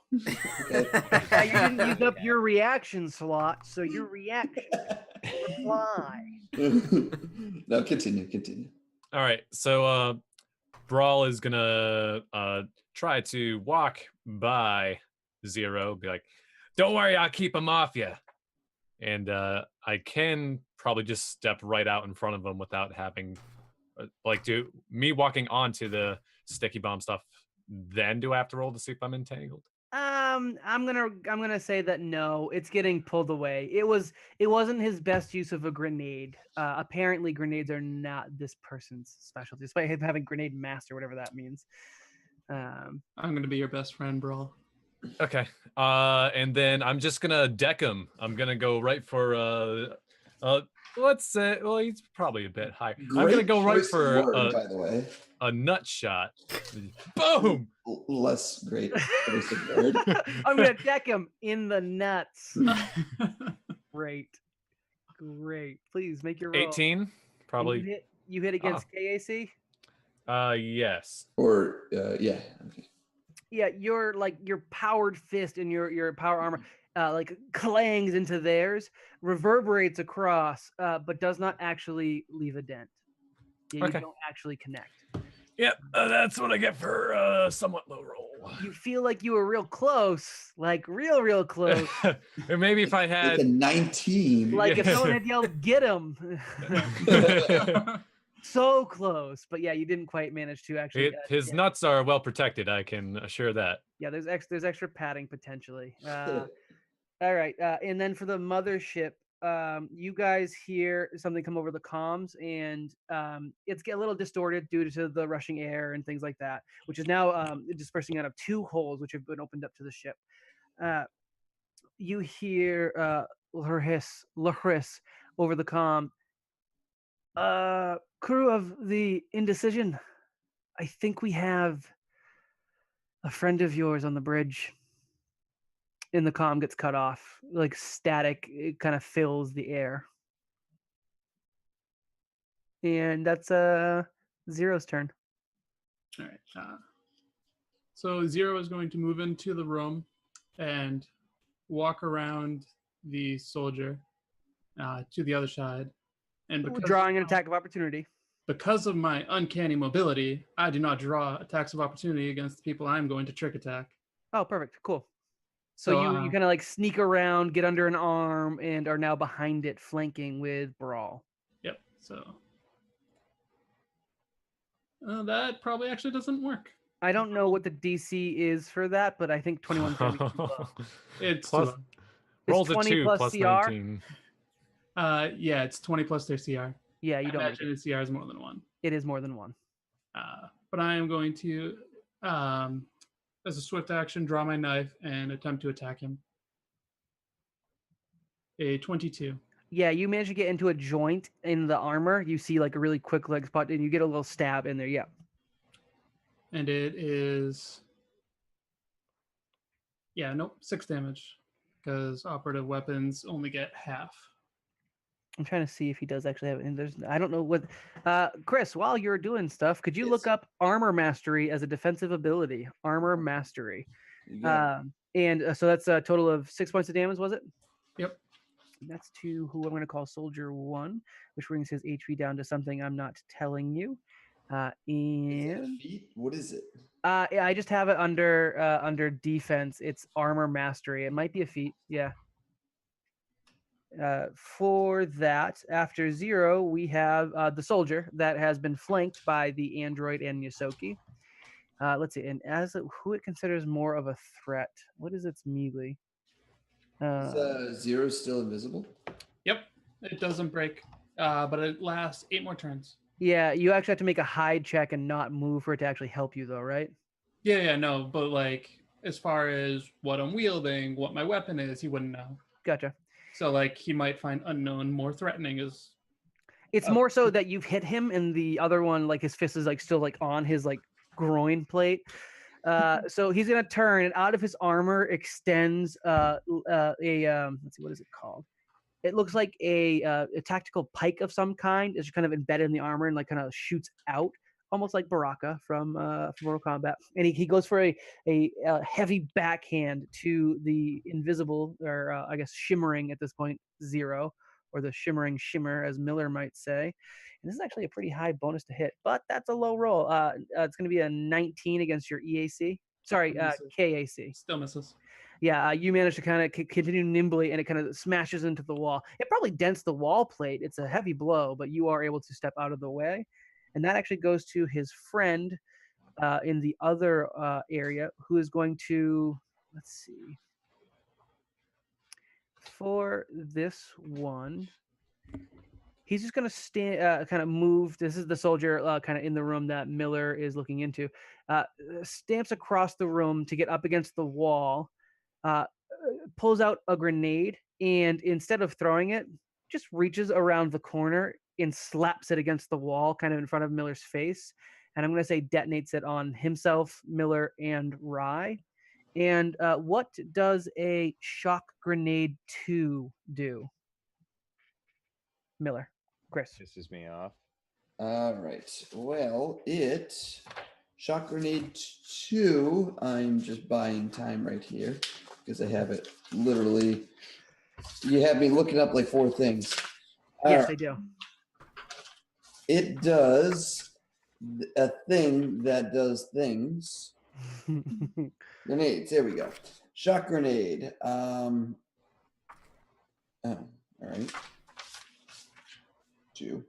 Okay. Yeah, you didn't use up your reaction slot, so your reaction reply. No, continue. All right, so Brawl is gonna try to walk by Zero, be like, "Don't worry, I'll keep him off you." And I can probably just step right out in front of him without having like, do me walking onto the sticky bomb stuff, then do I have to roll to see if I'm entangled? I'm gonna say that no, it's getting pulled away. It wasn't his best use of a grenade. Apparently, grenades are not this person's specialty, despite him having grenade master, whatever that means. I'm gonna be your best friend, bro. Okay. And then I'm just gonna deck him. I'm gonna go right for let's say, well, he's probably a bit high. I'm gonna Great go right choice of for word, by the way. a nut shot. Boom! Less great choice of word. I'm gonna deck him in the nuts. Great. Please make your roll. 18, And probably. You hit against KAC. Yes. Or yeah. Okay. Yeah, your powered fist and your power armor like clangs into theirs, reverberates across, but does not actually leave a dent. Yeah, Okay. You don't actually connect. Yep, that's what I get for a somewhat low roll. You feel like you were real close, like real close. Or maybe if I Like had a 19. Like if someone had yelled, "Get him!" So close, but yeah, you didn't quite manage to actually. his nuts are well protected, I can assure that. Yeah, there's extra padding potentially. All right, and then for the mothership, you guys hear something come over the comms, and it's get a little distorted due to the rushing air and things like that, which is now dispersing out of 2 holes which have been opened up to the ship. You hear Lahris over the comm. Crew of the Indecision, I think we have a friend of yours on the bridge. And the comm gets cut off. Like static, it kind of fills the air. And that's Zero's turn. All right. So Zero is going to move into the room and walk around the soldier to the other side. And Drawing an attack of opportunity. Because of my uncanny mobility, I do not draw attacks of opportunity against the people I'm going to trick attack. Oh, perfect. Cool. So you kind of like sneak around, get under an arm, and are now behind it, flanking with Brawl. Yep. So that probably actually doesn't work. I don't know what the DC is for that, but I think 21 is going to be too low. It's plus, too low. roll It's the 2 plus CR? 19. Yeah, it's 20 plus their CR. Yeah, you don't. I imagine the CR is more than 1. It is more than 1. But I am going to, as a swift action, draw my knife and attempt to attack him. A 22. Yeah, you manage to get into a joint in the armor. You see like a really quick leg spot, and you get a little stab in there. Yeah. And it is, 6 damage, because operative weapons only get half. I'm trying to see if he does actually have it. And I don't know what. Chris, while you're doing stuff, could you look up Armor Mastery as a defensive ability? Armor Mastery. So that's a total of 6 points of damage, was it? Yep. That's to who I'm going to call Soldier 1, which brings his HP down to something I'm not telling you. Is it a feat? What is it? Yeah, I just have it under defense. It's Armor Mastery. It might be a feat. Yeah. For that, after Zero, we have the soldier that has been flanked by the android and Yosoki. Let's see, and who it considers more of a threat. What is its melee? Is Zero still invisible? Yep, it doesn't break, but it lasts 8 more turns. Yeah, you actually have to make a hide check and not move for it to actually help you, though, right? Yeah, no, but like as far as what I'm wielding, what my weapon is, he wouldn't know. Gotcha. So like he might find unknown more threatening. It's more so that you've hit him, and the other one, like his fist is like still like on his like groin plate. So he's gonna turn, and out of his armor extends let's see, what is it called? It looks like a tactical pike of some kind. It's kind of embedded in the armor and like kind of shoots out, almost like Baraka from Mortal Kombat. And he goes for a heavy backhand to the invisible, or I guess shimmering at this point, Zero, or the shimmering shimmer, as Miller might say. And this is actually a pretty high bonus to hit, but that's a low roll. It's going to be a 19 against your EAC. Sorry, KAC. Still misses. Yeah, you manage to kind of continue nimbly, and it kind of smashes into the wall. It probably dents the wall plate. It's a heavy blow, but you are able to step out of the way. and that actually goes to his friend in the other area, who is going to, let's see, for this one, he's just going to stand, kind of move. This is the soldier kind of in the room that Miller is looking into. Stamps across the room to get up against the wall, pulls out a grenade, and instead of throwing it, just reaches around the corner and slaps it against the wall, kind of in front of Miller's face. And I'm going to say detonates it on himself, Miller, and Rye. And what does a shock grenade 2 do? Miller, Chris. Pisses me off. All right. Well, shock grenade 2. I'm just buying time right here because I have it literally. You have me looking up like 4 things. Yes, I do. It does a thing that does things. Grenades. There we go. Shock grenade. Oh, all right. 2.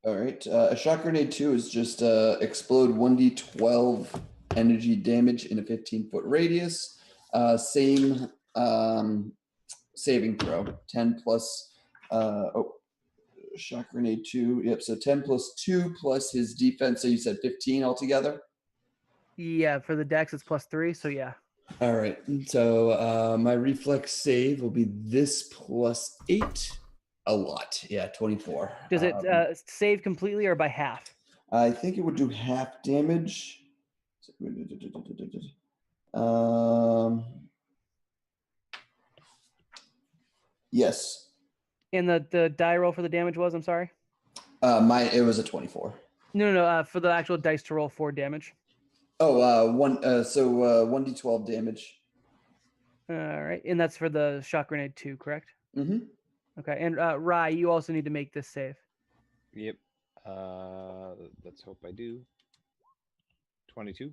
All right. A shock grenade 2 is just explode 1d12 energy damage in a 15-foot radius. Same saving throw. 10 plus. Shock grenade 2. Yep. So 10 plus 2 plus his defense. So you said 15 altogether. Yeah, for the dex it's plus 3. So yeah. All right. So my reflex save will be this plus 8. A lot. Yeah, 24. Does it save completely or by half? I think it would do half damage. Yes. And the die roll for the damage was, I'm sorry? It was a 24. No, for the actual dice to roll for damage. Oh, 1d12 damage. All right. And that's for the shock grenade 2, correct? Mm-hmm. Okay. And Rye, you also need to make this save. Yep. Let's hope I do. 22.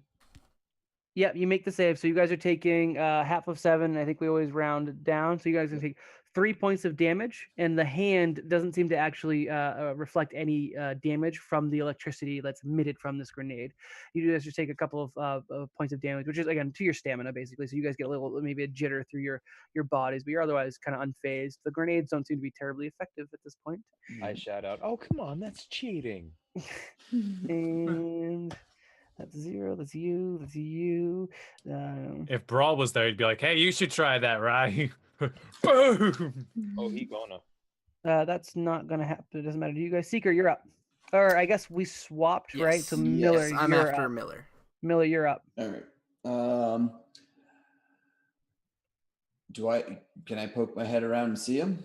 Yep, you make the save. So you guys are taking half of 7. I think we always round down. So you guys can take 3 points of damage, and the hand doesn't seem to actually reflect any damage from the electricity that's emitted from this grenade. You guys just take a couple of points of damage, which is, again, to your stamina, basically. So you guys get a little, maybe a jitter through your bodies, but you're otherwise kind of unfazed. The grenades don't seem to be terribly effective at this point. I shout out, "Oh, come on, that's cheating." And that's 0. That's you. That's you. If Brawl was there, he'd be like, "Hey, you should try that, right?" Boom. Oh, he gonna. That's not gonna happen. It doesn't matter to you guys. Seeker, you're up. Or I guess we swapped, right? So Miller, Yes, I'm you're after up. Miller. Miller, you're up. All right. Can I poke my head around and see him?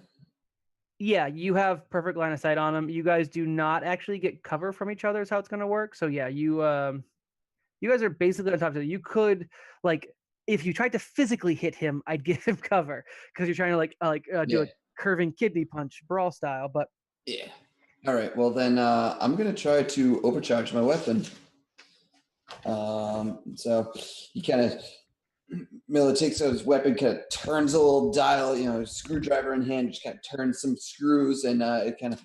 Yeah, you have perfect line of sight on him. You guys do not actually get cover from each other is how it's gonna work. So yeah, you guys are basically on top of it. You could, like, if you tried to physically hit him, I'd give him cover because you're trying to do a curving kidney punch brawl style. But yeah. All right. Well, then I'm gonna try to overcharge my weapon. So he Miller takes out his weapon, kind of turns a little dial, screwdriver in hand, just kind of turns some screws, and it kind of,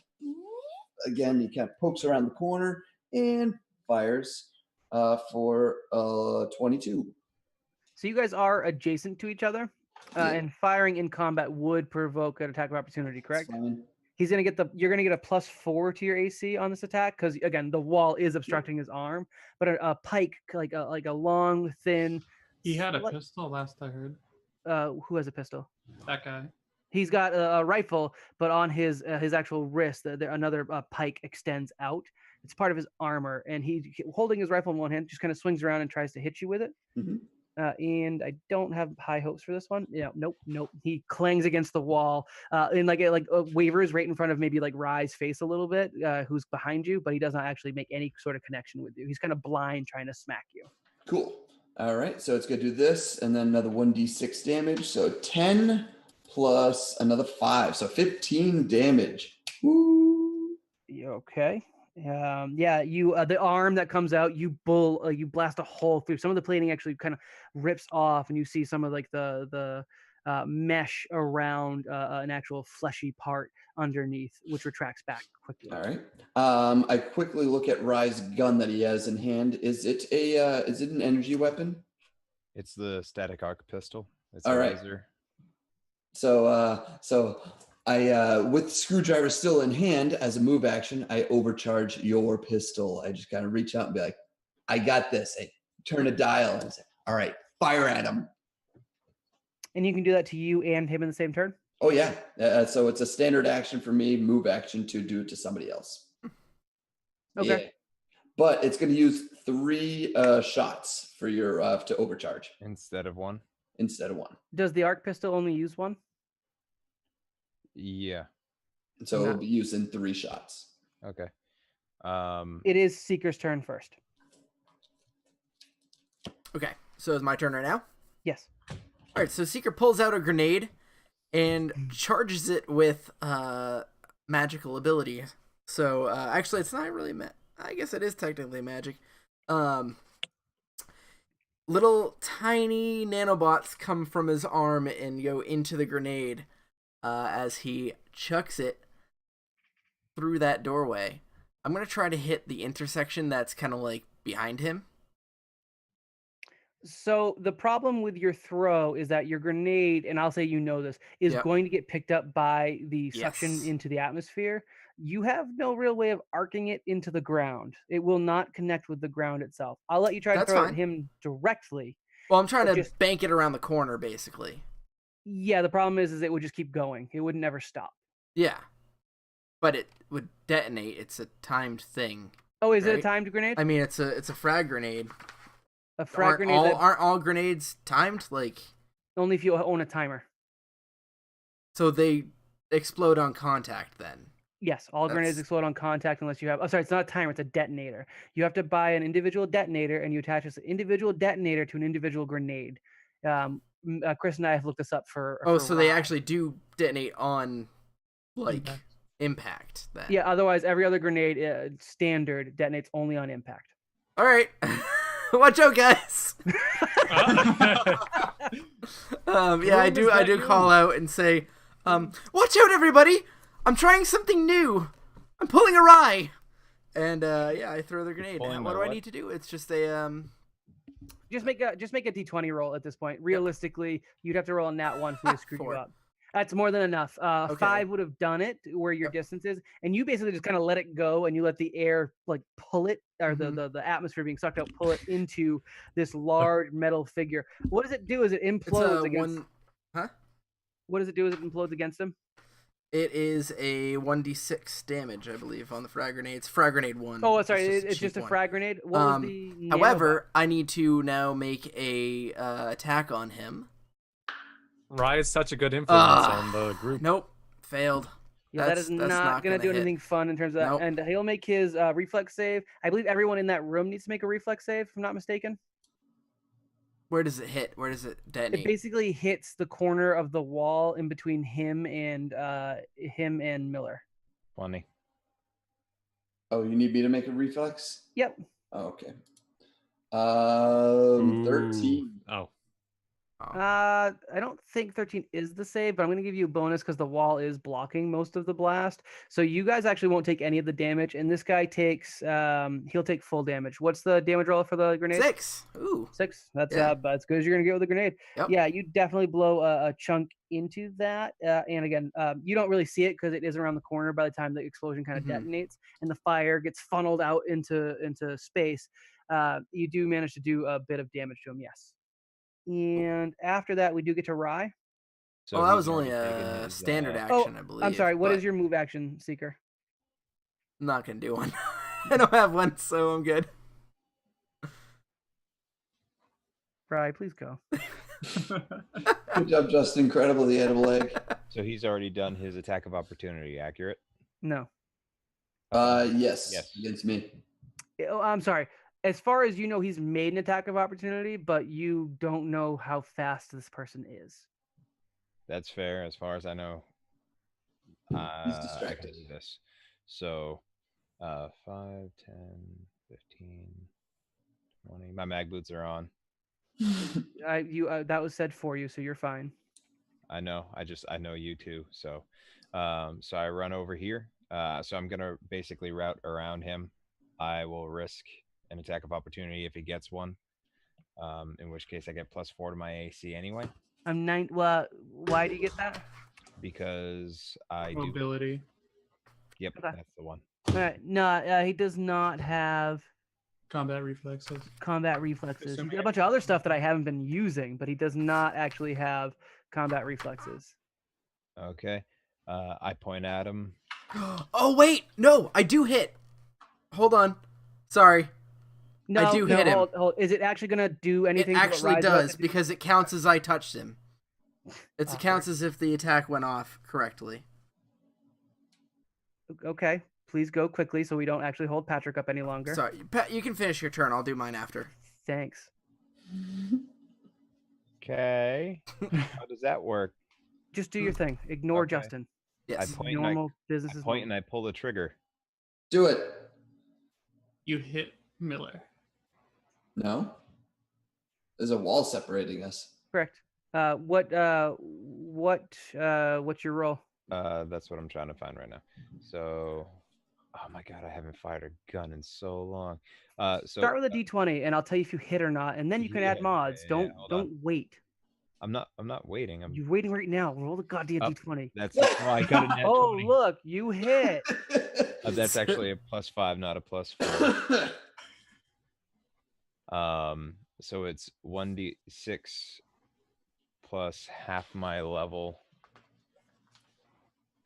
again, he kind of pokes around the corner and fires for 22. so you guys are adjacent to each other, and firing in combat would provoke an attack of opportunity, correct? He's gonna get you're gonna get a +4 to your AC on this attack because, again, the wall is obstructing his arm, but a pike, like a long, thin. He had a pistol last I heard. Who has a pistol? That guy. He's got a rifle, but on his actual wrist, another pike extends out. It's part of his armor, and he holding his rifle in one hand, just kind of swings around and tries to hit you with it. Mm-hmm. And I don't have high hopes for this one. Yeah, nope. He clangs against the wall, and wavers right in front of maybe like Rye's face a little bit, who's behind you, but he does not actually make any sort of connection with you. He's kind of blind, trying to smack you. Cool. All right, so it's going to do this, and then another 1d6 damage. So 10 plus another 5, so 15 damage. Woo! Okay. You the arm that comes out, you blast a hole through. Some of the plating actually kind of rips off, and you see some of like the mesh around an actual fleshy part underneath, which retracts back quickly. All right. I quickly look at Rye's gun that he has in hand. Is it an energy weapon? It's the static arc pistol. It's All a right. laser. So I, with screwdriver still in hand, as a move action, I overcharge your pistol. I just kind of reach out and be like, "I got this." I turn a dial and say, "All right, fire at him." And you can do that to you and him in the same turn? Oh yeah. So it's a standard action for me, move action to do it to somebody else. Okay. Yeah. But it's going to use 3 shots for your to overcharge Instead of 1. instead of 1. Does the arc pistol only use 1? Yeah. So it'll be using 3 shots. Okay. It is Seeker's turn first. Okay, so it's my turn right now. Yes. All right, so Seeker pulls out a grenade and charges it with magical ability. So actually, it's not really I guess it is technically magic. Little tiny nanobots come from his arm and go into the grenade as he chucks it through that doorway. I'm gonna try to hit the intersection that's kind of like behind him. So the problem with your throw is that your grenade, and I'll say you know this, is Yep. going to get picked up by the suction Yes. into the atmosphere. You have no real way of arcing it into the ground. It will not connect with the ground itself. I'll let you try to That's throw it fine. at him directly. Well, I'm trying But to just- bank it around the corner, basically. Yeah, the problem is it would just keep going. It would never stop. Yeah. But it would detonate. It's a timed thing. Oh, is it a Right. timed grenade? I mean, it's a frag grenade. A frag grenade Aren't all grenades timed? Like, only if you own a timer. so they explode on contact then. Yes, all grenades That's- explode on contact unless you have. Oh, sorry, it's not a timer; it's a detonator. You have to buy an individual detonator, and you attach this individual detonator to an individual grenade. Chris and I have looked this up for. Oh, for so they Rye. actually do detonate on, like, impact then. Yeah. Otherwise, every other grenade standard detonates only on impact. All right. Watch out, guys. Yeah, I do. I do call out and say, "Watch out, everybody! I'm trying something new. I'm pulling a Rye." And yeah, I throw the grenade. Pulling And my what do I what? need to do? It's just a Just make a D20 roll at this point. Realistically, you'd have to roll a nat 1 for me to screw you 4. up. That's more than enough. Okay. 5 would have done it where your distance is, and you basically just kind of let it go, and you let the air like pull it, or the atmosphere being sucked out, pull it into this large metal figure. What does it do? Is it It's implodes a against? one. Huh? What does it do? As it implodes against him? It is a 1d6 damage, I believe, on the frag grenade. It's frag grenade 1. Oh, sorry, it's cheap just a one. frag grenade. What was the? However, I need to now make a attack on him. Rye is such a good influence on the group. Nope, failed. Yeah, that is not going to do hit. anything fun in terms of that. Nope. And he'll make his reflex save. I believe everyone in that room needs to make a reflex save, if I'm not mistaken. Where does it hit? Where does it detonate? It basically hits the corner of the wall in between him and Miller. 20. Oh, you need me to make a reflex? Yep. Oh, okay. 13. Oh. I don't think 13 is the save, but I'm going to give you a bonus because the wall is blocking most of the blast. So you guys actually won't take any of the damage, and this guy takes he'll take full damage. What's the damage roll for the grenade? 6. Ooh. 6. That's Yeah. about as good as you're going to get with a grenade. Yep. Yeah, you definitely blow a chunk into that. And again, you don't really see it because it is around the corner by the time the explosion kind of Mhm. detonates and the fire gets funneled out into space. You do manage to do a bit of damage to him, yes. And after that, we do get to Rye. So Well, that he's was only already taken a his, standard Oh, action, I believe. I'm sorry, what is but your move action, Seeker? I'm not going to do one. I don't have one, so I'm good. Rye, please go. Good job, Justin. Incredible, the edible egg. So he's already done his attack of opportunity, accurate? No. Yes, Yes. against me. Oh, I'm sorry. As far as you know, he's made an attack of opportunity, but you don't know how fast this person is. That's fair, as far as I know. He's I can distracted. do this. So, 5, 10, 15, 20. My mag boots are on. That was said for you, so you're fine. I know. I know you too. So, so I run over here. So I'm gonna basically route around him. I will risk an attack of opportunity if he gets one. In which case I get +4 to my AC anyway, I'm 9. Well, why do you get that? because I do. Mobility. Yep, Okay. that's the one. All right. No, he does not have Combat reflexes. combat reflexes. He's Assuming got a bunch of other stuff that I haven't been using, but he does not actually have combat reflexes. Okay. I point at him. Oh wait, no, I do hit. Hold on, sorry. No, do no, hit him. hold. Is it actually gonna do anything? It to what actually Rise does Weapon did? because it counts as I touched him. It Awkward. counts as if the attack went off correctly. Okay, please go quickly so we don't actually hold Patrick up any longer. Sorry, Pat, you can finish your turn. I'll do mine after. Thanks. Okay. How does that work? Just do your thing. Ignore Okay. Justin. Yes. I point and I, Normal business I is point normal. and I pull the trigger. Do it. You hit Miller. No. There's a wall separating us. Correct. What's your roll? That's what I'm trying to find right now. So, oh my god, I haven't fired a gun in so long. So Start with a d20, and I'll tell you if you hit or not, and then you can add Yeah, mods. yeah, Don't hold don't wait. I'm not waiting. I'm You're waiting right now. Roll the goddamn Oh, d20. that's oh, I got a net Oh 20. look, you hit. That's actually a +5, not a +4. So it's 1d6 plus half my level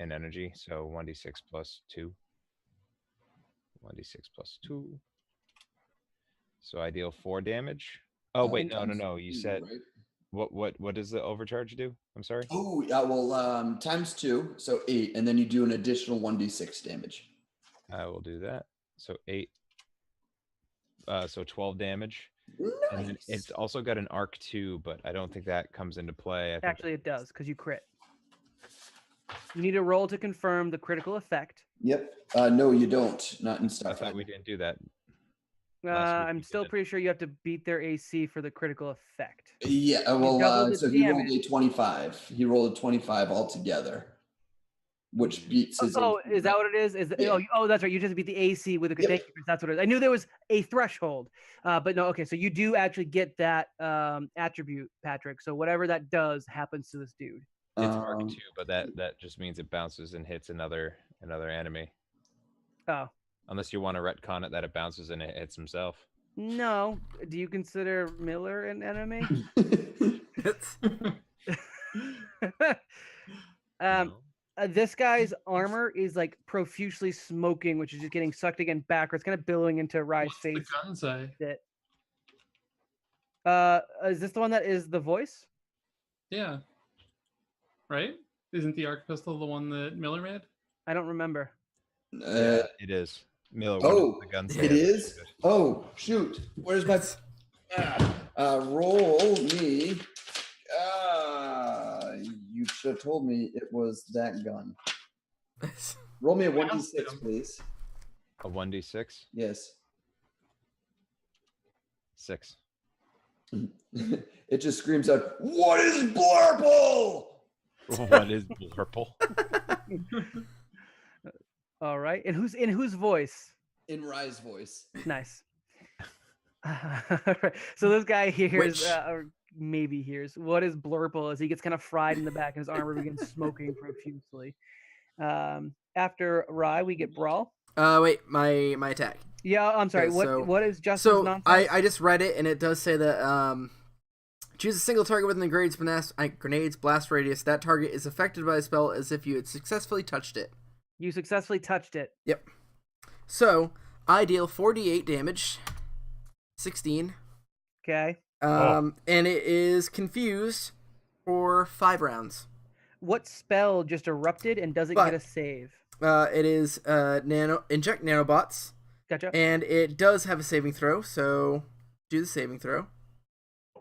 in energy. So 1d6 plus 2. 1d6 plus 2. So I deal 4 damage. Oh wait, no. You said Right? what does the overcharge do? I'm sorry. Oh, yeah. Well, times 2, so 8, and then you do an additional 1d6 damage. I will do that. So 8. So 12 damage. And then it's also got an arc too, but I don't think that comes into play. I think Actually, it does because you crit. You need a roll to confirm the critical effect. Yep. No, you don't. Not in I thought Starfinder. we didn't do that. Last week I'm we still did. pretty sure you have to beat their AC for the critical effect. Yeah. double Well, the so he rolled damage. a 25. He rolled a 25 altogether, which beats his. Oh, AC. is that what it is? Yeah. Oh, that's right. You just beat the AC with a Yep. thank you. That's what it is. I knew there was a threshold, but no. Okay, so you do actually get that attribute, Patrick. So whatever that does happens to this dude. It's arc 2, but that just means it bounces and hits another enemy. Oh Unless you want to retcon it that it bounces and it hits himself. no. Do you consider Miller an enemy? No? This guy's armor is like profusely smoking, which is just getting sucked again backwards, kind of billowing into Rye's What's the face. gun say? Is this the one that is the voice? Yeah. Right? Isn't the arc pistol the one that Miller made? I don't remember. Yeah, it is. Miller, what Oh, does the gun say? it is. Oh, shoot! Where's my? Roll me. You should have told me it was that gun. Roll me a 1d6, please. A 1d6? Yes. 6. It just screams out, "What is Blurple?" What is purple? All right, and in whose voice? In Rye's voice. Nice. So this guy hears, Which- or maybe hears, what is Blurple as he gets kind of fried in the back and his armor begins smoking profusely. After Rye, we get Brawl. Wait, my attack. Yeah, I'm sorry. Okay, What is Justin's So nonsense? I just read it, and it does say that choose a single target within the grenade's blast radius. That target is affected by a spell as if you had successfully touched it. You successfully touched it. Yep. So I deal 48 damage. 16. Okay. And it is confused for 5 rounds. What spell just erupted and doesn't But- get a save? It is inject nanobots, Gotcha. and it does have a saving throw. So do the saving throw.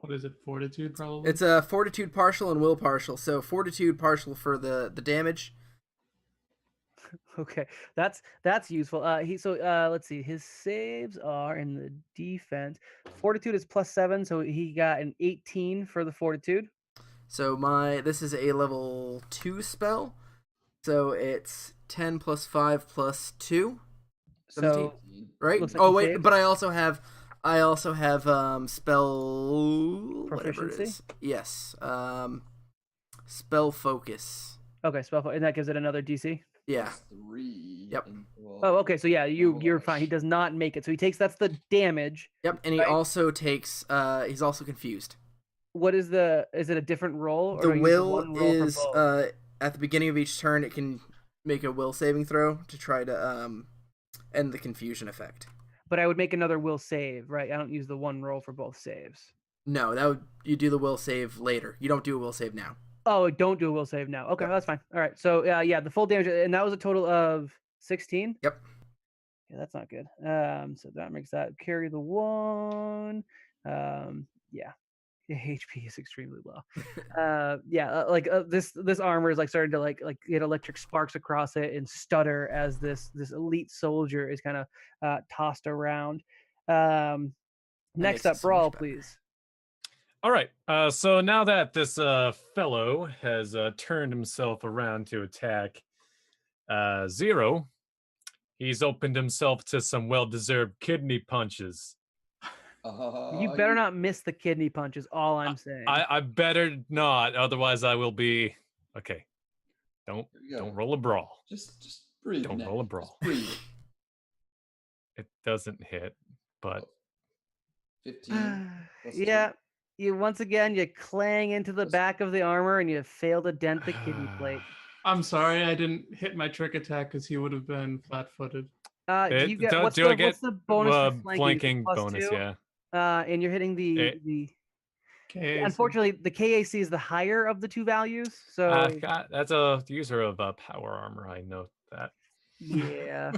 What is it? Fortitude, probably? It's a fortitude partial and will partial. So fortitude partial for the damage. Okay, that's useful. Let's see. His saves are in the defense. Fortitude is +7, so he got an 18 for the fortitude. So this is a level 2 spell. So it's 10 plus 5 plus 2. 17, So right? looks like Oh he wait, saved. but I also have spell whatever it Proficiency? is. Yes. Spell focus. Okay, spell, and that gives it another DC. Yeah. +3. Yep. Oh, okay. So yeah, you're Level fine. He dash. does not make it. So he takes that's the damage. Yep, and he Right. also takes he's also confused. What is is it a different roll? Or The do I use will one roll for is both? at the beginning of each turn it can make a will saving throw to try to end the confusion effect. But I would make another will save, right? I don't use the one roll for both saves. No, you do the will save later. You don't do a will save now. Oh, don't do a will save now. Okay, Yep. that's fine. All right. So yeah, the full damage, and that was a total of 16. Yep. Yeah, that's not good. So that makes that carry the 1. Yeah. HP is extremely low. This armor is like starting to like get electric sparks across it and stutter as this elite soldier is kind of tossed around. Next makes up, it so much Brawl, better. please. All right. So now that this fellow has turned himself around to attack Zero, he's opened himself to some well-deserved kidney punches. You better not miss the kidney punch is all I'm saying. I better not, otherwise I will be okay. Don't roll a brawl. Just breathe. Don't Nick. roll a Just brawl. breathe. It doesn't hit, but 15. plus Yeah. 2. You once again you clang into the back of the armor and you fail to dent the kidney plate. I'm sorry, I didn't hit my trick attack because he would have been flat-footed. Do you get what's the bonus for flanking? bonus? +2? Yeah. And you're hitting the KAC. unfortunately the KAC is the higher of the two values. So That's a user of power armor. I know that. yeah.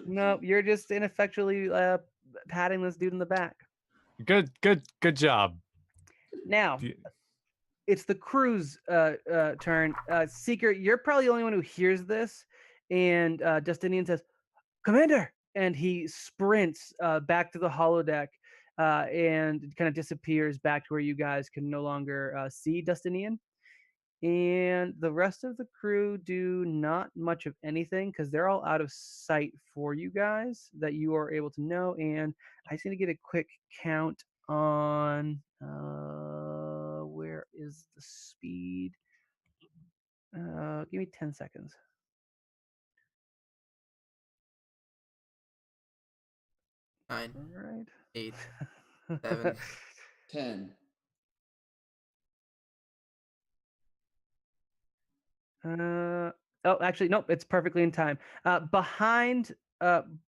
No, you're just ineffectually patting this dude in the back. Good job. Now it's the crew's turn. Seeker, you're probably the only one who hears this, and Justinian says, "Commander!" and he sprints back to the holodeck and kind of disappears back to where you guys can no longer see Justinian. And the rest of the crew do not much of anything because they're all out of sight for you guys that you are able to know. And I just need to get a quick count on where is the speed? Give me 10 seconds. Nine, All right. 8, 7. 10. Oh, actually, nope. It's perfectly in time. Behind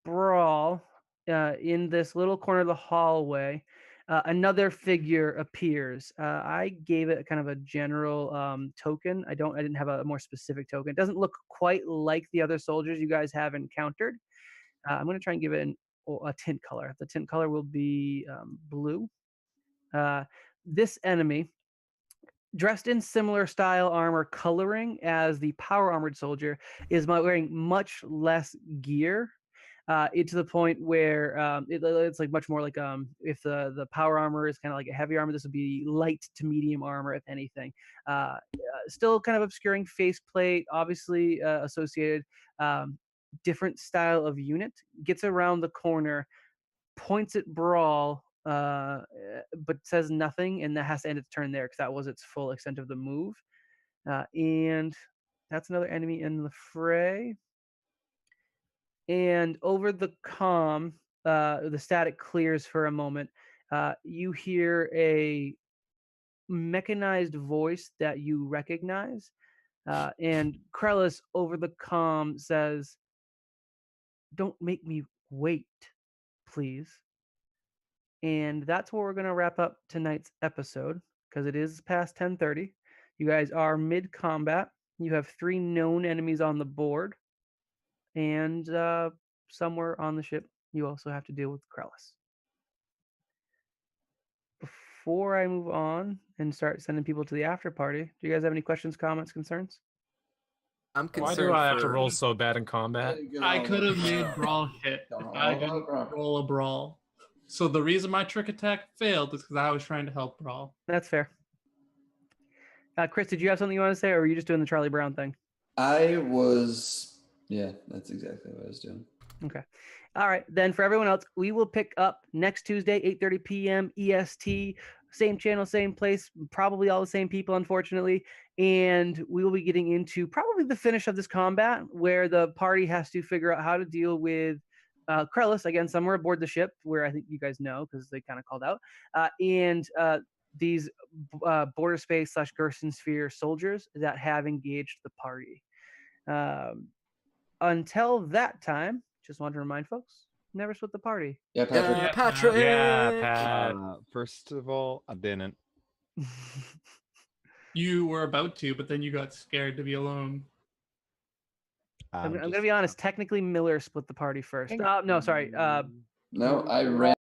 Brawl, in this little corner of the hallway, another figure appears. I gave it kind of a general token. I didn't have a more specific token. It doesn't look quite like the other soldiers you guys have encountered. I'm going to try and give it a tint color. The tint color will be blue. This enemy, dressed in similar style armor coloring as the power armored soldier, is wearing much less gear. It's to the point where it's like much more like if the power armor is kind of like a heavy armor, this would be light to medium armor, if anything. Still kind of obscuring faceplate, obviously associated. Different style of unit, gets around the corner, points at Brawl, but says nothing, and that has to end its turn there because that was its full extent of the move. And that's another enemy in the fray. And over the comm, the static clears for a moment. You hear a mechanized voice that you recognize. And Krellis over the comm says, "Don't make me wait, please." And that's where we're going to wrap up tonight's episode because it is past 10:30. You guys are mid-combat. You have 3 known enemies on the board. And somewhere on the ship, you also have to deal with Krellis. Before I move on and start sending people to the after party, do you guys have any questions, comments, concerns? I'm Why concerned do I have to for roll so bad in combat? I could have made Brawl hit if I didn't roll a Brawl. So the reason my trick attack failed is because I was trying to help Brawl. That's fair. Chris, did you have something you want to say, or were you just doing the Charlie Brown thing? I was, yeah, that's exactly what I was doing. Okay. All right. Then for everyone else, we will pick up next Tuesday, 8:30 p.m. EST. Same channel, same place, probably all the same people, unfortunately. And we will be getting into probably the finish of this combat, where the party has to figure out how to deal with Krellis, again, somewhere aboard the ship, where I think you guys know because they kind of called out, and these border space / Gerson sphere soldiers that have engaged the party. Until that time, just want to remind folks, never split the party. Yeah, Patrick. Yeah, Yeah, Patrick. Yeah, Pat. First of all, I didn't. you were about to, but then you got scared to be alone. I'm just- going to be honest. Technically, Miller split the party first. No, sorry. No, I ran.